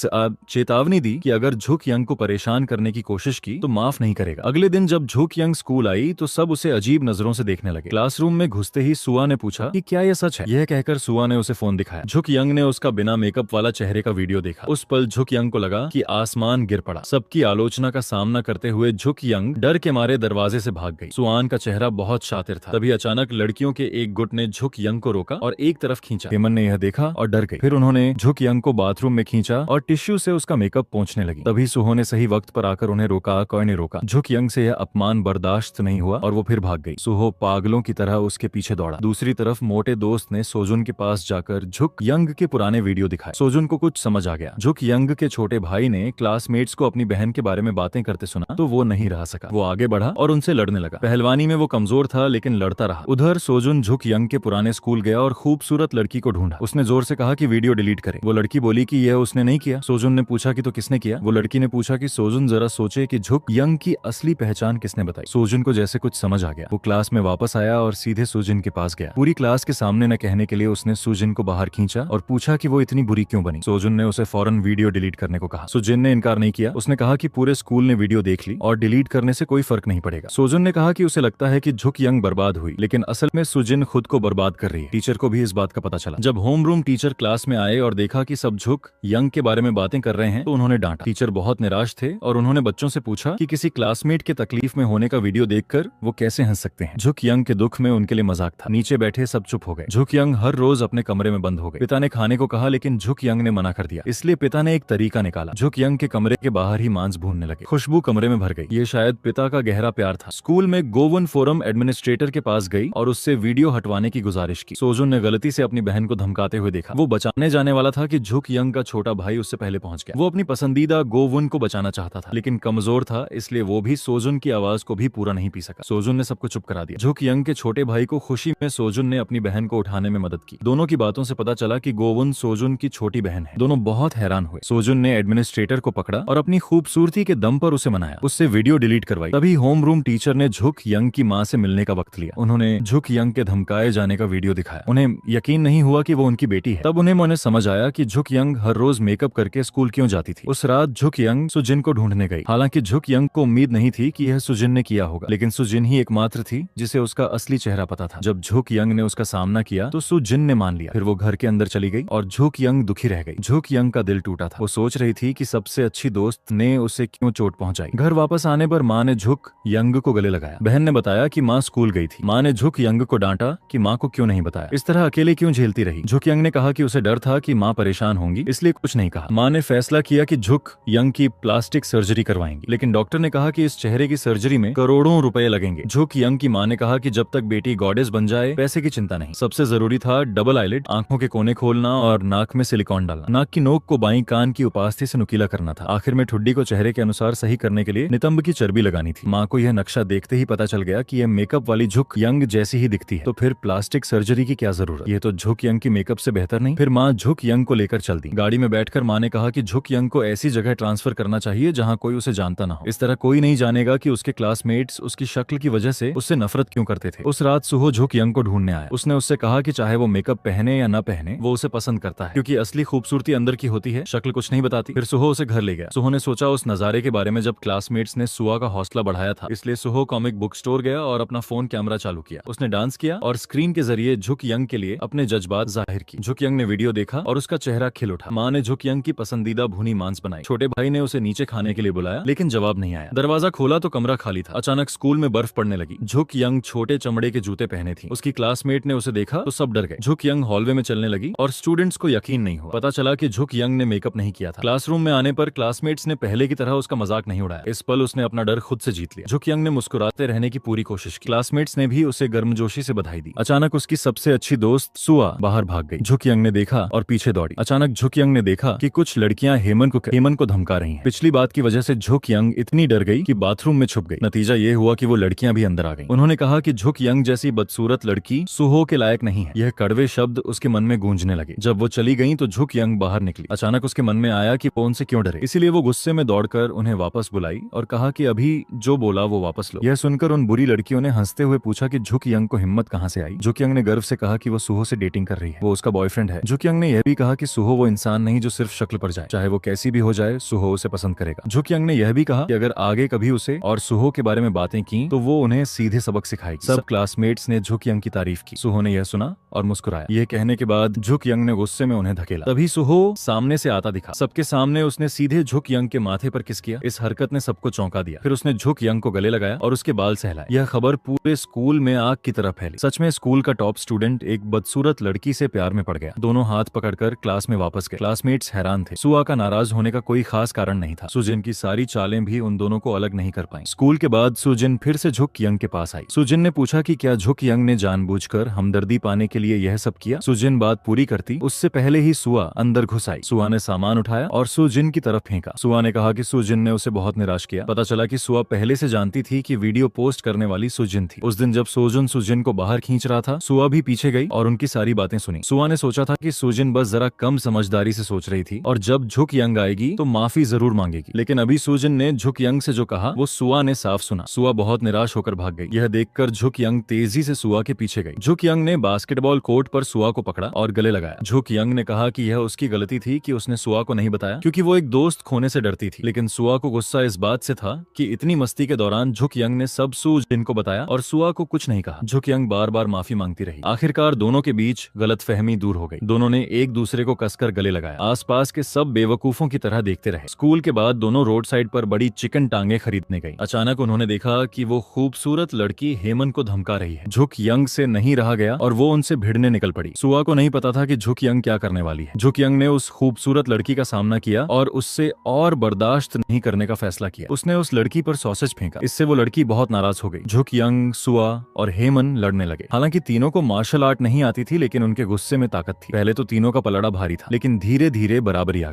चेतावनी दी कि अगर जुकियंग को परेशान करने की कोशिश की तो माफ नहीं करेगा। अगले दिन जब जुकियंग स्कूल आई तो सब उसे अजीब नजरों से देखने लगे। क्लासरूम में घुसते ही सुआ ने पूछा कि क्या यह सच है। यह कहकर सुआ ने उसे फोन दिखाया। जुकियंग ने उसका बिना मेकअप वाला चेहरे का वीडियो देखा। उस पल जुकियंग को लगा कि आसमान गिर पड़ा। सबकी आलोचना का सामना करते हुए जुकियंग डर के मारे दरवाजे से भाग गई। सुआन का चेहरा बहुत शातिर था। तभी अचानक लड़कियों के एक गुट ने जुकियंग को रोका और एक तरफ खींचा। हेमन ने यह देखा और डर गई। फिर उन्होंने जुकियंग को बाथरूम में खींचा और टिश्यू से उसका मेकअप पोंछने लगी। तभी सुहो ने सही वक्त पर आकर उन्हें रोका। कोई ने रोका। जुकियंग से यह अपमान बर्दाश्त नहीं हुआ और वो फिर भाग गई। सुहो पागलों की तरह उसके पीछे दौड़ा। दूसरी तरफ मोटे दोस्त ने सोजुन के पास जाकर जुकियंग के पुराने वीडियो दिखाए। सोजुन को कुछ समझ आ गया। जुकियंग के छोटे भाई ने क्लासमेट्स को अपनी बहन के बारे में बातें करते सुना तो वो नहीं रह सका। वो आगे बढ़ा और उनसे लड़ने लगा। पहलवानी में वो कमजोर था, लेकिन लड़ता रहा। उधर सोजुन जुकियंग के पुराने स्कूल गया और खूबसूरत लड़की को ढूंढा। उसने जोर से कहा कि वीडियो डिलीट करे। वो लड़की बोली कि यह उसने नहीं किया। सोजुन ने पूछा कि तो किसने किया। वो लड़की ने पूछा कि सोजुन जरा सोचे कि जुकियंग की असली पहचान किसने बताई। सोजुन को जैसे कुछ समझ आ गया। वो क्लास में वापस आया और सीधे सुजिन के पास गया। पूरी क्लास के सामने न कहने के लिए उसने सुजिन को बाहर खींचा और पूछा कि वो इतनी बुरी क्यों बनी। सोजुन ने उसे फौरन वीडियो डिलीट करने को कहा। सुजिन ने इनकार नहीं किया। उसने कहा कि पूरे स्कूल ने वीडियो देख ली और डिलीट करने से कोई फर्क नहीं पड़ेगा। सोजुन ने कहा कि उसे लगता है कि जुकियंग बर्बाद हुई, लेकिन असल में सुजिन खुद को बर्बाद कर रही है। टीचर को भी इस बात का पता चला। जब होम रूम टीचर क्लास में आए और देखा कि सब जुकियंग के बारे में बातें कर रहे हैं तो उन्होंने डांटा। टीचर बहुत निराश थे और उन्होंने बच्चों से पूछा कि किसी क्लासमेट के तकलीफ में होने का वीडियो देखकर वो कैसे हंस सकते हैं। जुकियंग के दुख में उनके लिए मजाक था। नीचे बैठे सब चुप हो गए। जुकियंग हर रोज अपने कमरे में बंद हो गए। पिता ने खाने को कहा, लेकिन जुकियंग ने मना कर दिया। इसलिए पिता ने एक तरीका निकाला। जुकियंग के कमरे के बाहर ही मांस भूनने लगे। खुशबू कमरे में भर गई। ये शायद पिता का गहरा प्यार था। स्कूल में गोवन फोरम एडमिनिस्ट्रेटर के पास गई और उससे वीडियो हटवाने की गुजारिश की। सोजुन ने गलती से अपनी बहन को धमकाते हुए देखा। वो बचाने जाने वाला था कि जुकियंग का छोटा भाई उससे पहले पहुंच गया। वो अपनी पसंदीदा गोवन को बचाना चाहता था, लेकिन कमजोर था, इसलिए वो भी सोजुन की आवाज को भी पूरा नहीं पी सका। सोजुन ने सबको चुप करा दिया। जुकियंग के छोटे भाई को खुशी में सोजुन ने अपनी बहन को उठाने में मदद की। दोनों की बातों से पता चला कि गोवन सोजुन की छोटी बहन है। दोनों बहुत हैरान हुए। सोजुन ने एडमिनिस्ट्रेटर को पकड़ा और अपनी खूबसूरती के दम पर उसे मनाया। उससे वीडियो डिलीट करवाई। तभी होम रूम टीचर ने जुकियंग की मां से मिलने का वक्त लिया। उन्होंने जुकियंग के धमकाए जाने का वीडियो दिखाया। उन्हें यकीन नहीं हुआ कि वो उनकी बेटी है। तब उन्हें समझ आया कि जुकियंग हर रोज मेकअप करके स्कूल क्यों जाती थी। उस रात जुकियंग सुजिन को ढूंढने गई। हालांकि जुकियंग को उम्मीद नहीं थी कि यह सुजिन ने किया होगा, लेकिन सुजिन ही एकमात्र थी जिसे उसका असली चेहरा पता था। जब जुकियंग ने उसका सामना किया तो सुजिन ने मान लिया। फिर वो घर के अंदर चली गई और जुकियंग दुखी रह गई। जुकियंग का दिल टूटा था। वो सोच रही थी कि सबसे अच्छी दोस्त ने उसे क्यों चोट पहुंचाई। घर वापस आने पर माँ ने जुकियंग को गले लगाया। बहन ने बताया कि माँ स्कूल गई थी। माँ ने जुकियंग को डांटा कि माँ को क्यों नहीं बताया। इस तरह अकेले क्यों झेलती रही। जुकियंग ने कहा कि उसे डर था कि माँ परेशान होंगी, इसलिए कुछ नहीं कहा। माँ ने फैसला किया कि जुकियंग की प्लास्टिक सर्जरी करवाएंगी, लेकिन डॉक्टर ने कहा कि इस चेहरे की सर्जरी में करोड़ों रुपए लगेंगे। जुकियंग की माँ ने कहा कि जब तक बेटी गॉडेस बन जाए पैसे की चिंता नहीं। सबसे जरूरी था डबल आईलिड, आंखों के कोने खोलना और नाक में सिलिकॉन डालना। नाक की नोक को बाईं कान की उपास्थि से नुकीला करना था। आखिर में ठुड्डी को चेहरे के अनुसार सही करने के लिए नितंब की चर्बी लगानी थी। माँ को यह नक्शा देखते ही पता चल गया कि यह मेकअप वाली झुक यंग जैसी ही दिखती है, तो फिर प्लास्टिक सर्जरी की क्या जरूरत। यह तो झुक यंग की मेकअप से बेहतर नहीं। फिर माँ झुक यंग को लेकर चल दी। गाड़ी में बैठकर माँ ने कहा कि झुक यंग को ऐसी जगह ट्रांसफर करना चाहिए जहाँ कोई उसे जानता ना हो। इस तरह कोई नहीं जानेगा कि उसके क्लासमेट्स उसकी शक्ल की वजह से उससे नफरत क्यों करते थे। उस रात सुहो झुक यंग को ढूंढने आया। उसने उससे कहा कि चाहे वो मेकअप पहने या न पहने, वो उसे पसंद करता है, क्योंकि असली खूबसूरती अंदर की होती है, शक्ल कुछ नहीं बताती। फिर सुहो उसे घर ले गया। सुहो ने सोचा उस नजारे के बारे में जब क्लासमेट्स ने सुआ का हौसला बढ़ाया था, इसलिए सुहो कॉमिक बुक स्टोर गया और अपना फोन कैमरा चालू किया। उसने डांस किया और स्क्रीन के जरिए झुक यंग के लिए अपने जज्बात जाहिर की। झुक यंग ने वीडियो देखा और उसका चेहरा खिल उठा। माँ ने झुक यंग की पसंदीदा भुनी मांस बनाई। छोटे भाई ने उसे नीचे खाने के लिए बुलाया, लेकिन जवाब नहीं आया। दरवाजा खोला तो कमरा खाली था। अचानक स्कूल में बर्फ पड़ने लगी। झुक यंग छोटे चमड़े के जूते पहने थी। उसकी क्लासमेट ने उसे देखा तो सब डर गए। झुक यंग हॉलवे में चलने लगी और स्टूडेंट्स को यकीन नहीं हुआ। पता चला कि झुक यंग ने मेकअप नहीं किया था। क्लासरूम में आने पर क्लासमेट्स ने पहले की तरह उसका मजाक नहीं उड़ाया। इस पल उसने अपना डर खुद से जीत लिया। झुक यंग ने मुस्कुराते रहने की पूरी कोशिश की। क्लासमेट्स ने भी उसे गर्मजोशी से बधाई दी। अचानक उसकी सबसे अच्छी दोस्त सुआ बाहर भाग गई। झुक यंग ने देखा और पीछे दौड़ी। अचानक झुक यंग ने देखा कि कुछ लड़कियां हेमन को धमका रही हैं। पिछली बात की वजह से झुक यंग इतनी डर गई कि बाथरूम में छुप गई। नतीजा ये हुआ कि वो लड़कियां भी अंदर आ गईं। उन्होंने कहा कि झुक यंग जैसी बदसूरत लड़की सुहो के लायक नहीं है। यह कड़वे शब्द उसके मन में गूंजने लगे। जब वो चली गई तो झुक यंग बाहर निकली। अचानक उसके मन में आया कि वो उनसे क्यों डरे, इसीलिए वो गुस्से में दौड़कर उन्हें वापस बुलाई और कहा कि अभी जो बोला वो वापस लो। यह सुनकर उन बुरी लड़कियों ने हंसते हुए पूछा कि झुक यंग को हिम्मत कहाँ से आई। झुक यंग ने गर्व से कहा कि वो सुहो से डेटिंग कर रही है, वो उसका बॉयफ्रेंड है। झुक यंग ने यह भी कहा कि सुहो वो इंसान नहीं जो सिर्फ शक्ल पर जाए, चाहे वो कैसी भी हो जाए, सुहो उसे पसंद करेगा। झुक यंग ने यह भी कहा कि अगर आगे कभी उसे और सुहो के बारे में बातें की तो वो उन्हें सीधे सबक सिखाएगी। सब क्लासमेट्स ने झुक यंग की तारीफ की। सुहो ने यह सुना और मुस्कुराया। यह कहने के बाद झुक यंग ने गुस्से में उन्हें धकेला। तभी सुहो सामने से आता दिखा। सबके सामने उसने सीधे झुक यंग के माथे पर किस किया। इस हरकत ने सबको चौंका दिया। फिर उसने झुक यंग को गले लगाया और उसके बाल सहलाए। यह खबर पूरे स्कूल में आग की तरह फैली। सच में स्कूल का टॉप स्टूडेंट एक बदसूरत लड़की से प्यार में पड़ गया। दोनों हाथ पकड़कर क्लास में वापस गए। क्लासमेट्स हैरान थे। सुआ का नाराज होने का कोई खास कारण नहीं था। सुजिन की सारी चालें भी उन दोनों को अलग नहीं कर पाई। स्कूल के बाद सुजिन फिर से झुक यंग के पास आई। सुजिन ने पूछा कि क्या झुक यंग ने जानबूझकर हमदर्दी पाने के लिए यह सब किया। सुजिन बात पूरी करती उससे पहले ही सुआ अंदर घुस आई। सुआ ने सामान उठाया और सुजिन की तरफ फेंका। सुआ ने कहा कि सुजिन ने उसे बहुत निराश किया। पता चला कि सुआ पहले से जानती थी कि वीडियो पोस्ट करने वाली सुजिन थी। उस दिन जब सुजिन को बाहर खींच रहा था, सुआ भी पीछे गई और उनकी सारी बातें सुनी। सुआ ने सोचा था कि सुजिन बस जरा कम समझदारी से सोच रही थी और जब झुक यंग आएगी तो माफी जरूर मांगेगी, लेकिन अभी सुजिन ने झुक यंग से जो कहा वो सुआ ने साफ सुना। सुआ बहुत निराश होकर भाग गई। यह देखकर झुक यंग तेजी से सुआ के पीछे गई। झुक यंग ने बास्केटबॉल कोर्ट पर सुआ को पकड़ा और गले लगाया। झुक यंग ने कहा कि यह उसकी गलती थी कि उसने सुआ को नहीं बताया, क्योंकि वो एक दोस्त खोने से डरती थी। लेकिन सुआ को गुस्सा इस बात से था कि इतनी मस्ती के दौरान झुक यंग ने सब सुजिन को बताया और सुआ को कुछ नहीं कहा। झुक यंग बार बार माफी मांगती रही। आखिरकार दोनों के बीच गलतफहमी दूर हो गई। दोनों ने एक दूसरे को कसकर गले लगाया। आसपास के सब बेवकूफों की तरह देखते रहे। स्कूल के बाद दोनों रोड साइड पर बड़ी चिकन टांगे खरीदने गई। अचानक उन्होंने देखा कि वो खूबसूरत लड़की हेमन को धमका रही है। झुक यंग से नहीं रहा गया और वो उनसे भिड़ने निकल पड़ी। सुआ को नहीं पता था कि झुक यंग क्या करने वाली है। झुक यंग ने उस खूबसूरत लड़की का सामना किया और उससे और बर्दाश्त नहीं करने का फैसला किया। उसने उस लड़की पर सॉसेज फेंका। इससे वो लड़की बहुत नाराज हो गई। झुक यंग, सुआ और हेमन लड़ने लगे। हालांकि तीनों को मार्शल आर्ट नहीं आती थी, लेकिन उनके गुस्से में ताकत थी। पहले तो तीनों का पलड़ा भारी था, लेकिन धीरे धीरे बराबरी आ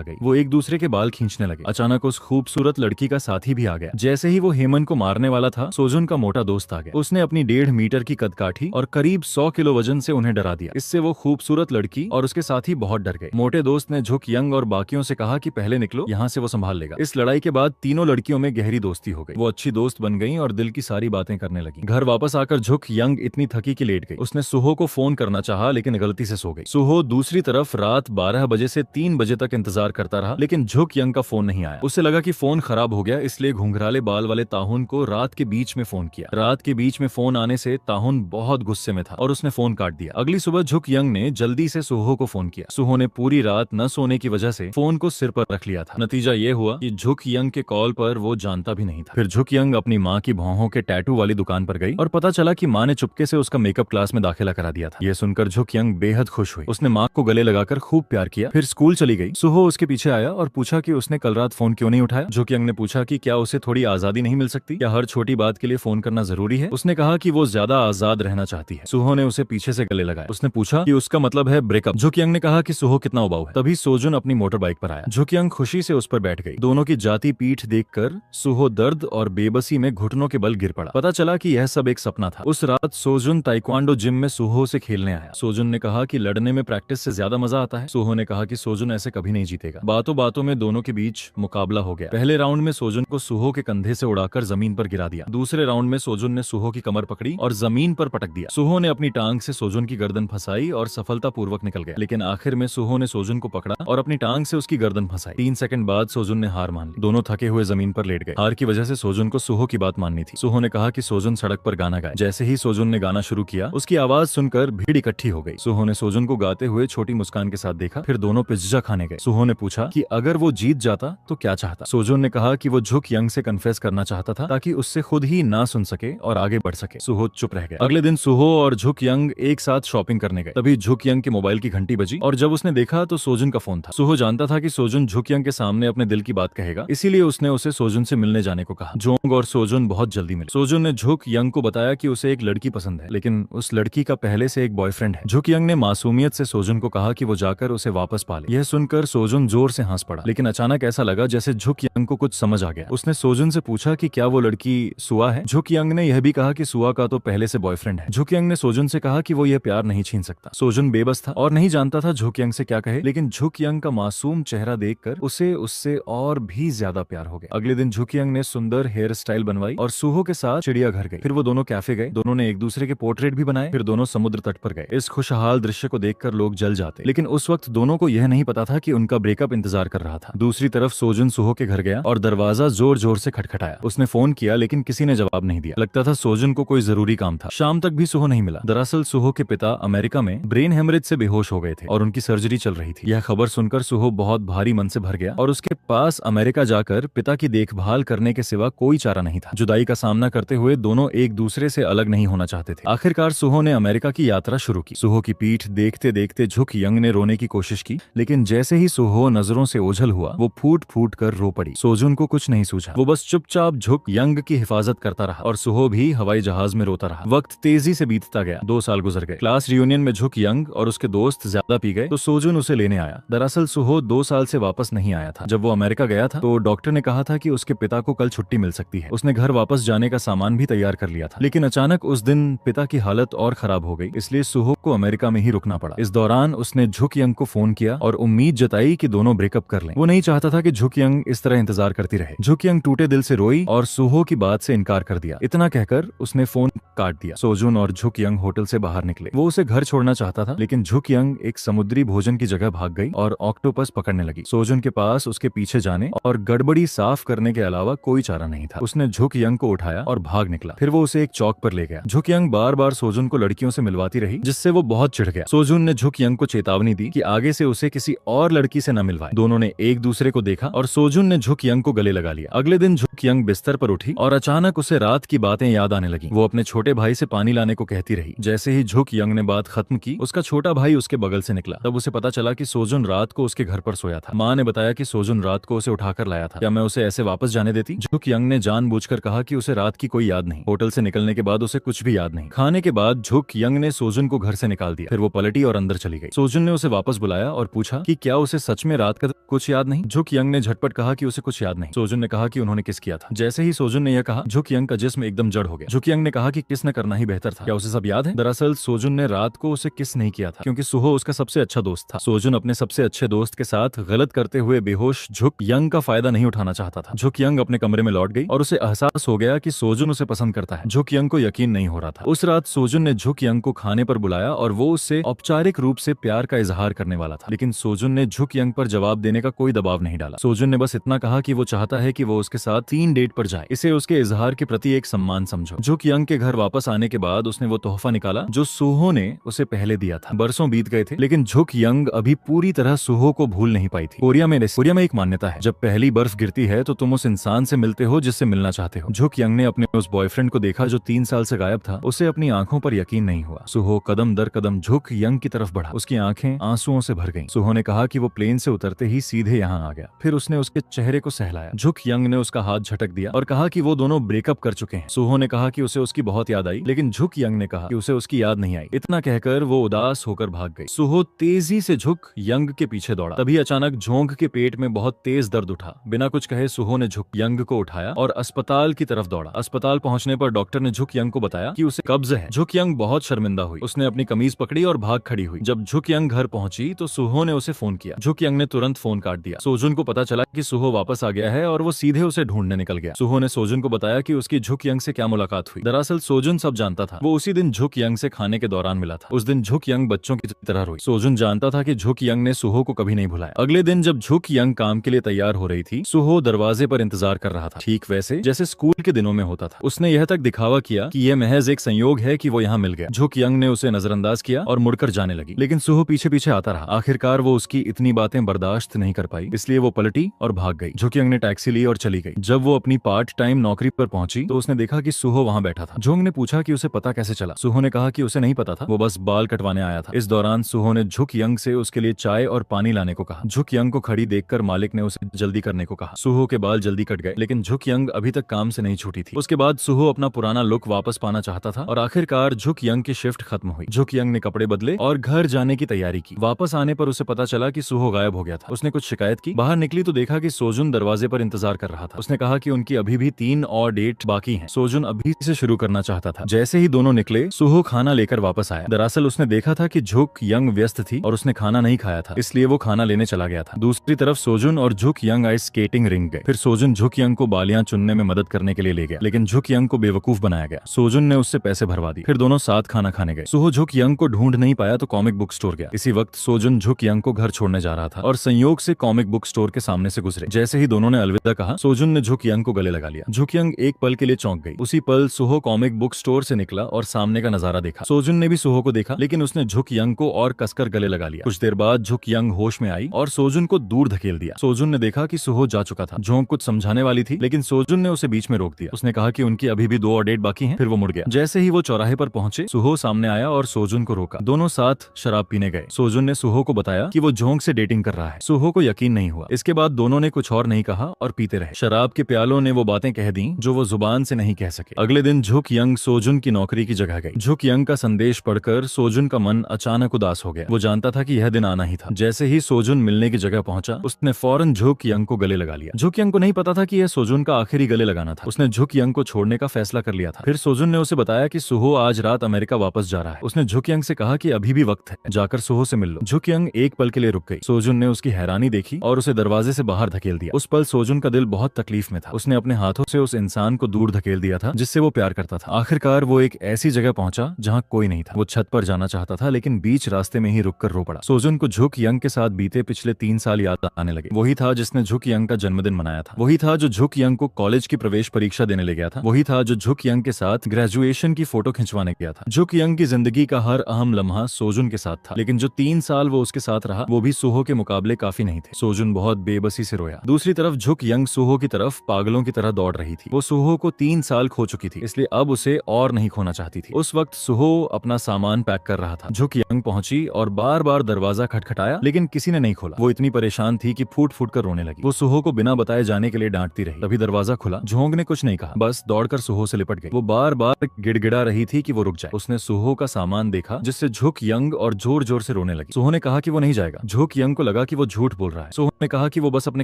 गई। वो एक दूसरे के बाल खींचने लगे। अचानक उस खूबसूरत लड़की का साथी भी आ गया। जैसे ही वो हेमन को मारने वाला था, सोजुन का मोटा दोस्त आ गया। उसने अपनी 1.5 मीटर की कद काठी और करीब 100 किलो वजन से उन्हें डरा दिया। इससे वो खूबसूरत लड़की और उसके साथी बहुत डर गए। मोटे दोस्त ने झुक यंग और बाकियों से कहा कि पहले निकलो, यहाँ से वो संभाल लेगा। इस लड़ाई के बाद तीनों लड़कियों में गहरी दोस्ती हो गई। वो अच्छी दोस्त बन गई और दिल की सारी बातें करने लगी। घर वापस आकर झुक यंग इतनी थकी कि लेट गई। उसने सुहो को फोन करना चाहा, लेकिन गलती से सो गई। सुहो दूसरी तरफ रात 12 बजे से 3 बजे तक इंतजार करता रहा, लेकिन झुक यंग का फोन नहीं आया। उसे लगा कि फोन खराब हो गया, इसलिए घुंघराले बाल वाले ताहुन को रात के बीच में फोन किया। रात के बीच में फोन आने से ताहुन बहुत गुस्से में था और उसने फोन काट दिया। अगली सुबह झुक यंग ने जल्दी से सुहो को फोन किया। सुहो ने पूरी रात न सोने की वजह से फोन को सिर पर रख लिया था। नतीजा ये हुआ कि झुक यंग के कॉल पर वो जानता भी नहीं था। फिर झुक यंग अपनी माँ की भौहों के टैटू वाली दुकान पर गई और पता चला कि माँ ने चुपके से उसका मेकअप क्लास में दाखिला करा दिया था। यह सुनकर झुक यंग बेहद खुश हुई। उसने माँ को गले लगाकर खूब प्यार किया। फिर स्कूल चली गई। सुहो उसके पीछे आया और पूछा कि उसने कल रात फोन क्यों नहीं उठाया। झुक यंग ने पूछा कि क्या उसे थोड़ी आजादी नहीं मिल सकती, क्या हर छोटी बात के लिए फोन करना जरूरी है। उसने कहा कि वो ज्यादा आजाद रहना चाहती है। सुहो ने उसे पीछे से गले लगाया। उसने पूछा पूछा कि उसका मतलब है ब्रेकअप। झुक यंग ने कहा कि सुहो कितना उबाऊ है। तभी सोजुन अपनी मोटर बाइक पर आया। झुक यंग खुशी से उस पर बैठ गई। दोनों की जाती पीठ देखकर सुहो दर्द और बेबसी में घुटनों के बल गिर पड़ा। पता चला कि यह सब एक सपना था। उस रात सोजुन ताइक्वांडो जिम में सुहो से खेलने आया। सोजुन ने कहा कि लड़ने में प्रैक्टिस से ज्यादा मजा आता है। सुहो ने कहा कि सोजुन ऐसे कभी नहीं जीतेगा। बातों बातों में दोनों के बीच मुकाबला हो गया। पहले राउंड में सोजुन को सुहो के कंधे से उड़ाकर जमीन पर गिरा दिया। दूसरे राउंड में सोजुन ने सुहो की कमर पकड़ी और जमीन पर पटक दिया। सुहो ने अपनी टांग से सोजुन की गर्दन फंसाई और सफलतापूर्वक निकल गया। लेकिन आखिर में सुहो ने सोजुन को पकड़ा और अपनी टांग से उसकी गर्दन फंसाई। 3 सेकंड बाद सोजुन ने हार मान ली। दोनों थके हुए जमीन पर लेट गए। हार की वजह से सोजुन को सुहो की बात माननी थी। सुहो ने कहा कि सोजुन सड़क पर गाना गाए। जैसे ही सोजुन ने गाना शुरू किया, उसकी आवाज सुनकर भीड़ इकट्ठी हो गई। सुहो ने सोजुन को गाते हुए छोटी मुस्कान के साथ देखा। फिर दोनों पिज्जा खाने गए। सुहो ने पूछा कि अगर वो जीत जाता तो क्या चाहता। सोजुन ने कहा कि वो झुक यंग से कन्फेस करना चाहता था ताकि उससे खुद ही ना सुन सके और आगे बढ़ सके। सुहो चुप रह गया। अगले दिन सुहो और झुक यंग एक साथ शॉपिंग करने गए। तभी झुक यंग के मोबाइल की घंटी बजी और जब उसने देखा तो सोजुन का फोन था। सुहो जानता था कि सोजुन झुक यंग के सामने अपने दिल की बात कहेगा, इसीलिए उसने उसे सोजुन से मिलने जाने को कहा। जोंग और सोजुन बहुत जल्दी मिले। सोजुन ने झुक यंग को बताया कि उसे एक लड़की पसंद है, लेकिन उस लड़की का पहले से एक बॉयफ्रेंड है। झुक यंग ने मासूमियत से सोजुन को कहा कि वो जाकर उसे वापस पाले। यह सुनकर सोजुन जोर से हंस पड़ा, लेकिन अचानक ऐसा लगा जैसे झुक यंग को कुछ समझ आ गया। उसने सोजुन से पूछा कि क्या वो लड़की सुआ है। झुक यंग ने यह भी कहा कि सुआ का तो पहले से बॉयफ्रेंड है। झुक यंग ने सोजुन से कहा कि वो यह प्यार नहीं छीन सकता। सोजुन बेबस था और नहीं जानता था झुक यंग से क्या कहे, लेकिन झुक यंग का मासूम चेहरा देखकर उसे उससे और भी ज्यादा प्यार हो गया। अगले दिन झुक यंग ने सुंदर हेयर स्टाइल बनवाई और सुहो के साथ चिड़ियाघर गई। फिर वो दोनों कैफे गए। दोनों ने एक दूसरे के पोर्ट्रेट भी बनाए। फिर दोनों समुद्र तट पर गए। इस खुशहाल दृश्य को देखकर लोग जल जाते, लेकिन उस वक्त दोनों को यह नहीं पता था कि उनका ब्रेकअप इंतजार कर रहा था। दूसरी तरफ सोजुन सुहो के घर गया और दरवाजा जोर जोर से खटखटाया। उसने फोन किया, लेकिन किसी ने जवाब नहीं दिया। लगता था सोजुन को कोई जरूरी काम था। शाम तक भी सुहो नहीं मिला। दरअसल सुहो के पिता अमेरिका में ब्रेन हेमरेज से बेहोश हो गए थे और उनकी सर्जरी चल रही थी। यह खबर सुनकर सुहो बहुत भारी मन से भर गया और उसके पास अमेरिका जाकर पिता की देखभाल करने के सिवा कोई चारा नहीं था। जुदाई का सामना करते हुए दोनों एक दूसरे से अलग नहीं होना चाहते थे। आखिरकार सुहो ने अमेरिका की यात्रा शुरू की। सुहो की पीठ देखते देखते झुक यंग ने रोने की कोशिश की, लेकिन जैसे ही सुहो नजरों से ओझल हुआ, वो फूट फूट कर रो पड़ी। सोजुन को कुछ नहीं सूझा। वो बस चुपचाप झुक यंग की हिफाजत करता रहा और सुहो भी हवाई जहाज में रोता रहा। वक्त तेजी से बीतता गया। 2 साल गुजर गए। क्लास रियूनियन में झुक यंग और उसके दोस्त ज्यादा पी गए तो सोजुन उसे लेने आया। दरअसल सुहो 2 साल से वापस नहीं आया था। जब वो अमेरिका गया था तो डॉक्टर ने कहा था कि उसके पिता को कल छुट्टी मिल सकती है। उसने घर वापस जाने का सामान भी तैयार कर लिया था, लेकिन अचानक उस दिन पिता की हालत और खराब हो गई, इसलिए सुहो को अमेरिका में ही रुकना पड़ा। इस दौरान उसने झुक यंग को फोन किया और उम्मीद जताई कि दोनों ब्रेकअप कर लें। वो नहीं चाहता था कि झुक यंग इस तरह इंतजार करती रहे। झुक यंग टूटे दिल से रोई और सुहो की बात से इनकार कर दिया। इतना कहकर उसने फोन काट दिया। सोजुन और झुक यंग होटल से बाहर निकले। वो उसे घर छोड़ना चाहता था, लेकिन झुक यंग एक समुद्री भोजन की जगह भाग गई और ऑक्टोपस पकड़ने लगी। सोजुन के पास उसके पीछे जाने और गड़बड़ी साफ करने के अलावा कोई चारा नहीं था। उसने झुक यंग को उठाया और भाग निकला। फिर वो उसे एक चौक पर ले गया। झुक यंग बार बार सोजुन को लड़कियों से मिलवाती रही, जिससे वो बहुत चिढ़ गया। सोजुन ने झुक यंग को चेतावनी दी कि आगे से उसे किसी और लड़की से न मिलवाए। दोनों ने एक दूसरे को देखा और सोजुन ने झुक यंग को गले लगा लिया। अगले दिन झुक यंग बिस्तर पर उठी और अचानक उसे रात की बातें याद आने लगी। वो अपने छोटे भाई से पानी लाने को कहती रही। जैसे ही झुक यंग ने बात खत्म की, उसका छोटा भाई उसके बगल से निकला। तब उसे पता चला कि सोजुन रात को उसके घर पर सोया था। माँ ने बताया कि सोजुन रात को उसे उठाकर लाया था। क्या मैं उसे ऐसे वापस जाने देती? झुक यंग ने जानबूझकर कहा कि उसे रात की कोई याद नहीं। होटल से निकलने के बाद उसे कुछ भी याद नहीं। खाने के बाद झुक यंग ने सोजुन को घर से निकाल दिया। फिर वो पलटी और अंदर चली गई। सोजुन ने उसे वापस बुलाया और पूछा कि क्या उसे सच में रात का कुछ याद नहीं? झुक यंग ने झटपट कहा कि उसे कुछ याद नहीं। सोजुन ने कहा कि उन्होंने किस किया था। जैसे ही सोजुन ने यह कहा, झुक यंग का जिस्म एकदम जड़ हो गया। झुक यंग ने कहा कि किस न करना ही बेहतर था। क्या उसे सब याद है? दरअसल सोजुन ने रात को उसे किस नहीं किया था, क्योंकि सुहो उसका सबसे अच्छा दोस्त था। सोजुन अपने सबसे अच्छे दोस्त के साथ गलत करते हुए बेहोश झुक यंग का फायदा नहीं उठाना चाहता था। झुक यंग अपने कमरे में लौट गई और उसे एहसास हो गया कि सोजुन उसे पसंद करता है। झुक यंग को यकीन नहीं हो रहा था। उस रात सोजुन ने झुक यंग को खाने पर बुलाया और वो उससे औपचारिक रूप से प्यार का इजहार करने वाला था, लेकिन सोजुन ने झुक यंग पर जवाब देने का कोई दबाव नहीं डाला। सोजुन ने बस इतना कहा कि वो चाहता है कि वो उसके साथ 3 डेट पर जाए। इसे उसके इजहार के प्रति एक सम्मान समझो। झुक यंग के घर वापस आने के बाद उसने वो तोहफा निकाला जो सुहो ने उसे पहले दिया था। बरसों बीत गए थे, लेकिन झुक यंग अभी पूरी तरह सुहो को भूल नहीं पाई थी। कोरिया में एक मान्यता है, जब पहली बर्फ गिरती है तो तुम उस इंसान से मिलते हो जिससे मिलना चाहते हो। झुक यंग ने अपने उस बॉयफ्रेंड को देखा जो 3 साल से गायब था। उसे अपनी आंखों पर यकीन नहीं हुआ। सुहो कदम दर कदम झुक यंग की तरफ बढ़ा। उसकी आंखें आंसुओं से भर गईं। सुहो ने कहा कि वो प्लेन से उतरते ही सीधे यहाँ आ गया। फिर उसने उसके चेहरे को सहलाया। झुक यंग ने उसका हाथ झटक दिया और कहा कि वो दोनों ब्रेकअप कर चुके हैं। सुहो ने कहा कि उसे उसकी बहुत याद आई, लेकिन झुक यंग ने कहा कि उसे उसकी याद नहीं आई। इतना कहकर देखकर वो उदास होकर भाग गई। सुहो तेजी से झुक यंग के पीछे दौड़ा। तभी अचानक झोंक के पेट में बहुत तेज दर्द उठा। बिना कुछ कहे सुहो ने झुक यंग को उठाया और अस्पताल की तरफ दौड़ा। अस्पताल पहुंचने पर डॉक्टर ने झुक यंग को बताया कि उसे कब्ज है। झुक यंग बहुत शर्मिंदा हुई। उसने अपनी कमीज पकड़ी और भाग खड़ी हुई। जब झुक यंग घर पहुंची तो सुहो ने उसे फोन किया। झुक यंग ने तुरंत फोन काट दिया। सोजुन को पता चला कि सुहो वापस आ गया है और वो सीधे उसे ढूंढने निकल गया। सुहो ने सोजुन को बताया कि उसकी झुक यंग से क्या मुलाकात हुई। दरअसल सोजुन सब जानता था। वो उसी दिन झुक यंग से खाने के दौरान मिला था। उस दिन झुक यंग बच्चों की तरह रोई। सोजुन जानता था कि झुक यंग ने सुहो को कभी नहीं भुलाया। अगले दिन जब झुक यंग काम के लिए तैयार हो रही थी, सुहो दरवाजे पर इंतजार कर रहा था, ठीक वैसे जैसे स्कूल के दिनों में होता था। उसने यह तक दिखावा किया कि यह महज एक संयोग है कि वो यहाँ मिल गया। झुक यंग ने उसे नजरअंदाज किया और मुड़कर जाने लगी, लेकिन सुहो पीछे पीछे आता रहा। आखिरकार वो उसकी इतनी बातें बर्दाश्त नहीं कर पाई, इसलिए वो पलटी और भाग गई। झुक यंग ने टैक्सी ली और चली गई। जब वो अपनी पार्ट टाइम नौकरी पर पहुंची तो उसने देखा कि सुहो वहाँ बैठा था। झुंग ने पूछा कि उसे पता कैसे चला। सुहो ने कहा कि उसे नहीं पता था, वो बस बाल कटवाने आया था। इस दौरान सुहो ने झुक यंग से उसके लिए चाय और पानी लाने को कहा। झुक यंग को खड़ी देखकर मालिक ने उसे जल्दी करने को कहा। सुहो के बाल जल्दी कट गए, लेकिन झुक यंग अभी तक काम से नहीं छूटी थी। उसके बाद सुहो अपना पुराना लुक वापस पाना चाहता था और आखिरकार झुक यंग की शिफ्ट खत्म हुई। झुक यंग ने कपड़े बदले और घर जाने की तैयारी की। वापस आने पर उसे पता चला कि सुहो गायब हो गया था। उसने कुछ शिकायत की। बाहर निकली तो देखा कि सोजुन दरवाजे पर इंतजार कर रहा था। उसने कहा कि उनकी अभी भी 3 और डेट बाकी हैं। सोजुन अभी से शुरू करना चाहता था। जैसे ही दोनों निकले, सुहो खाना लेकर वापस आया। दरअसल उसने देखा था कि झुक यंग व्यस्त थी और उसने खाना नहीं खाया था, इसलिए वो खाना लेने चला गया था। दूसरी तरफ सोजुन और झुक यंग आइस स्केटिंग रिंग गए। फिर सोजुन झुक यंग को बालियां चुनने में मदद करने के लिए ले गया, लेकिन झुक यंग को बेवकूफ बनाया गया। सोजुन ने उससे पैसे भरवा दी। फिर दोनों साथ खाना खाने गए। सुहो झुक यंग को ढूंढ नहीं पाया तो कॉमिक बुक स्टोर गया। इसी वक्त सोजुन झुक यंग को घर छोड़ने जा रहा था और संयोग से कॉमिक बुक स्टोर के सामने से गुजरे। जैसे ही दोनों ने अलविदा कहा, सोजुन ने झुक यंग को गले लगा लिया। झुक यंग एक पल के लिए चौंक गई। उसी पल सुहो कॉमिक बुक स्टोर से निकला और सामने का नजारा देखा। सोजुन ने भी सुहो को देखा, लेकिन उसने झुक यंग को और कसकर गले लगा लिया। कुछ देर बाद झुक यंग होश में आई और सोजुन को दूर धकेल दिया। सोजुन ने देखा कि सुहो जा चुका था। झोंक कुछ समझाने वाली थी, लेकिन सोजुन ने उसे बीच में रोक दिया। उसने कहा कि उनकी अभी भी 2 और डेट बाकी हैं। फिर वो मुड़ गया। जैसे ही वो चौराहे पर पहुंचे, सुहो सामने आया और सोजुन को रोका। दोनों साथ शराब पीने गए। सोजुन ने सुहो को बताया कि वो झोंक से डेटिंग कर रहा है। सुहो को यकीन नहीं हुआ। इसके बाद दोनों ने कुछ और नहीं कहा और पीते रहे। शराब के प्यालों ने वो बातें कह दी जो वो जुबान से नहीं कह सके। अगले दिन झुक यंग सोजुन की नौकरी की जगह गई। झुक यंग का संदेश पढ़कर सोजुन का मन अचानक उदास हो गया। वो जानता था कि यह दिन आना ही था। जैसे ही सोजुन मिलने की जगह पहुंचा, उसने फौरन झुक यंग को गले लगा लिया। झुक यंग को नहीं पता था कि यह सोजुन का आखिरी गले लगाना था। उसने झुक यंग को छोड़ने का फैसला कर लिया था। फिर सोजुन ने उसे बताया कि सुहो आज रात अमेरिका वापस जा रहा है। उसने झुक यंग से कहा कि अभी भी वक्त है, जाकर सुहो से मिल लो। झुक यंग एक पल के लिए रुक गई। सोजुन ने उसकी हैरानी देखी और उसे दरवाजे से बाहर धकेल दिया। उस पल सोजुन का दिल बहुत तकलीफ में था। उसने अपने हाथों से उस इंसान को दूर धकेल दिया था जिससे वो प्यार करता था। आखिरकार वो एक ऐसी जगह पहुंचा जहां कोई नहीं था। वो छत पर जाना चाहता था, लेकिन बीच रास्ते में ही रुककर रो पड़ा। सोजुन को झुक यंग के साथ बीते पिछले 3 साल याद आने लगे। वही था जिसने झुक यंग का जन्मदिन मनाया था। वही था जो झुक यंग को कॉलेज की प्रवेश परीक्षा देने ले गया था। वही था जो झुक यंग के साथ ग्रेजुएशन की फोटो खिंचवाने गया था। झुक यंग की जिंदगी का हर अहम लम्हा सोजुन के साथ था, लेकिन जो 3 साल वो उसके साथ रहा, वो भी सुहो के मुकाबले काफी नहीं थे। सोजुन बहुत बेबसी से रोया। दूसरी तरफ झुक यंग सुहो की तरफ पागलों की तरह दौड़ रही थी। वो सुहो को 3 साल खो चुकी थी, इसलिए अब उसे और नहीं खोना चाहती थी। उस वक्त सुहो अपना सामान पैक कर रहा था। झुक यंग पहुंची और बार बार दरवाजा खटखटाया, लेकिन किसी ने नहीं खोला। वो इतनी परेशान थी कि फूट फूट कर रोने लगी। वो सुहो को बिना बताए जाने के लिए डांटती रही। तभी दरवाजा खुला। झोंग ने कुछ नहीं कहा, बस दौड़कर सुहो से लिपट गई। वो बार बार गिड़गिड़ा रही थी कि वो रुक जाए। उसने सुहो का सामान देखा, जिससे झुक यंग और जोर जोर से रोने लगी। सुहो ने कहा कि वो नहीं जाएगा। झुक यंग को लगा कि वो झूठ बोल रहा है। सुहो ने कहा कि वो बस अपने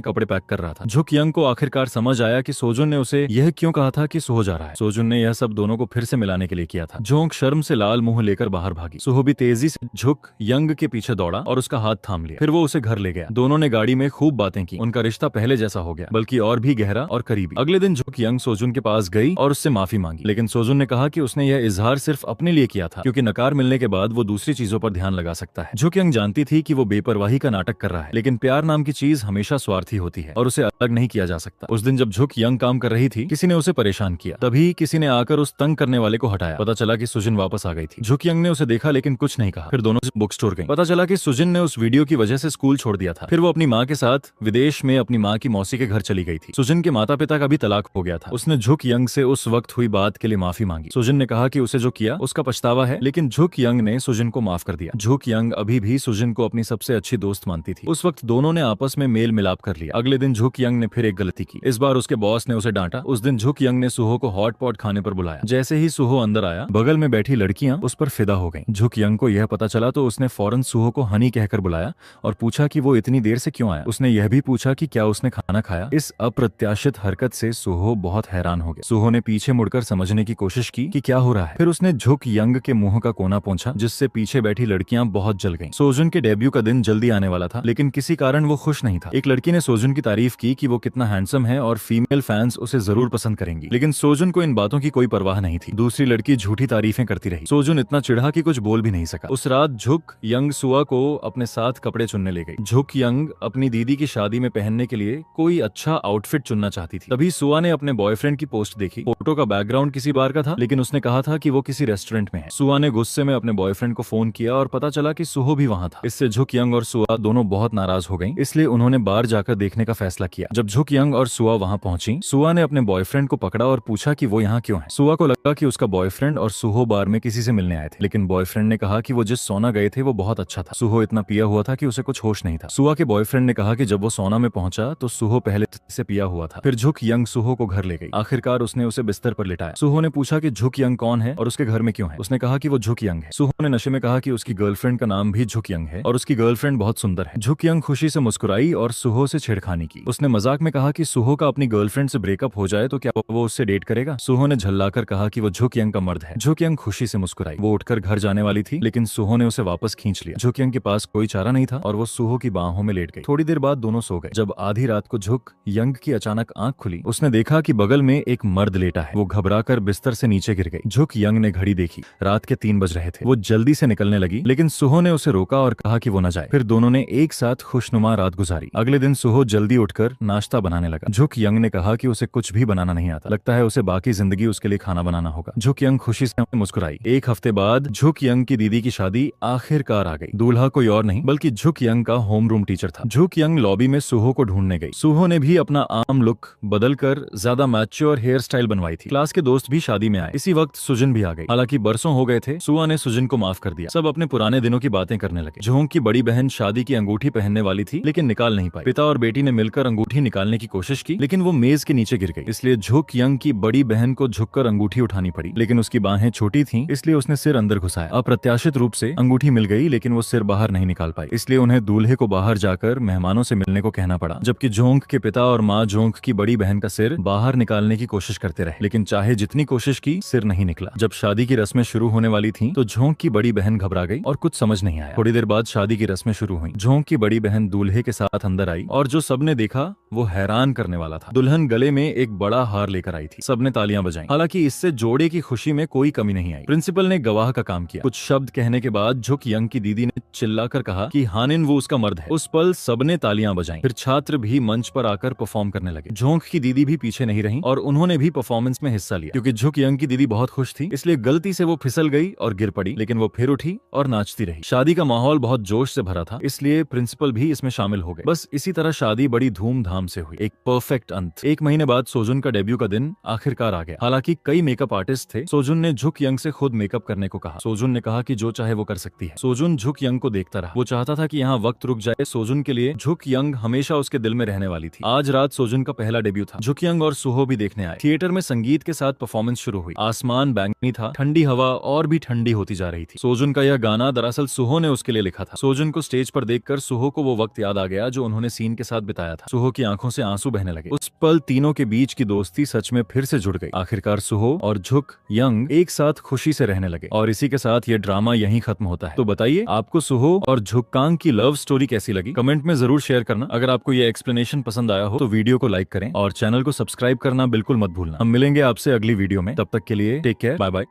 कपड़े पैक कर रहा था। झुक यंग को आखिरकार समझ आया कि सोजुन ने उसे यह क्यों कहा था कि सुहो जा रहा है। सोजुन ने यह सब दोनों को फिर से मिलाने के लिए किया था। झोंक शर्म से लाल मुंह लेकर बाहर भागी। सुहो भी तेजी से झुक यंग के पीछे दौड़ा और उसका हाथ थाम लिया। फिर वो उसे घर ले गया। दोनों ने गाड़ी में खूब बातें की। उनका रिश्ता पहले जैसा हो गया, बल्कि और भी गहरा और करीबी। अगले दिन झुक यंग सोजुन के पास गई और उससे माफी मांगी, लेकिन सोजुन ने कहा कि उसने यह इजहार सिर्फ अपने लिए किया था, क्योंकि नकार मिलने के बाद वो दूसरी चीजों पर ध्यान लगा सकता है। झुक यंग जानती थी कि वो बेपरवाही का नाटक कर रहा है, लेकिन प्यार नाम की चीज हमेशा स्वार्थी होती है और उसे अलग नहीं किया जा सकता। उस दिन जब झुक यंग काम कर रही थी, किसी ने उसे परेशान किया। तभी किसी ने आकर उस तंग करने वाले को हटाया। पता चला कि सुजिन वापस आ गई थी। झुक यंग ने उसे देखा, लेकिन कुछ नहीं कहा। फिर दोनों बुक स्टोर गई। पता चला कि सुजिन ने उस वीडियो की वजह से स्कूल छोड़ दिया था। फिर वो अपनी माँ के साथ विदेश में अपनी माँ की मौसी के घर चली गई थी। सुजिन के माता पिता का भी तलाक हो गया था। उसने झुक यंग से उस वक्त हुई बात के लिए माफी मांगी। सुजिन ने कहा कि उसे जो किया उसका पछतावा है, लेकिन झुक यंग ने सुजिन को माफ कर दिया। झुक यंग अभी भी सुजिन को अपनी सबसे अच्छी दोस्त मानती थी। उस वक्त दोनों ने आपस में मेल मिलाप कर लिया। अगले दिन झुक यंग ने फिर एक गलती की। इस बार उसके बॉस ने उसे डांटा। उस दिन झुक यंग ने सुहो को हॉट पॉट खाने पर बुलाया। जैसे ही सुहो अंदर आया, बगल में बैठी लड़कियां उस पर फिदा हो गईं। झुक यंग को यह पता चला तो उसने फौरन सुहो को हनी कहकर बुलाया और पूछा कि वो इतनी देर से क्यों आया। उसने यह भी पूछा कि क्या उसने खाना खाया। इस अप्रत्याशित हरकत से सुहो बहुत हैरान हो गया। सुहो ने पीछे मुड़कर समझने की कोशिश की कि क्या हो रहा है। फिर उसने झुक यंग के मुंह का कोना पोंछा, जिससे पीछे बैठी लड़कियां बहुत जल गईं। सोजुन के डेब्यू का दिन जल्दी आने वाला था, लेकिन किसी कारण वो खुश नहीं था। एक लड़की ने सोजुन की तारीफ की कि वो कितना हैंडसम है और फीमेल फैंस उसे जरूर पसंद करेंगी, लेकिन सोजुन को इन बातों की कोई परवाह नहीं थी। दूसरी लड़की झूठी तारीफें करती रही। सोजुन इतना चिढ़ा कि कुछ बोल भी नहीं सका। उस रात झुक यंग सुआ को अपने साथ कपड़े चुनने ले गई। झुक यंग अपनी दीदी की शादी में पहनने के लिए कोई अच्छा आउटफिट चुनना चाहती थी। तभी सुआ ने अपने बॉयफ्रेंड की पोस्ट देखी। फोटो का बैकग्राउंड किसी बार का था, लेकिन उसने कहा था कि वो किसी रेस्टोरेंट में है। सुआ ने गुस्से में अपने बॉयफ्रेंड को फोन किया और पता चला कि सुहो भी वहां था। इससे झुक यंग और सुआ दोनों बहुत नाराज हो गईं, इसलिए उन्होंने बार जाकर देखने का फैसला किया। जब झुक यंग और सुआ वहां पहुंची, सुआ ने अपने बॉयफ्रेंड को पकड़ा और पूछा कि वो यहाँ क्यों है। सुआ को लगा कि उसका बॉयफ्रेंड और सुहो बार में किसी से मिलने आए थे, लेकिन बॉयफ्रेंड ने कहा कि वो जिस सोना गए थे वो बहुत अच्छा था। सुहो इतना पिया हुआ था कि उसे कुछ होश नहीं था। सुआ के बॉयफ्रेंड ने कहा कि जब वो सोना में पहुंचा तो सुहो पहले से पिया हुआ था। फिर झुक यंग सुहो को घर ले गई। आखिरकार उसने उसे बिस्तर पर लिटाया। सुहो ने पूछा कि झुक यंग कौन है और उसके घर में क्यों है। उसने कहा कि वो झुक यंग है। सुहो ने नशे में कहा कि उसकी गर्लफ्रेंड का नाम भी झुक यंग है और उसकी गर्लफ्रेंड बहुत सुंदर है। झुक यंग खुशी से मुस्कुराई और सुहो से छेड़खानी की। उसने मजाक में कहा कि सुहो का अपनी गर्लफ्रेंड से ब्रेकअप हो जाए तो क्या वो उससे डेट करेगा। सुहो ने झल्लाकर कहा कि वो झुक यंग का मर्द है। झुक यंग खुशी से मुस्कुराई। वो उठकर घर जाने वाली थी, लेकिन सुहो ने उसे वापस खींच लिया। झुक यंग के पास कोई चारा नहीं था और वो सुहो की बाहों में लेट गई। थोड़ी देर बाद दोनों सो गए। जब आधी रात को झुक यंग की अचानक आंख खुली, उसने देखा कि बगल में एक मर्द लेटा है। वो घबराकर बिस्तर से नीचे गिर गई। झुक यंग ने घड़ी देखी, रात के 3 बज रहे थे। वो जल्दी से निकलने लगी, लेकिन सुहो ने उसे रोका और कहा कि वो न जाए। फिर दोनों ने एक साथ खुशनुमा रात गुजारी। अगले दिन सुहो जल्दी उठकर नाश्ता बनाने लगा। झुक यंग ने कहा कि उसे कुछ भी बनाना नहीं आता, लगता है उसे बाकी जिंदगी उसके लिए खाना बनाना होगा। झुक यंग खुशी से मुस्कुराई। एक हफ्ते बाद झुक यंग की दीदी की शादी आखिरकार आ गई। दूल्हा कोई और नहीं बल्कि झुक यंग का होम रूम टीचर था। झुक यंग लॉबी में सुहो को ढूंढने गई। सुहो ने भी अपना आम लुक बदलकर ज्यादा मैच्योर हेयर स्टाइल बनवाई थी। क्लास के दोस्त भी शादी में आए। इसी वक्त सुजन भी आ गई। हालांकि बरसों हो गए थे, सुआ ने सुजन को माफ कर दिया। सब अपने पुराने दिनों की बातें करने लगे। झोंग की बड़ी बहन शादी की अंगूठी पहनने वाली थी, लेकिन निकाल नहीं पाई। पिता और बेटी ने मिलकर अंगूठी निकालने की कोशिश की, लेकिन वो मेज के नीचे गिर गई। इसलिए झुक यंग की बड़ी बहन को झुककर अंगूठी उठानी पड़ी, लेकिन उसकी बाहें छोटी थीं, इसलिए उसने सिर अंदर घुसाया। अप्रत्याशित रूप से अंगूठी मिल गई, लेकिन वो सिर बाहर नहीं निकाल पाई। इसलिए उन्हें दूल्हे को बाहर जाकर मेहमानों से मिलने को कहना पड़ा। जबकि झोंक के पिता और माँ झोंक की बड़ी बहन का सिर बाहर निकालने की कोशिश करते रहे, लेकिन चाहे जितनी कोशिश की सिर नहीं निकला। जब शादी की रस्में शुरू होने वाली थीं, तो झोंक की बड़ी बहन घबरा गई और कुछ समझ नहीं आया। थोड़ी देर बाद शादी की रस्में शुरू हुई। झोंक की बड़ी बहन दूल्हे के साथ अंदर आई और जो सबने देखा वो हैरान करने वाला था। दुल्हन गले में एक बड़ा हार लेकर आई थी। सबने तालियां बजाई। हालांकि इससे जोड़े की खुशी में कोई कमी नहीं आई। प्रिंसिपल ने गवाह का काम किया। कुछ शब्द कहने के बाद झुक यंग की दीदी ने चिल्लाकर कहा कि हानिन वो उसका मर्द है। उस पल सबने तालियां बजाई। फिर छात्र भी मंच पर आकर परफॉर्म करने लगे। झोंक की दीदी भी पीछे नहीं रही और उन्होंने भी परफॉर्मेंस में हिस्सा लिया। क्योंकि झुक यंग की दीदी बहुत खुश थी, इसलिए गलती से वो फिसल गई और गिर पड़ी, लेकिन वो फिर उठी और नाचती रही। शादी का माहौल बहुत जोश से भरा था, इसलिए प्रिंसिपल भी इसमें शामिल हो गए। बस इसी तरह शादी बड़ी धूमधाम से हुई। एक परफेक्ट अंत। 1 महीने बाद सोजुन का डेब्यू का दिन आखिरकार आ गया। हालांकि कई मेकअप आर्टिस्ट थे। सोजुन ने झुक यंग से खुद मेकअप करने को कहा। सोजुन ने कहा कि जो चाहे वो कर सकती है। सोजुन झुक यंग को देखता रहा। वो चाहता था कि यहाँ वक्त रुक जाए। सोजुन के लिए झुक यंग हमेशा उसके दिल में रहने वाली थी। आज रात सोजुन का पहला डेब्यू था। झुक यंग और सुहो भी देखने आए। थिएटर में संगीत के साथ परफॉर्मेंस शुरू हुई। आसमान बैंगनी था, ठंडी हवा और भी ठंडी होती जा रही थी। सोजुन का यह गाना दरअसल सुहो ने उसके लिए लिखा था। सोजुन को स्टेज पर देखकर सुहो को वो वक्त याद आ गया जो उन्होंने सीन के साथ बिताया था। सुहो की आंखों से आंसू बहने लगे। उस पल तीनों के बीच की दोस्ती सच में फिर से जुड़ गई। आखिरकार सुहो और झुक यंग एक साथ खुशी से रहने लगे और इसी के साथ ये ड्रामा यहीं खत्म होता है। तो बताइए आपको सुहो और झुक्कांग की लव स्टोरी कैसी लगी? कमेंट में जरूर शेयर करना। अगर आपको ये एक्सप्लेनेशन पसंद आया हो तो वीडियो को लाइक करें और चैनल को सब्सक्राइब करना बिल्कुल मत भूलना। हम मिलेंगे आपसे अगली वीडियो में। तब तक के लिए टेक केयर, बाय बाय।